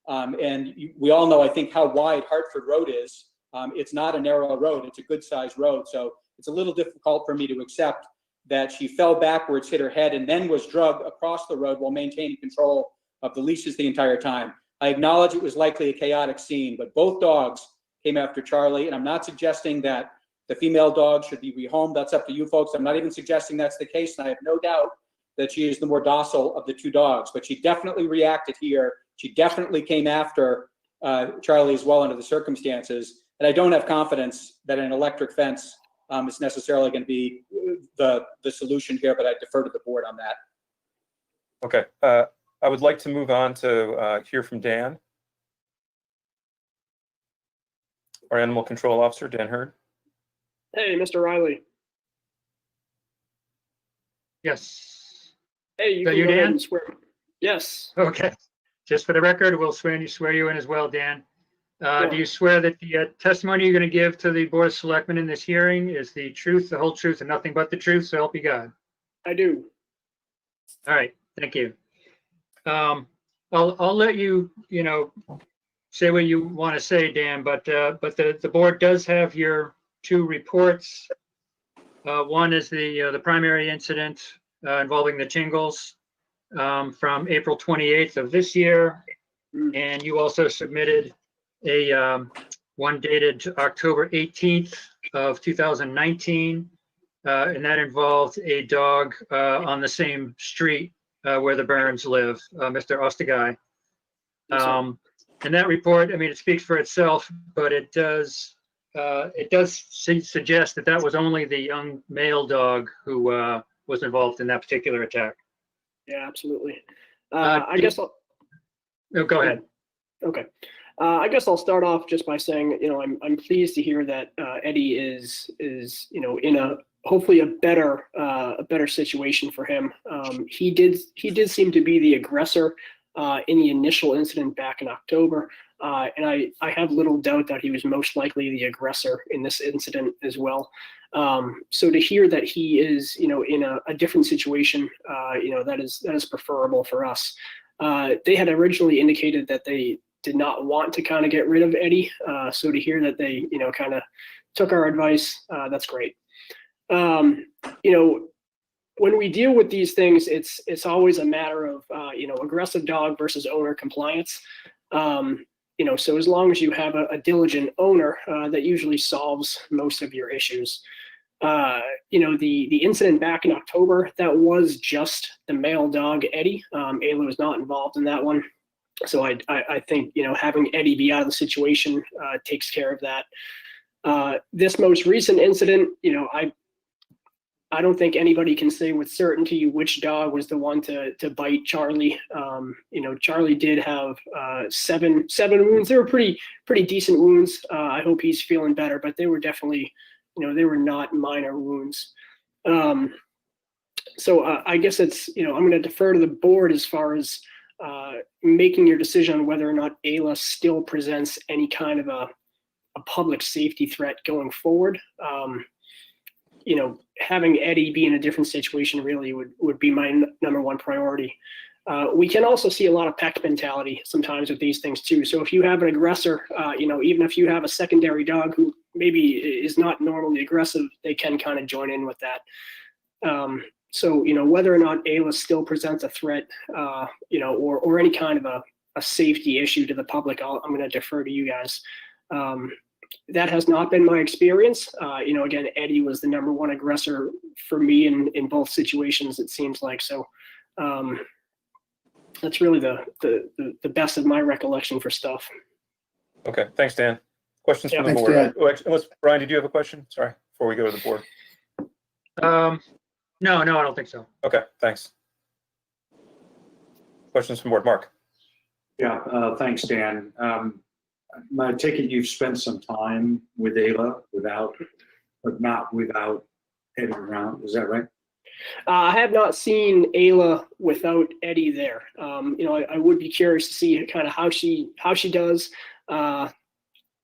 And we all know, I think, how wide Hartford Road is. It's not a narrow road, it's a good sized road. So it's a little difficult for me to accept that she fell backwards, hit her head, and then was drugged across the road while maintaining control of the leashes the entire time. I acknowledge it was likely a chaotic scene, but both dogs came after Charlie, and I'm not suggesting that the female dog should be rehomed. That's up to you folks. I'm not even suggesting that's the case, and I have no doubt that she is the more docile of the 2 dogs, but she definitely reacted here. She definitely came after Charlie as well under the circumstances, and I don't have confidence that an electric fence is necessarily going to be the solution here, but I defer to the board on that. Okay, I would like to move on to hear from Dan, our animal control officer, Dan Hurd. Hey, Mr. Riley. Yes. Hey, you Is that can you, go ahead Dan? and swear. Yes. Okay. Just for the record, we'll swear you in as well, Dan. Sure. Do you swear that the testimony you're going to give to the Board of Selectmen in this hearing is the truth, the whole truth, and nothing but the truth, so help you God? I do. All right, thank you. I'll let you, say what you want to say, Dan, but the board does have your 2 reports. One is the primary incident involving the Tingles from April 28th of this year, and you also submitted a one dated October 18th of 2019, and that involved a dog on the same street where the Burns live, Mr. Ostagai. And that report, I mean, it speaks for itself, but it does suggest that that was only the young male dog who was involved in that particular attack. Yeah, absolutely. I guess I'll. No, go ahead. Okay. I guess I'll start off just by saying, I'm pleased to hear that Eddie is in a hopefully a better situation for him. He did seem to be the aggressor in the initial incident back in October, and I have little doubt that he was most likely the aggressor in this incident as well. So to hear that he is in a different situation, that is preferable for us. They had originally indicated that they did not want to kind of get rid of Eddie. So to hear that they, kind of took our advice, that's great. When we deal with these things, it's always a matter of, aggressive dog versus owner compliance. So as long as you have a diligent owner, that usually solves most of your issues. The incident back in October, that was just the male dog, Eddie. Ayla was not involved in that one. So I think, having Eddie be out of the situation takes care of that. This most recent incident, I don't think anybody can say with certainty which dog was the one to bite Charlie. Charlie did have 7 wounds. They were pretty decent wounds. I hope he's feeling better, but they were definitely, they were not minor wounds. So I guess it's, I'm going to defer to the board as far as making your decision on whether or not Ayla still presents any kind of a public safety threat going forward. Having Eddie be in a different situation really would be my number one priority. We can also see a lot of peck mentality sometimes with these things too. So if you have an aggressor, even if you have a secondary dog who maybe is not normally aggressive, they can kind of join in with that. So whether or not Ayla still presents a threat, or any kind of a safety issue to the public, I'm going to defer to you guys. That has not been my experience. Again, Eddie was the #1 aggressor for me in both situations, it seems like. So that's really the best of my recollection for stuff. Okay, thanks, Dan. Questions from the Thanks, board? Dan. Unless, Brian, did you have a question? Sorry, before we go to the board. No, I don't think so. Okay, thanks. Questions from board, Mark? Yeah, thanks, Dan. I take it you've spent some time with Ayla but not without Eddie around. Is that right? I have not seen Ayla without Eddie there. I would be curious to see kind of how she does.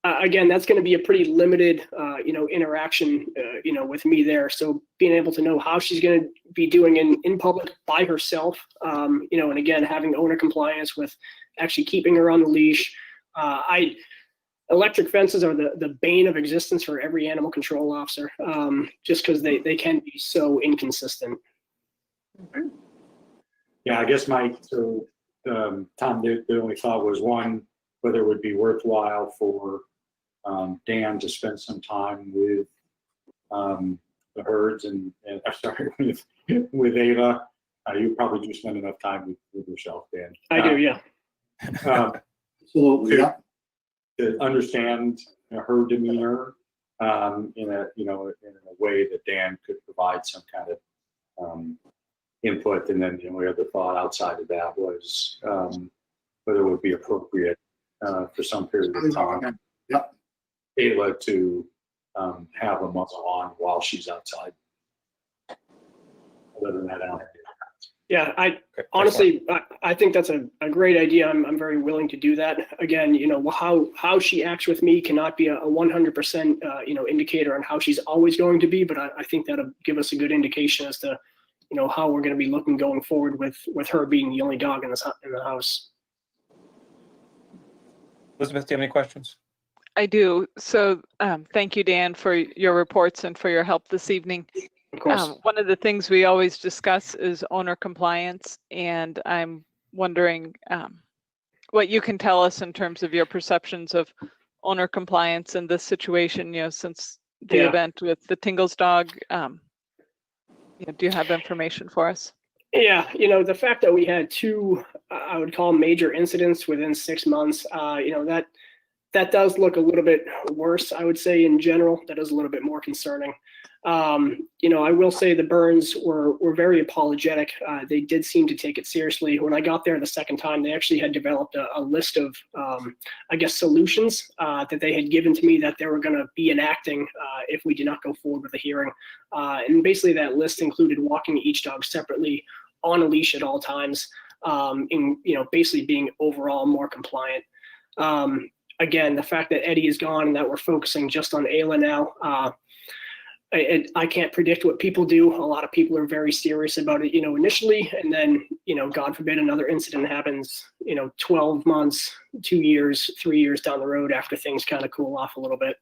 Again, that's going to be a pretty limited, interaction, with me there. So being able to know how she's going to be doing in public by herself, and again, having owner compliance with actually keeping her on the leash. Electric fences are the bane of existence for every animal control officer, just because they can be so inconsistent. Yeah, I guess Tom, the only thought was one, whether it would be worthwhile for Dan to spend some time with the herds and I'm sorry, with Ava. You probably do spend enough time with yourself, Dan. I do, yeah. Absolutely, yeah. To understand her demeanor in a way that Dan could provide some kind of input, and then the only other thought outside of that was whether it would be appropriate for some period of time, Ayla to have a muzzle on while she's outside. Other than that, I don't have. Yeah, honestly, I think that's a great idea. I'm very willing to do that. Again, how she acts with me cannot be a 100% indicator on how she's always going to be, but I think that'll give us a good indication as to how we're going to be looking going forward with her being the only dog in the house. Elizabeth, do you have any questions? I do. So thank you, Dan, for your reports and for your help this evening. Of course. One of the things we always discuss is owner compliance, and I'm wondering what you can tell us in terms of your perceptions of owner compliance in this situation, since the event with the Tingles dog. Do you have information for us? Yeah, the fact that we had 2, I would call major incidents within 6 months, that does look a little bit worse, I would say in general. That is a little bit more concerning. I will say the Burns were very apologetic. They did seem to take it seriously. When I got there the second time, they actually had developed a list of, solutions that they had given to me that they were going to be enacting if we did not go forward with the hearing. And basically that list included walking each dog separately on a leash at all times, basically being overall more compliant. Again, the fact that Eddie is gone and that we're focusing just on Ayla now, I can't predict what people do. A lot of people are very serious about it, initially, and then, God forbid another incident happens, 12 months, 2 years, 3 years down the road after things kind of cool off a little bit.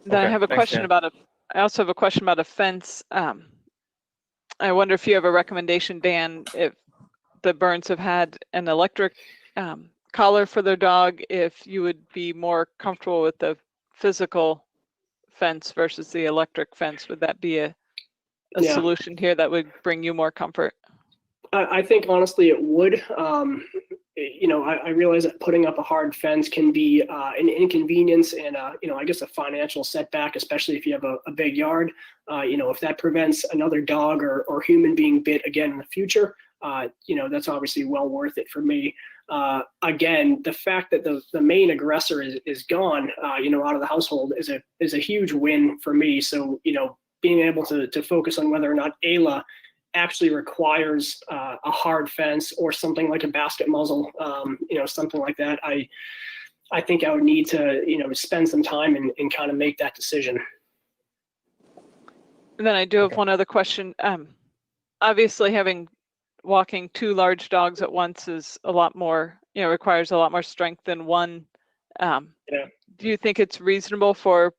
Then I have a question I also have a question about a fence. I wonder if you have a recommendation, Dan, if the Burns have had an electric collar for their dog, if you would be more comfortable with the physical fence versus the electric fence. Would that be a solution here that would bring you more comfort? I think honestly it would. I realize that putting up a hard fence can be an inconvenience and I guess a financial setback, especially if you have a big yard. If that prevents another dog or human being bit again in the future, that's obviously well worth it for me. Again, the fact that the main aggressor is gone, out of the household is a huge win for me. So, being able to focus on whether or not Ayla actually requires a hard fence or something like a basket muzzle, something like that. I think I would need to, spend some time and kind of make that decision. And then I do have one other question. obviously walking two large dogs at once is a lot more, requires a lot more strength than one. Do you think it's reasonable for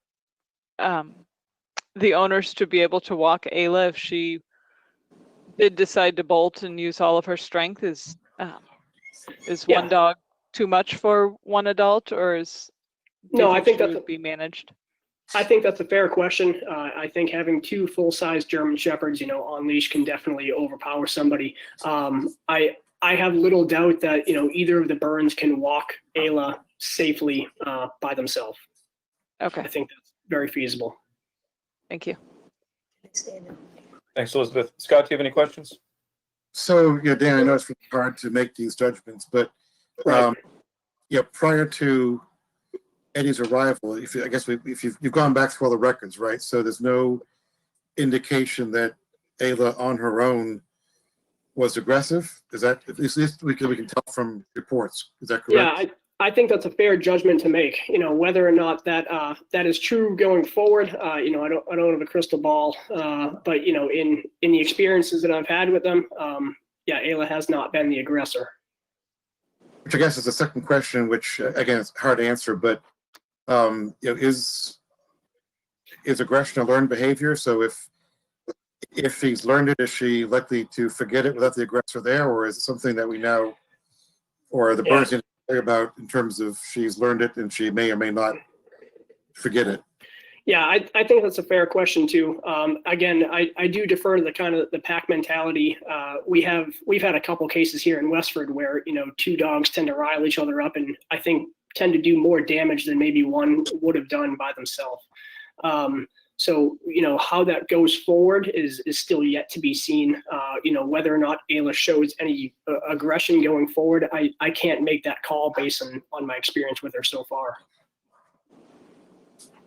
the owners to be able to walk Ayla if she did decide to bolt and use all of her strength? Is one dog too much for one adult, or No, I think that that's would be managed? I think that's a fair question. I think having two full-size German Shepherds, on leash can definitely overpower somebody. I have little doubt that either of the Burns can walk Ayla safely by themselves. Okay. I think that's very feasible. Thank you. Thanks, Elizabeth. Scott, do you have any questions? So, Dan, I know it's hard to make these judgments, but prior to Eddie's arrival, if you've gone back through all the records, right? So there's no indication that Ayla on her own was aggressive. Is that, at least we can tell from reports? Is that correct? Yeah, I think that's a fair judgment to make. Whether or not that is true going forward. I don't have a crystal ball, but in the experiences that I've had with them, Ayla has not been the aggressor. Which I guess is the second question, which again it's hard to answer, but is aggression a learned behavior? So if he's learned it, is she likely to forget it without the aggressor there, or is it something that we know, or the Burns need to worry about in terms of she's learned it and she may or may not forget it? Yeah, I think that's a fair question too. Again, I do defer to the pack mentality. We've had a couple cases here in Westford where two dogs tend to rile each other up, and I think tend to do more damage than maybe one would have done by themselves. So how that goes forward is still yet to be seen. Whether or not Ayla shows any aggression going forward, I can't make that call based on my experience with her so far.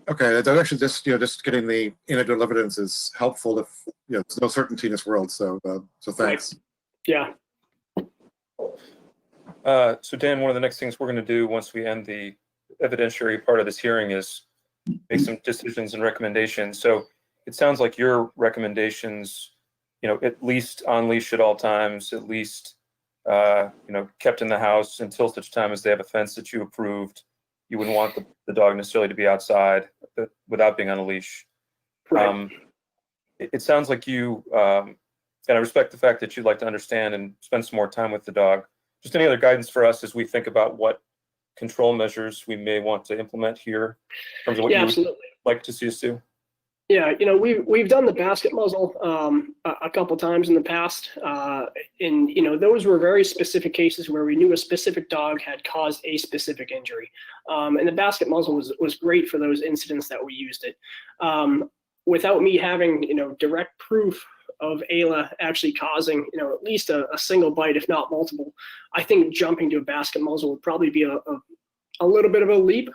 Okay, that's actually just getting the anecdotal evidence is helpful. If there's no certainty in this world, so thanks. Yeah. So Dan, one of the next things we're going to do once we end the evidentiary part of this hearing is make some decisions and recommendations. So it sounds like your recommendations, at least on leash at all times, at least kept in the house until such time as they have a fence that you approved. You wouldn't want the dog necessarily to be outside without being on a leash. Right. It sounds like you, and I respect the fact that you'd like to understand and spend some more time with the dog. Just any other guidance for us as we think about what control measures we may want to implement here in terms of what you would like to see us do? Yeah, we've done the basket muzzle a couple times in the past, and those were very specific cases where we knew a specific dog had caused a specific injury, and the basket muzzle was great for those incidents that we used it. Without me having direct proof of Ayla actually causing at least a single bite, if not multiple, I think jumping to a basket muzzle would probably be a little bit of a leap.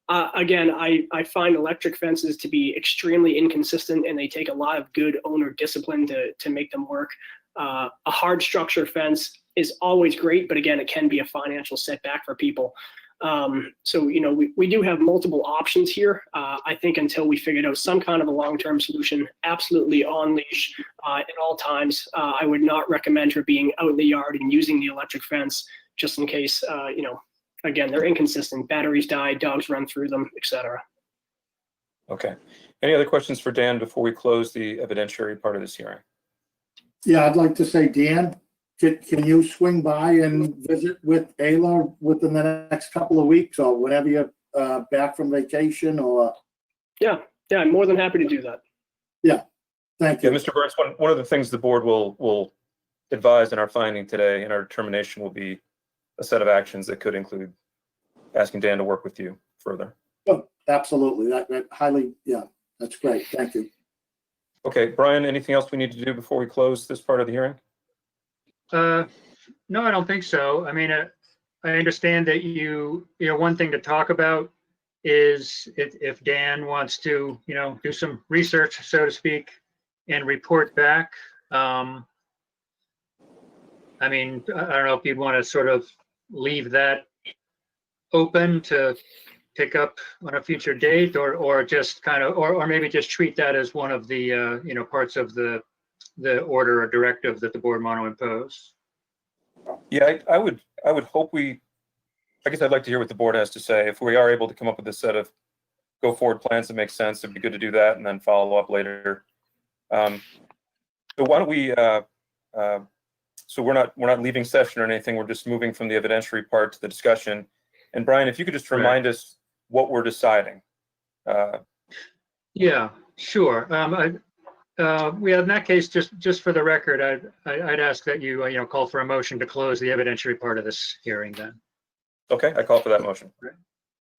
Again, I find electric fences to be extremely inconsistent, and they take a lot of good owner discipline to make them work. A hard structure fence is always great, but again, it can be a financial setback for people. So, we do have multiple options here. I think until we figured out some kind of a long-term solution, absolutely on leash at all times. I would not recommend her being out in the yard and using the electric fence just in case, again, they're inconsistent. Batteries die, dogs run through them, etc. Okay. Any other questions for Dan before we close the evidentiary part of this hearing? Yeah, I'd like to say, Dan, can you swing by and visit with Ayla within the next couple of weeks or whenever you're back from vacation or? Yeah, I'm more than happy to do that. Yeah, thank you. Yeah, Mr. Burns, one of the things the board will advise in our finding today and our determination will be a set of actions that could include asking Dan to work with you further. Oh, absolutely. That highly, yeah, that's great. Thank you. Okay, Brian, anything else we need to do before we close this part of the hearing? No, I don't think so. I mean, I understand that one thing to talk about is if Dan wants to, do some research, so to speak, and report back. I mean, I don't know if you'd want to sort of leave that open to pick up on a future date, or just kind of, or maybe just treat that as one of the, parts of the the order or directive that the board want to impose. Yeah, I would hope I guess I'd like to hear what the board has to say. If we are able to come up with a set of go forward plans that make sense, it'd be good to do that and then follow up later. So why don't we, so we're not leaving session or anything. We're just moving from the evidentiary part to the discussion. And Brian, if you could just remind us what we're deciding. Yeah, sure. In that case, just for the record, I'd ask that you call for a motion to close the evidentiary part of this hearing then. Okay, I call for that motion.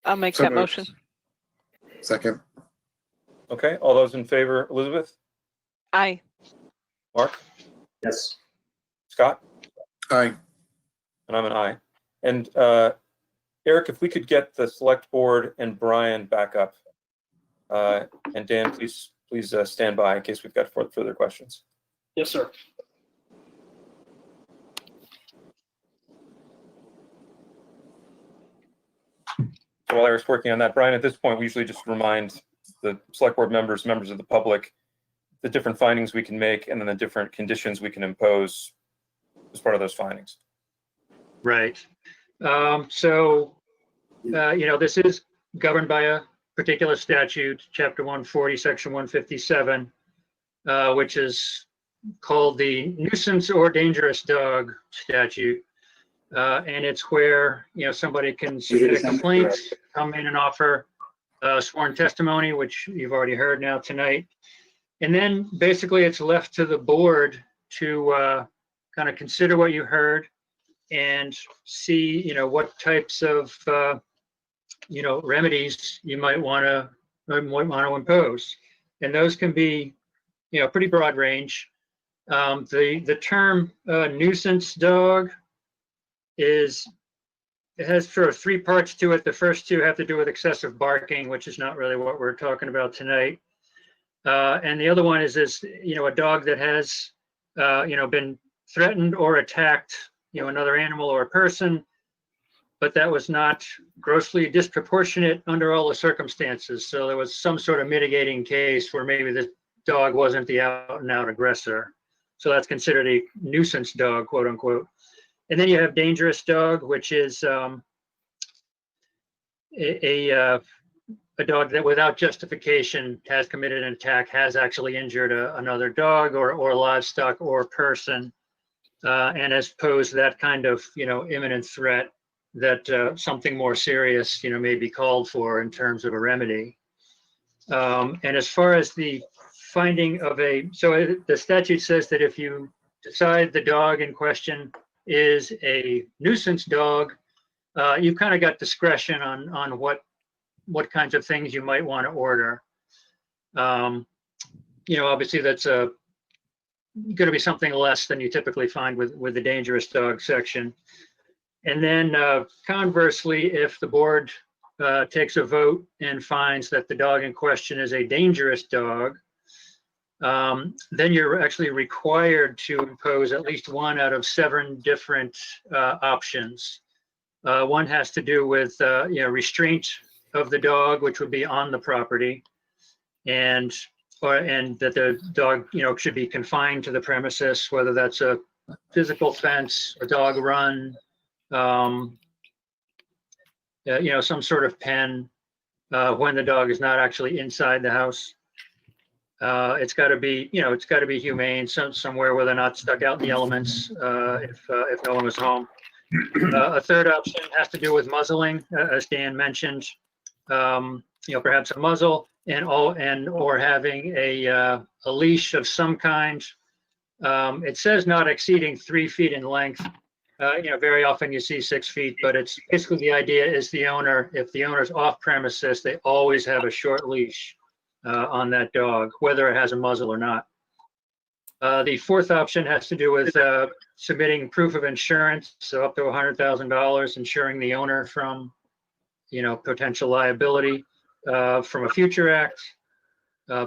I'll make that motion. Second. Okay, all those in favor, Elizabeth? Aye. Mark? Yes. Scott? Aye. And I'm an aye. And Eric, if we could get the select board and Brian back up. And Dan, please stand by in case we've got further questions. Yes, sir. So while Eric's working on that, Brian, at this point, we usually just remind the select board members of the public, the different findings we can make and then the different conditions we can impose as part of those findings. Right. This is governed by a particular statute, Chapter 140, Section 157, which is called the Nuisance or Dangerous Dog Statute. And it's where, somebody can submit a complaint, come in and offer sworn testimony, which you've already heard now tonight. And then basically it's left to the board to kind of consider what you heard and see, what types of, remedies you might want to impose. And those can be, pretty broad range. The term nuisance dog it has sort of three parts to it. The first two have to do with excessive barking, which is not really what we're talking about tonight. And the other one is this, a dog that has, been threatened or attacked, another animal or a person, but that was not grossly disproportionate under all the circumstances. So there was some sort of mitigating case where maybe the dog wasn't the out and out aggressor. So that's considered a nuisance dog, quote unquote. And then you have dangerous dog, which is a dog that without justification has committed an attack, has actually injured another dog or livestock or person, and has posed that kind of, imminent threat that something more serious, may be called for in terms of a remedy. And as far as the finding of the statute says that if you decide the dog in question is a nuisance dog, you've kind of got discretion on what kinds of things you might want to order. Obviously that's going to be something less than you typically find with the dangerous dog section. And then conversely, if the board takes a vote and finds that the dog in question is a dangerous dog, then you're actually required to impose at least one out of 7 different options. One has to do with restraint of the dog, which would be on the property, and that the dog should be confined to the premises, whether that's a physical fence, a dog run, some sort of pen when the dog is not actually inside the house. It's got to be, humane, somewhere where they're not stuck out in the elements if no one was home. A third option has to do with muzzling, as Dan mentioned. Perhaps a muzzle or having a leash of some kind. It says not exceeding 3 feet in length. Very often you see 6 feet, but it's basically the idea is if the owner's off premises, they always have a short leash on that dog, whether it has a muzzle or not. The fourth option has to do with submitting proof of insurance, so up to $100,000, insuring the owner from, potential liability from a future act,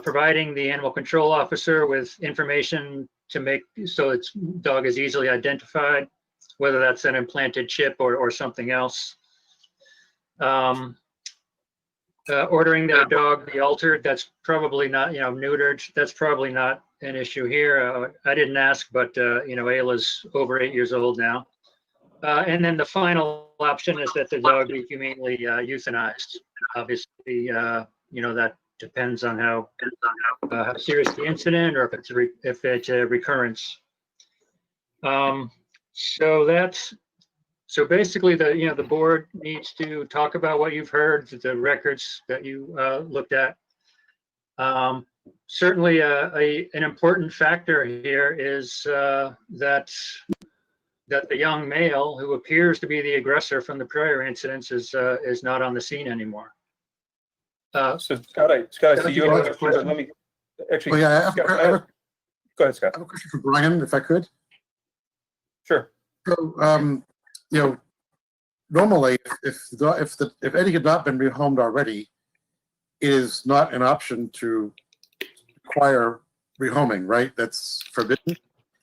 providing the animal control officer with information to make so its dog is easily identified, whether that's an implanted chip or something else. ordering their dog be altered, that's probably not, neutered, that's probably not an issue here. I didn't ask, but, Ayla's over 8 years old now. And then the final option is that the dog be humanely euthanized. Obviously, that depends on how serious the incident, or if it's a recurrence. So basically, the board needs to talk about what you've heard, the records that you looked at. Certainly, an important factor here is that the young male who appears to be the aggressor from the prior incidents is not on the scene anymore. So Scott, I see you have a question, but let me actually. Well, yeah, Scott, go ahead, Scott. I have a question for Brian, if I could. Sure. So, normally, if Eddie had not been rehomed already, it is not an option to require rehoming, right? That's forbidden.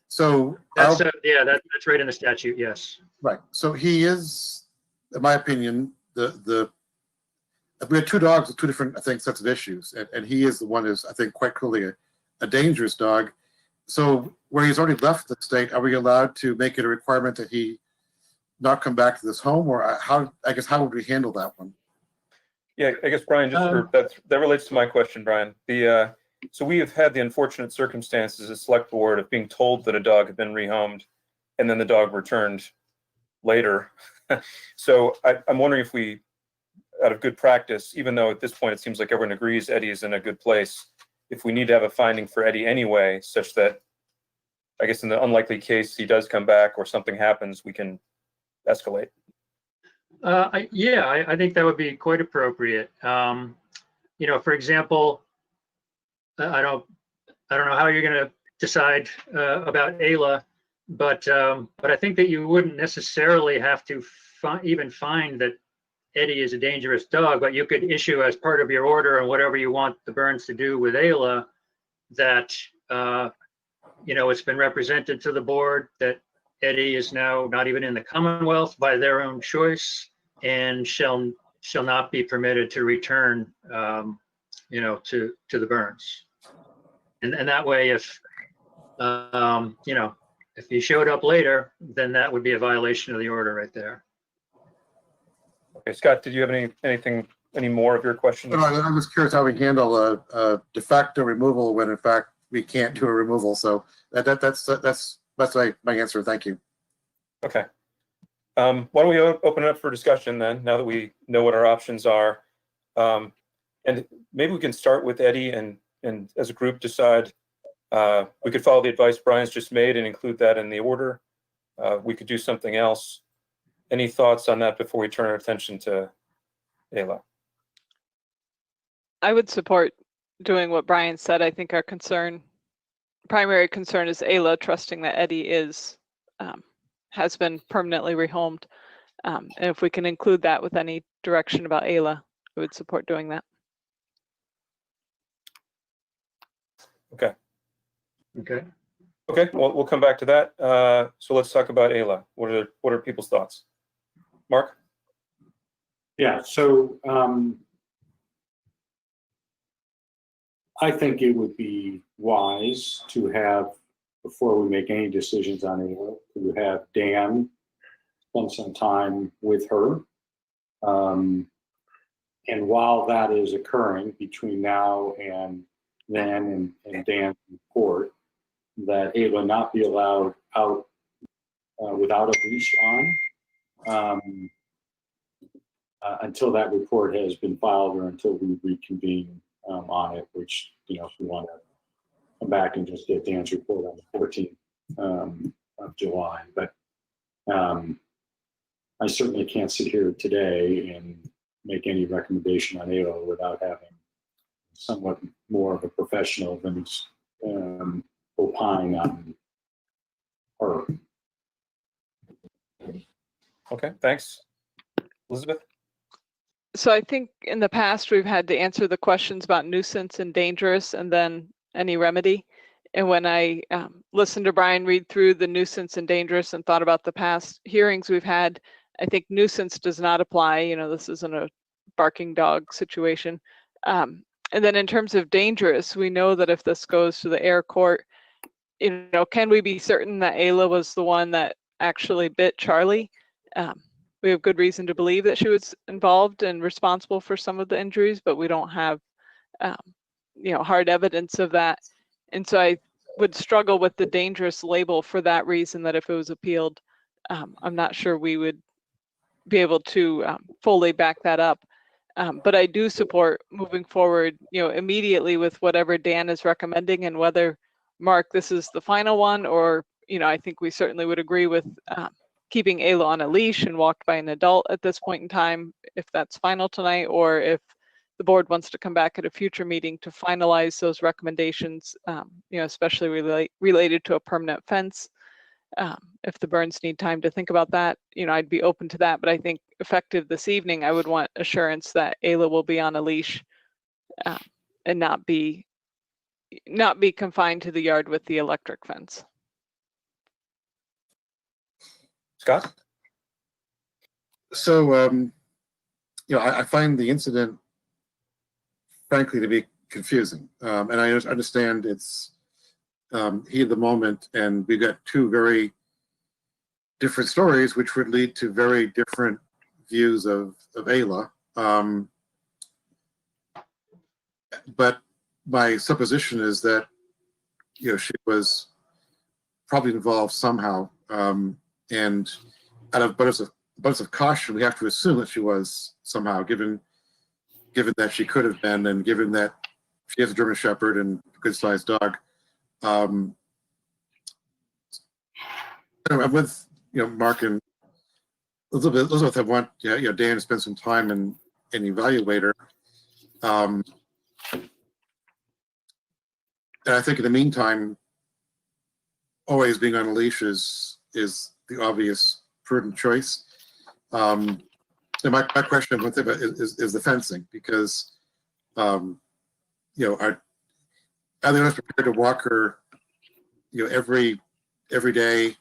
So that's right in the statute. Yes. Right. So he is, in my opinion, we had two dogs with two different, I think, sets of issues, and he is the one who's, I think, quite clearly a dangerous dog. So where he's already left the state, are we allowed to make it a requirement that he not come back to this home, or how would we handle that one? Yeah, I guess Brian, that relates to my question, Brian. So we have had the unfortunate circumstances as select board of being told that a dog had been rehomed, and then the dog returned later. So I'm wondering if we, out of good practice, even though at this point it seems like everyone agrees Eddie is in a good place, if we need to have a finding for Eddie anyway, such that, I guess in the unlikely case he does come back or something happens, we can escalate. I think that would be quite appropriate. For example, I don't know how you're going to decide about Ayla, but I think that you wouldn't necessarily have to even find that Eddie is a dangerous dog, but you could issue as part of your order and whatever you want the Burns to do with Ayla, that it's been represented to the board that Eddie is now not even in the Commonwealth by their own choice, and shall not be permitted to return, to the Burns. And that way, if he showed up later, then that would be a violation of the order right there. Okay, Scott, did you have any more of your questions? No, I was curious how we handle a de facto removal when in fact we can't do a removal. So that's my answer. Thank you. Okay. Why don't we open it up for discussion then, now that we know what our options are. And maybe we can start with Eddie and as a group decide, we could follow the advice Brian's just made and include that in the order. We could do something else. Any thoughts on that before we turn our attention to Ayla? I would support doing what Brian said. I think our primary concern is Ayla, trusting that Eddie has been permanently rehomed. And if we can include that with any direction about Ayla, I would support doing that. Okay. Okay. Okay. Well, we'll come back to that. So let's talk about Ayla. What are people's thoughts? Mark? Yeah. So I think it would be wise to have, before we make any decisions on Ayla, to have Dan spend some time with her. And while that is occurring between now and then and Dan's report, that Ayla not be allowed out without a leash on until that report has been filed or until we reconvene on it, which, if we want to come back and just get Dan's report on the 14th of July. But I certainly can't sit here today and make any recommendation on Ayla without having somewhat more of a professional than opine on her. Okay, thanks. Elizabeth? So I think in the past we've had to answer the questions about nuisance and dangerous and then any remedy. And when I listened to Brian read through the nuisance and dangerous and thought about the past hearings we've had, I think nuisance does not apply. This isn't a barking dog situation. And then in terms of dangerous, we know that if this goes to the air court, can we be certain that Ayla was the one that actually bit Charlie? We have good reason to believe that she was involved and responsible for some of the injuries, but we don't have, hard evidence of that. And so I would struggle with the dangerous label for that reason, that if it was appealed, I'm not sure we would be able to fully back that up. But I do support moving forward, immediately with whatever Dan is recommending, and whether, Mark, this is the final one, or, I think we certainly would agree with keeping Ayla on a leash and walked by an adult at this point in time, if that's final tonight, or if the board wants to come back at a future meeting to finalize those recommendations, especially related to a permanent fence. If the Burns need time to think about that, I'd be open to that. But I think effective this evening, I would want assurance that Ayla will be on a leash and not be confined to the yard with the electric fence. Scott? So, I find the incident, frankly, to be confusing. And I understand it's heat of the moment, and we've got two very different stories, which would lead to very different views of Ayla. But my supposition is that, she was probably involved somehow. And out of abundance of caution, we have to assume that she was somehow, given that she could have been, and given that she is a German Shepherd and a good-sized dog. I'm with Mark and Elizabeth. I want Dan to spend some time and evaluate her. And I think in the meantime, always being on a leash is the obvious prudent choice. And my question is the fencing, because are the owners prepared to walk her every day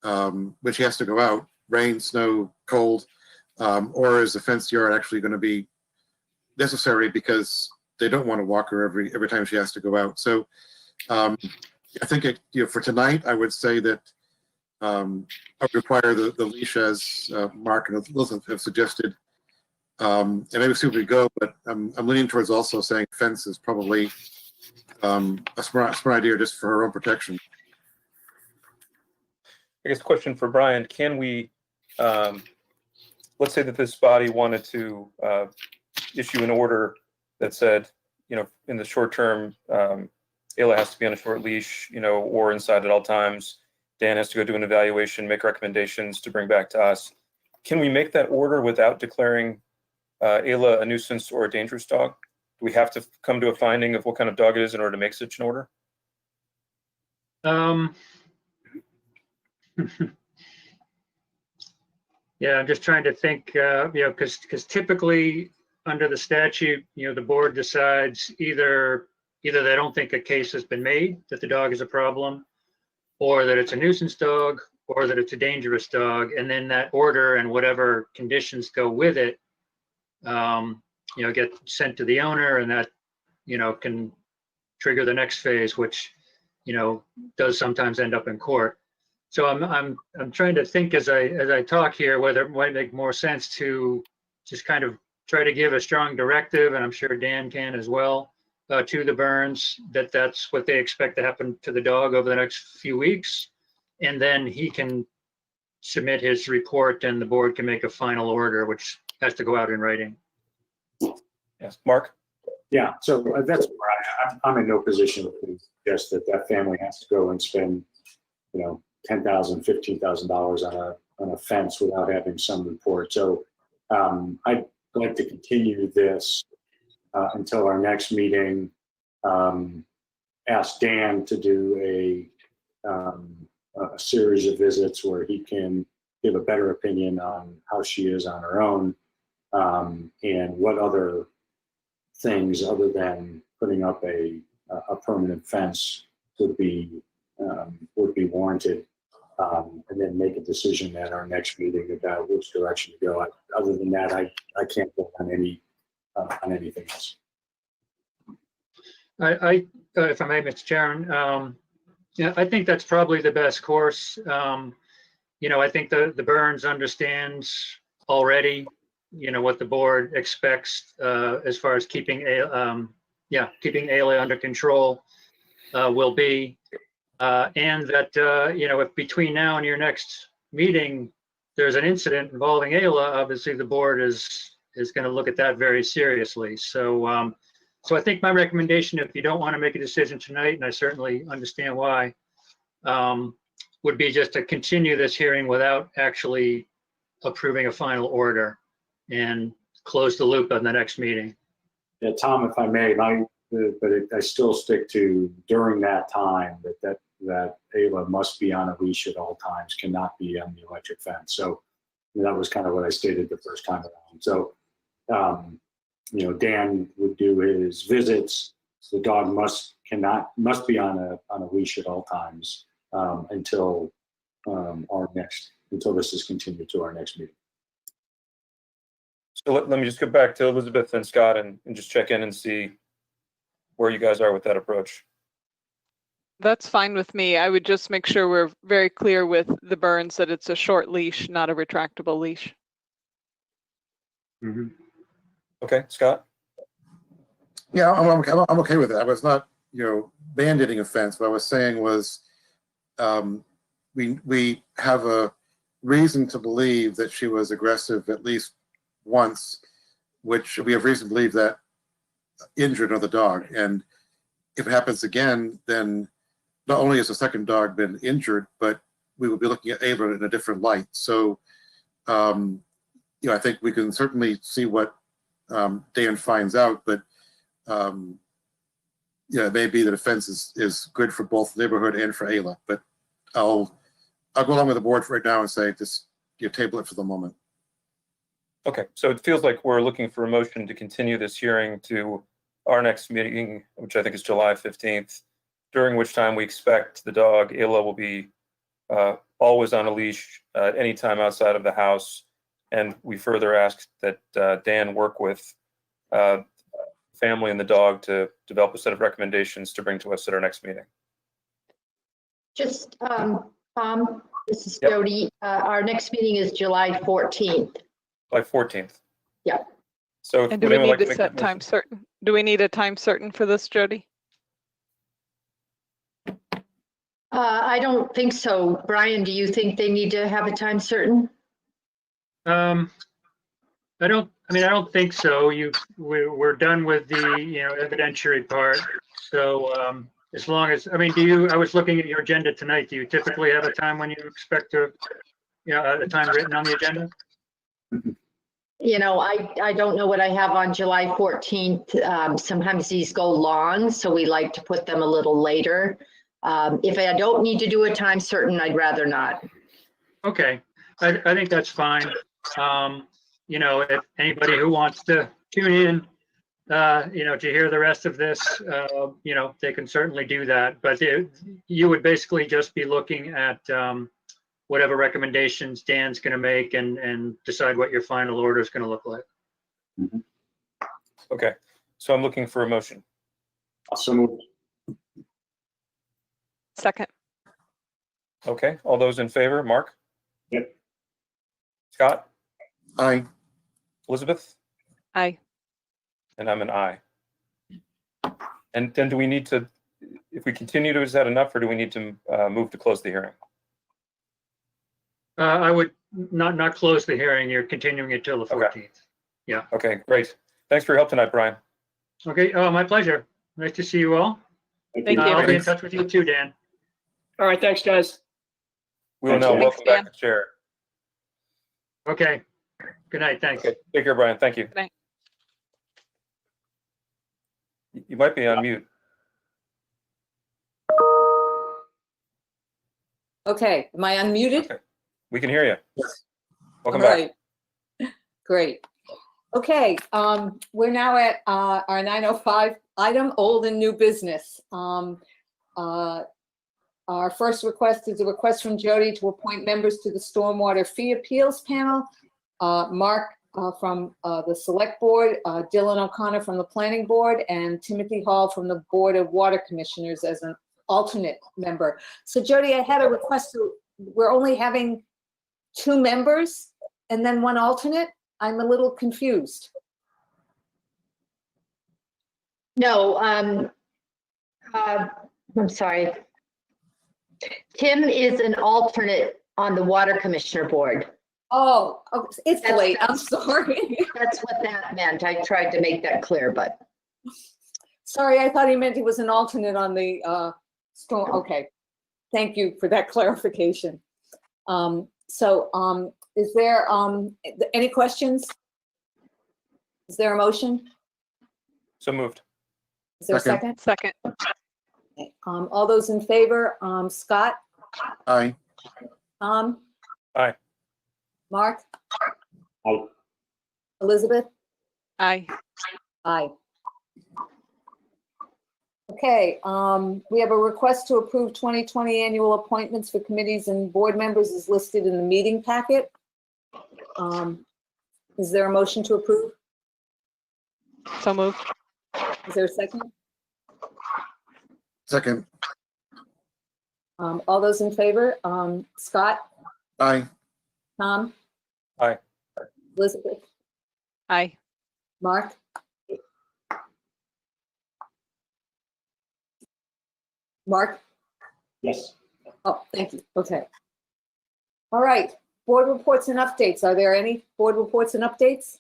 when she has to go out, rain, snow, cold, or is the fenced yard actually going to be necessary because they don't want to walk her every time she has to go out? So I think for tonight, I would say that I would require the leash, as Mark and Elizabeth have suggested, and maybe see where we go. But I'm leaning towards also saying fence is probably a smart idea just for her own protection. I guess question for Brian: can we, let's say that this body wanted to issue an order that said, in the short term, Ayla has to be on a short leash, or inside at all times. Dan has to go do an evaluation, make recommendations to bring back to us. Can we make that order without declaring Ayla a nuisance or a dangerous dog? Do we have to come to a finding of what kind of dog it is in order to make such an order? Yeah, I'm just trying to think, because typically under the statute, the board decides either they don't think a case has been made that the dog is a problem, or that it's a nuisance dog, or that it's a dangerous dog, and then that order and whatever conditions go with it, get sent to the owner, and that, can trigger the next phase, which, does sometimes end up in court. So I'm trying to think as I talk here whether it might make more sense to just kind of try to give a strong directive, and I'm sure Dan can as well, to the Burns, that's what they expect to happen to the dog over the next few weeks, and then he can submit his report, and the board can make a final order, which has to go out in writing. Yes, Mark. Yeah, so that's where I'm in no position to suggest that family has to go and spend, $10,000, $15,000 on a fence without having some report. So I'd like to continue this until our next meeting. Ask Dan to do a series of visits where he can give a better opinion on how she is on her own, and what other things other than putting up a permanent fence would be warranted, and then make a decision at our next meeting about which direction to go. Other than that, I can't go on any on anything else. If I may, Mr. Chairman, yeah, I think that's probably the best course. I think the Burns understands already, what the board expects as far as keeping Ayla under control will be, and that if between now and your next meeting there's an incident involving Ayla, obviously the board is going to look at that very seriously. So so I think my recommendation, if you don't want to make a decision tonight, and I certainly understand why, would be just to continue this hearing without actually approving a final order and close the loop on the next meeting. Yeah, Tom, if I may, I still stick to during that time that Ayla must be on a leash at all times, cannot be on the electric fence. So that was kind of what I stated the first time around. So, Dan would do his visits. So the dog must be on a leash at all times until this is continued to our next meeting. So let me just go back to Elizabeth and Scott and just check in and see where you guys are with that approach. That's fine with me. I would just make sure we're very clear with the Burns that it's a short leash, not a retractable leash. Mm-hmm. Okay, Scott? Yeah, I'm okay with it. I was not, band-aiding a fence. What I was saying was we have a reason to believe that she was aggressive at least once, which we have reason to believe that injured another dog. And if it happens again, then not only has the second dog been injured, but we will be looking at Ayla in a different light. So, I think we can certainly see what Dan finds out, but it may be that a fence is good for both the neighborhood and for Ayla. But I'll go along with the board right now and say just table it for the moment. Okay, so it feels like we're looking for a motion to continue this hearing to our next meeting, which I think is July 15th, during which time we expect the dog, Ayla, will be always on a leash at any time outside of the house. And we further ask that Dan work with family and the dog to develop a set of recommendations to bring to us at our next meeting. Just, Tom, this is Jody. Our next meeting is July 14th. July 14th. Yeah. So And do we need to set time certain? Do we need a time certain for this, Jody? I don't think so. Brian, do you think they need to have a time certain? I don't think so. We're done with the, evidentiary part. So as long as, I was looking at your agenda tonight. Do you typically have a time when you expect to, a time written on the agenda? I don't know what I have on July 14th. Sometimes these go long, so we like to put them a little later. If I don't need to do a time certain, I'd rather not. Okay, I think that's fine. If anybody who wants to tune in, to hear the rest of this, they can certainly do that. But you would basically just be looking at whatever recommendations Dan's going to make and decide what your final order is going to look like. Mm-hmm. Okay, so I'm looking for a motion. So moved. Second. Okay, all those in favor, Mark? Yep. Scott? Aye. Elizabeth? Aye. And I'm an aye. And then do we need to, if we continue to, is that enough, or do we need to move to close the hearing? I would not close the hearing. You're continuing it till the 14th. Okay. Yeah. Okay, great. Thanks for your help tonight, Brian. Okay. Oh, my pleasure. Nice to see you all. Thank you. I'll be in touch with you too, Dan. All right, thanks, guys. We will now welcome back the chair. Okay. Good night. Thanks. Okay, take care, Brian. Thank you. Good night. You might be on mute. Okay, am I unmuted? Okay. We can hear you. Yes. Welcome All back. right. Great. Okay, we're now at our 9:05 item, old and new business. Our first request is a request from Jody to appoint members to the Stormwater Fee Appeals Panel. Mark from the Select Board, Dylan O'Connor from the Planning Board, and Timothy Hall from the Board of Water Commissioners as an alternate member. So Jody, I had a request. We're only having 2 members and then 1 alternate? I'm a little confused. No, I'm sorry. Tim is an alternate on the Water Commissioner Board. Oh, it's late. I'm sorry. That's what that meant. I tried to make that clear, but. Sorry, I thought he meant he was an alternate on the storm. Okay. Thank you for that clarification. Is there any questions? Is there a motion? So moved. Is there a second? Second. Okay. All those in favor, Scott? Aye. Tom? Aye. Mark? Aye. Elizabeth? Aye. Aye. Okay, we have a request to approve 2020 annual appointments for committees and board members is listed in the meeting packet. Is there a motion to approve? So moved. Is there a second? Second. All those in favor, Scott? Aye. Tom? Aye. Elizabeth? Aye. Mark? Mark? Yes. Oh, thank you. Okay. All right. Board reports and updates. Are there any board reports and updates?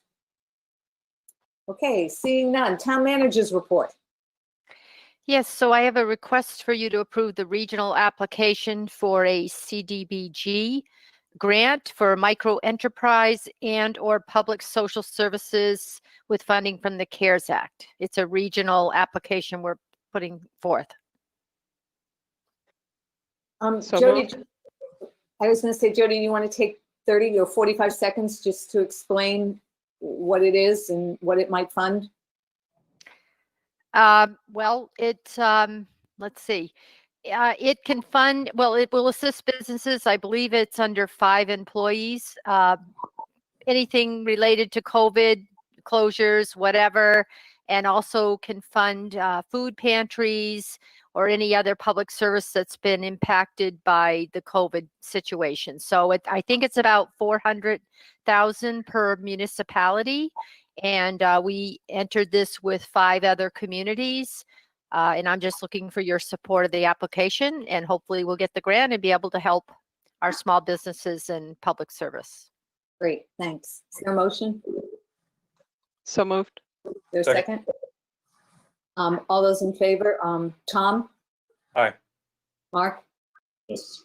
Okay, seeing none. Town managers report. Yes, so I have a request for you to approve the regional application for a CDBG grant for micro enterprise and or public social services with funding from the CARES Act. It's a regional application we're putting forth. So Jody, moved. I was going to say, Jody, you want to take 30 or 45 seconds just to explain what it is and what it might fund? Well, let's see. It can fund, well, it will assist businesses. I believe it's under 5 employees. Anything related to COVID closures, whatever, and also can fund food pantries or any other public service that's been impacted by the COVID situation. So I think it's about $400,000 per municipality. And we entered this with 5 other communities. And I'm just looking for your support of the application, and hopefully we'll get the grant and be able to help our small businesses and public service. Great, thanks. Is there a motion? So moved. Is there a second? All those in favor, Tom? Aye. Mark? Yes.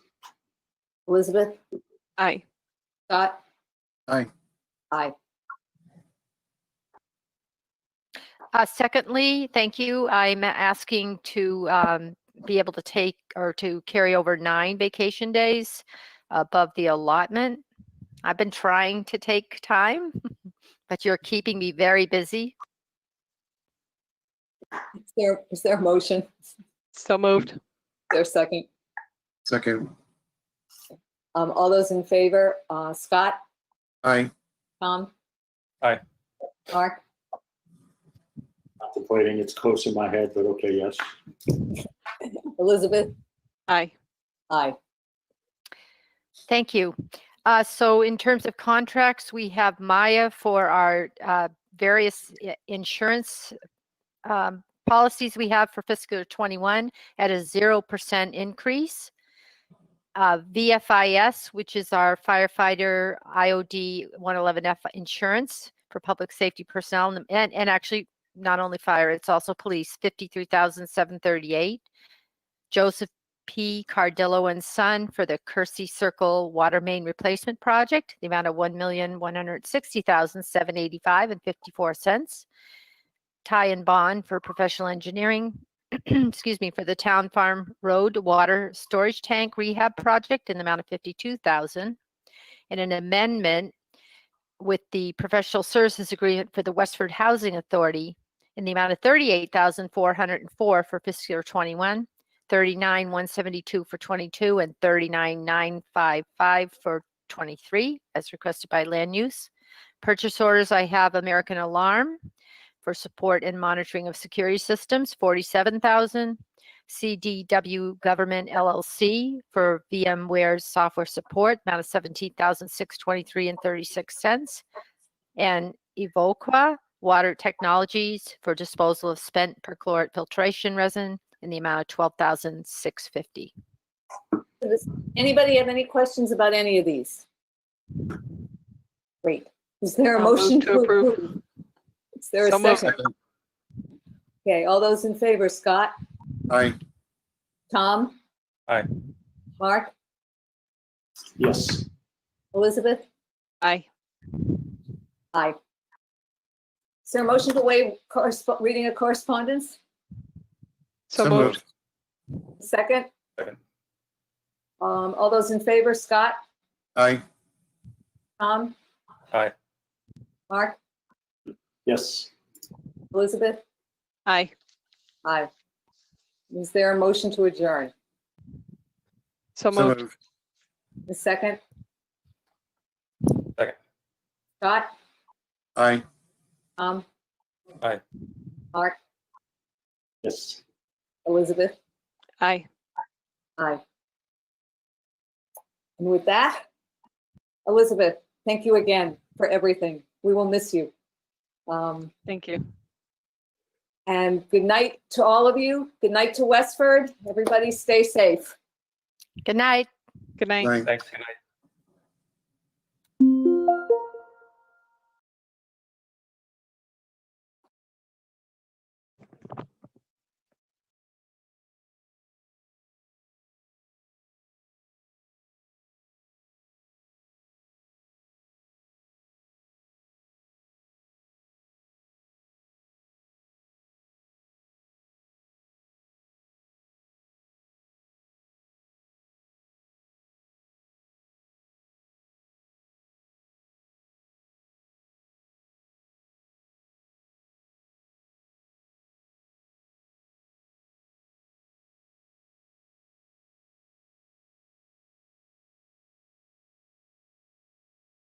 Elizabeth? Aye. Scott? Aye. Aye. Secondly, thank you. I'm asking to be able to take or to carry over 9 vacation days above the allotment. I've been trying to take time, but you're keeping me very busy. Is there a motion? So moved. Is there a second? Second. All those in favor, Scott? Aye. Tom? Aye. Mark? Contemplating, it's close in my head, but okay, yes. Elizabeth? Aye. Aye. Thank you. So in terms of contracts, we have Maya for our various insurance policies we have for fiscal year 21 at a 0% increase. VFIS, which is our firefighter IOD 111F insurance for public safety personnel, and actually not only fire, it's also police, $53,738. Joseph P. Cardillo and Son for the Kersey Circle Water Main Replacement Project, the amount of $1,160,785.54. Ty and Bond for professional engineering, excuse me, for the Town Farm Road Water Storage Tank Rehab Project in the amount of $52,000. And an amendment with the professional services agreement for the Westford Housing Authority in the amount of $38,404 for fiscal year 21, $39,172 for 22, and $39,955 for 23, as requested by land use. Purchase orders, I have American Alarm for support and monitoring of security systems, 47,000. CDW Government LLC for VMware's software support, amount of 17,623 and 36 cents. And Evoqua Water Technologies for disposal of spent perchlorate filtration resin in the amount of 12,650. Does anybody have any questions about any of these? Great. Is there a I'll move motion to to approve. approve? Is there a So moved. second? Okay, all those in favor, Scott, Aye. Tom, Aye. Mark, Yes. Elizabeth? Aye. Aye. Is there a motion to waive reading of correspondence? So moved. Second? Second. All those in favor, Scott, Aye. Tom, Aye. Mark, Yes. Elizabeth? Aye. Aye. Is there a motion to adjourn? So So moved. moved. The second? Second. Scott, Aye. Tom, Aye. Mark, Yes. Elizabeth? Aye. Aye. And with that, Elizabeth, thank you again for everything. We will miss you. Thank you. And good night to all of you. Good night to Westford. Everybody stay safe. Good night. Good night. Aye. Thanks. Good night.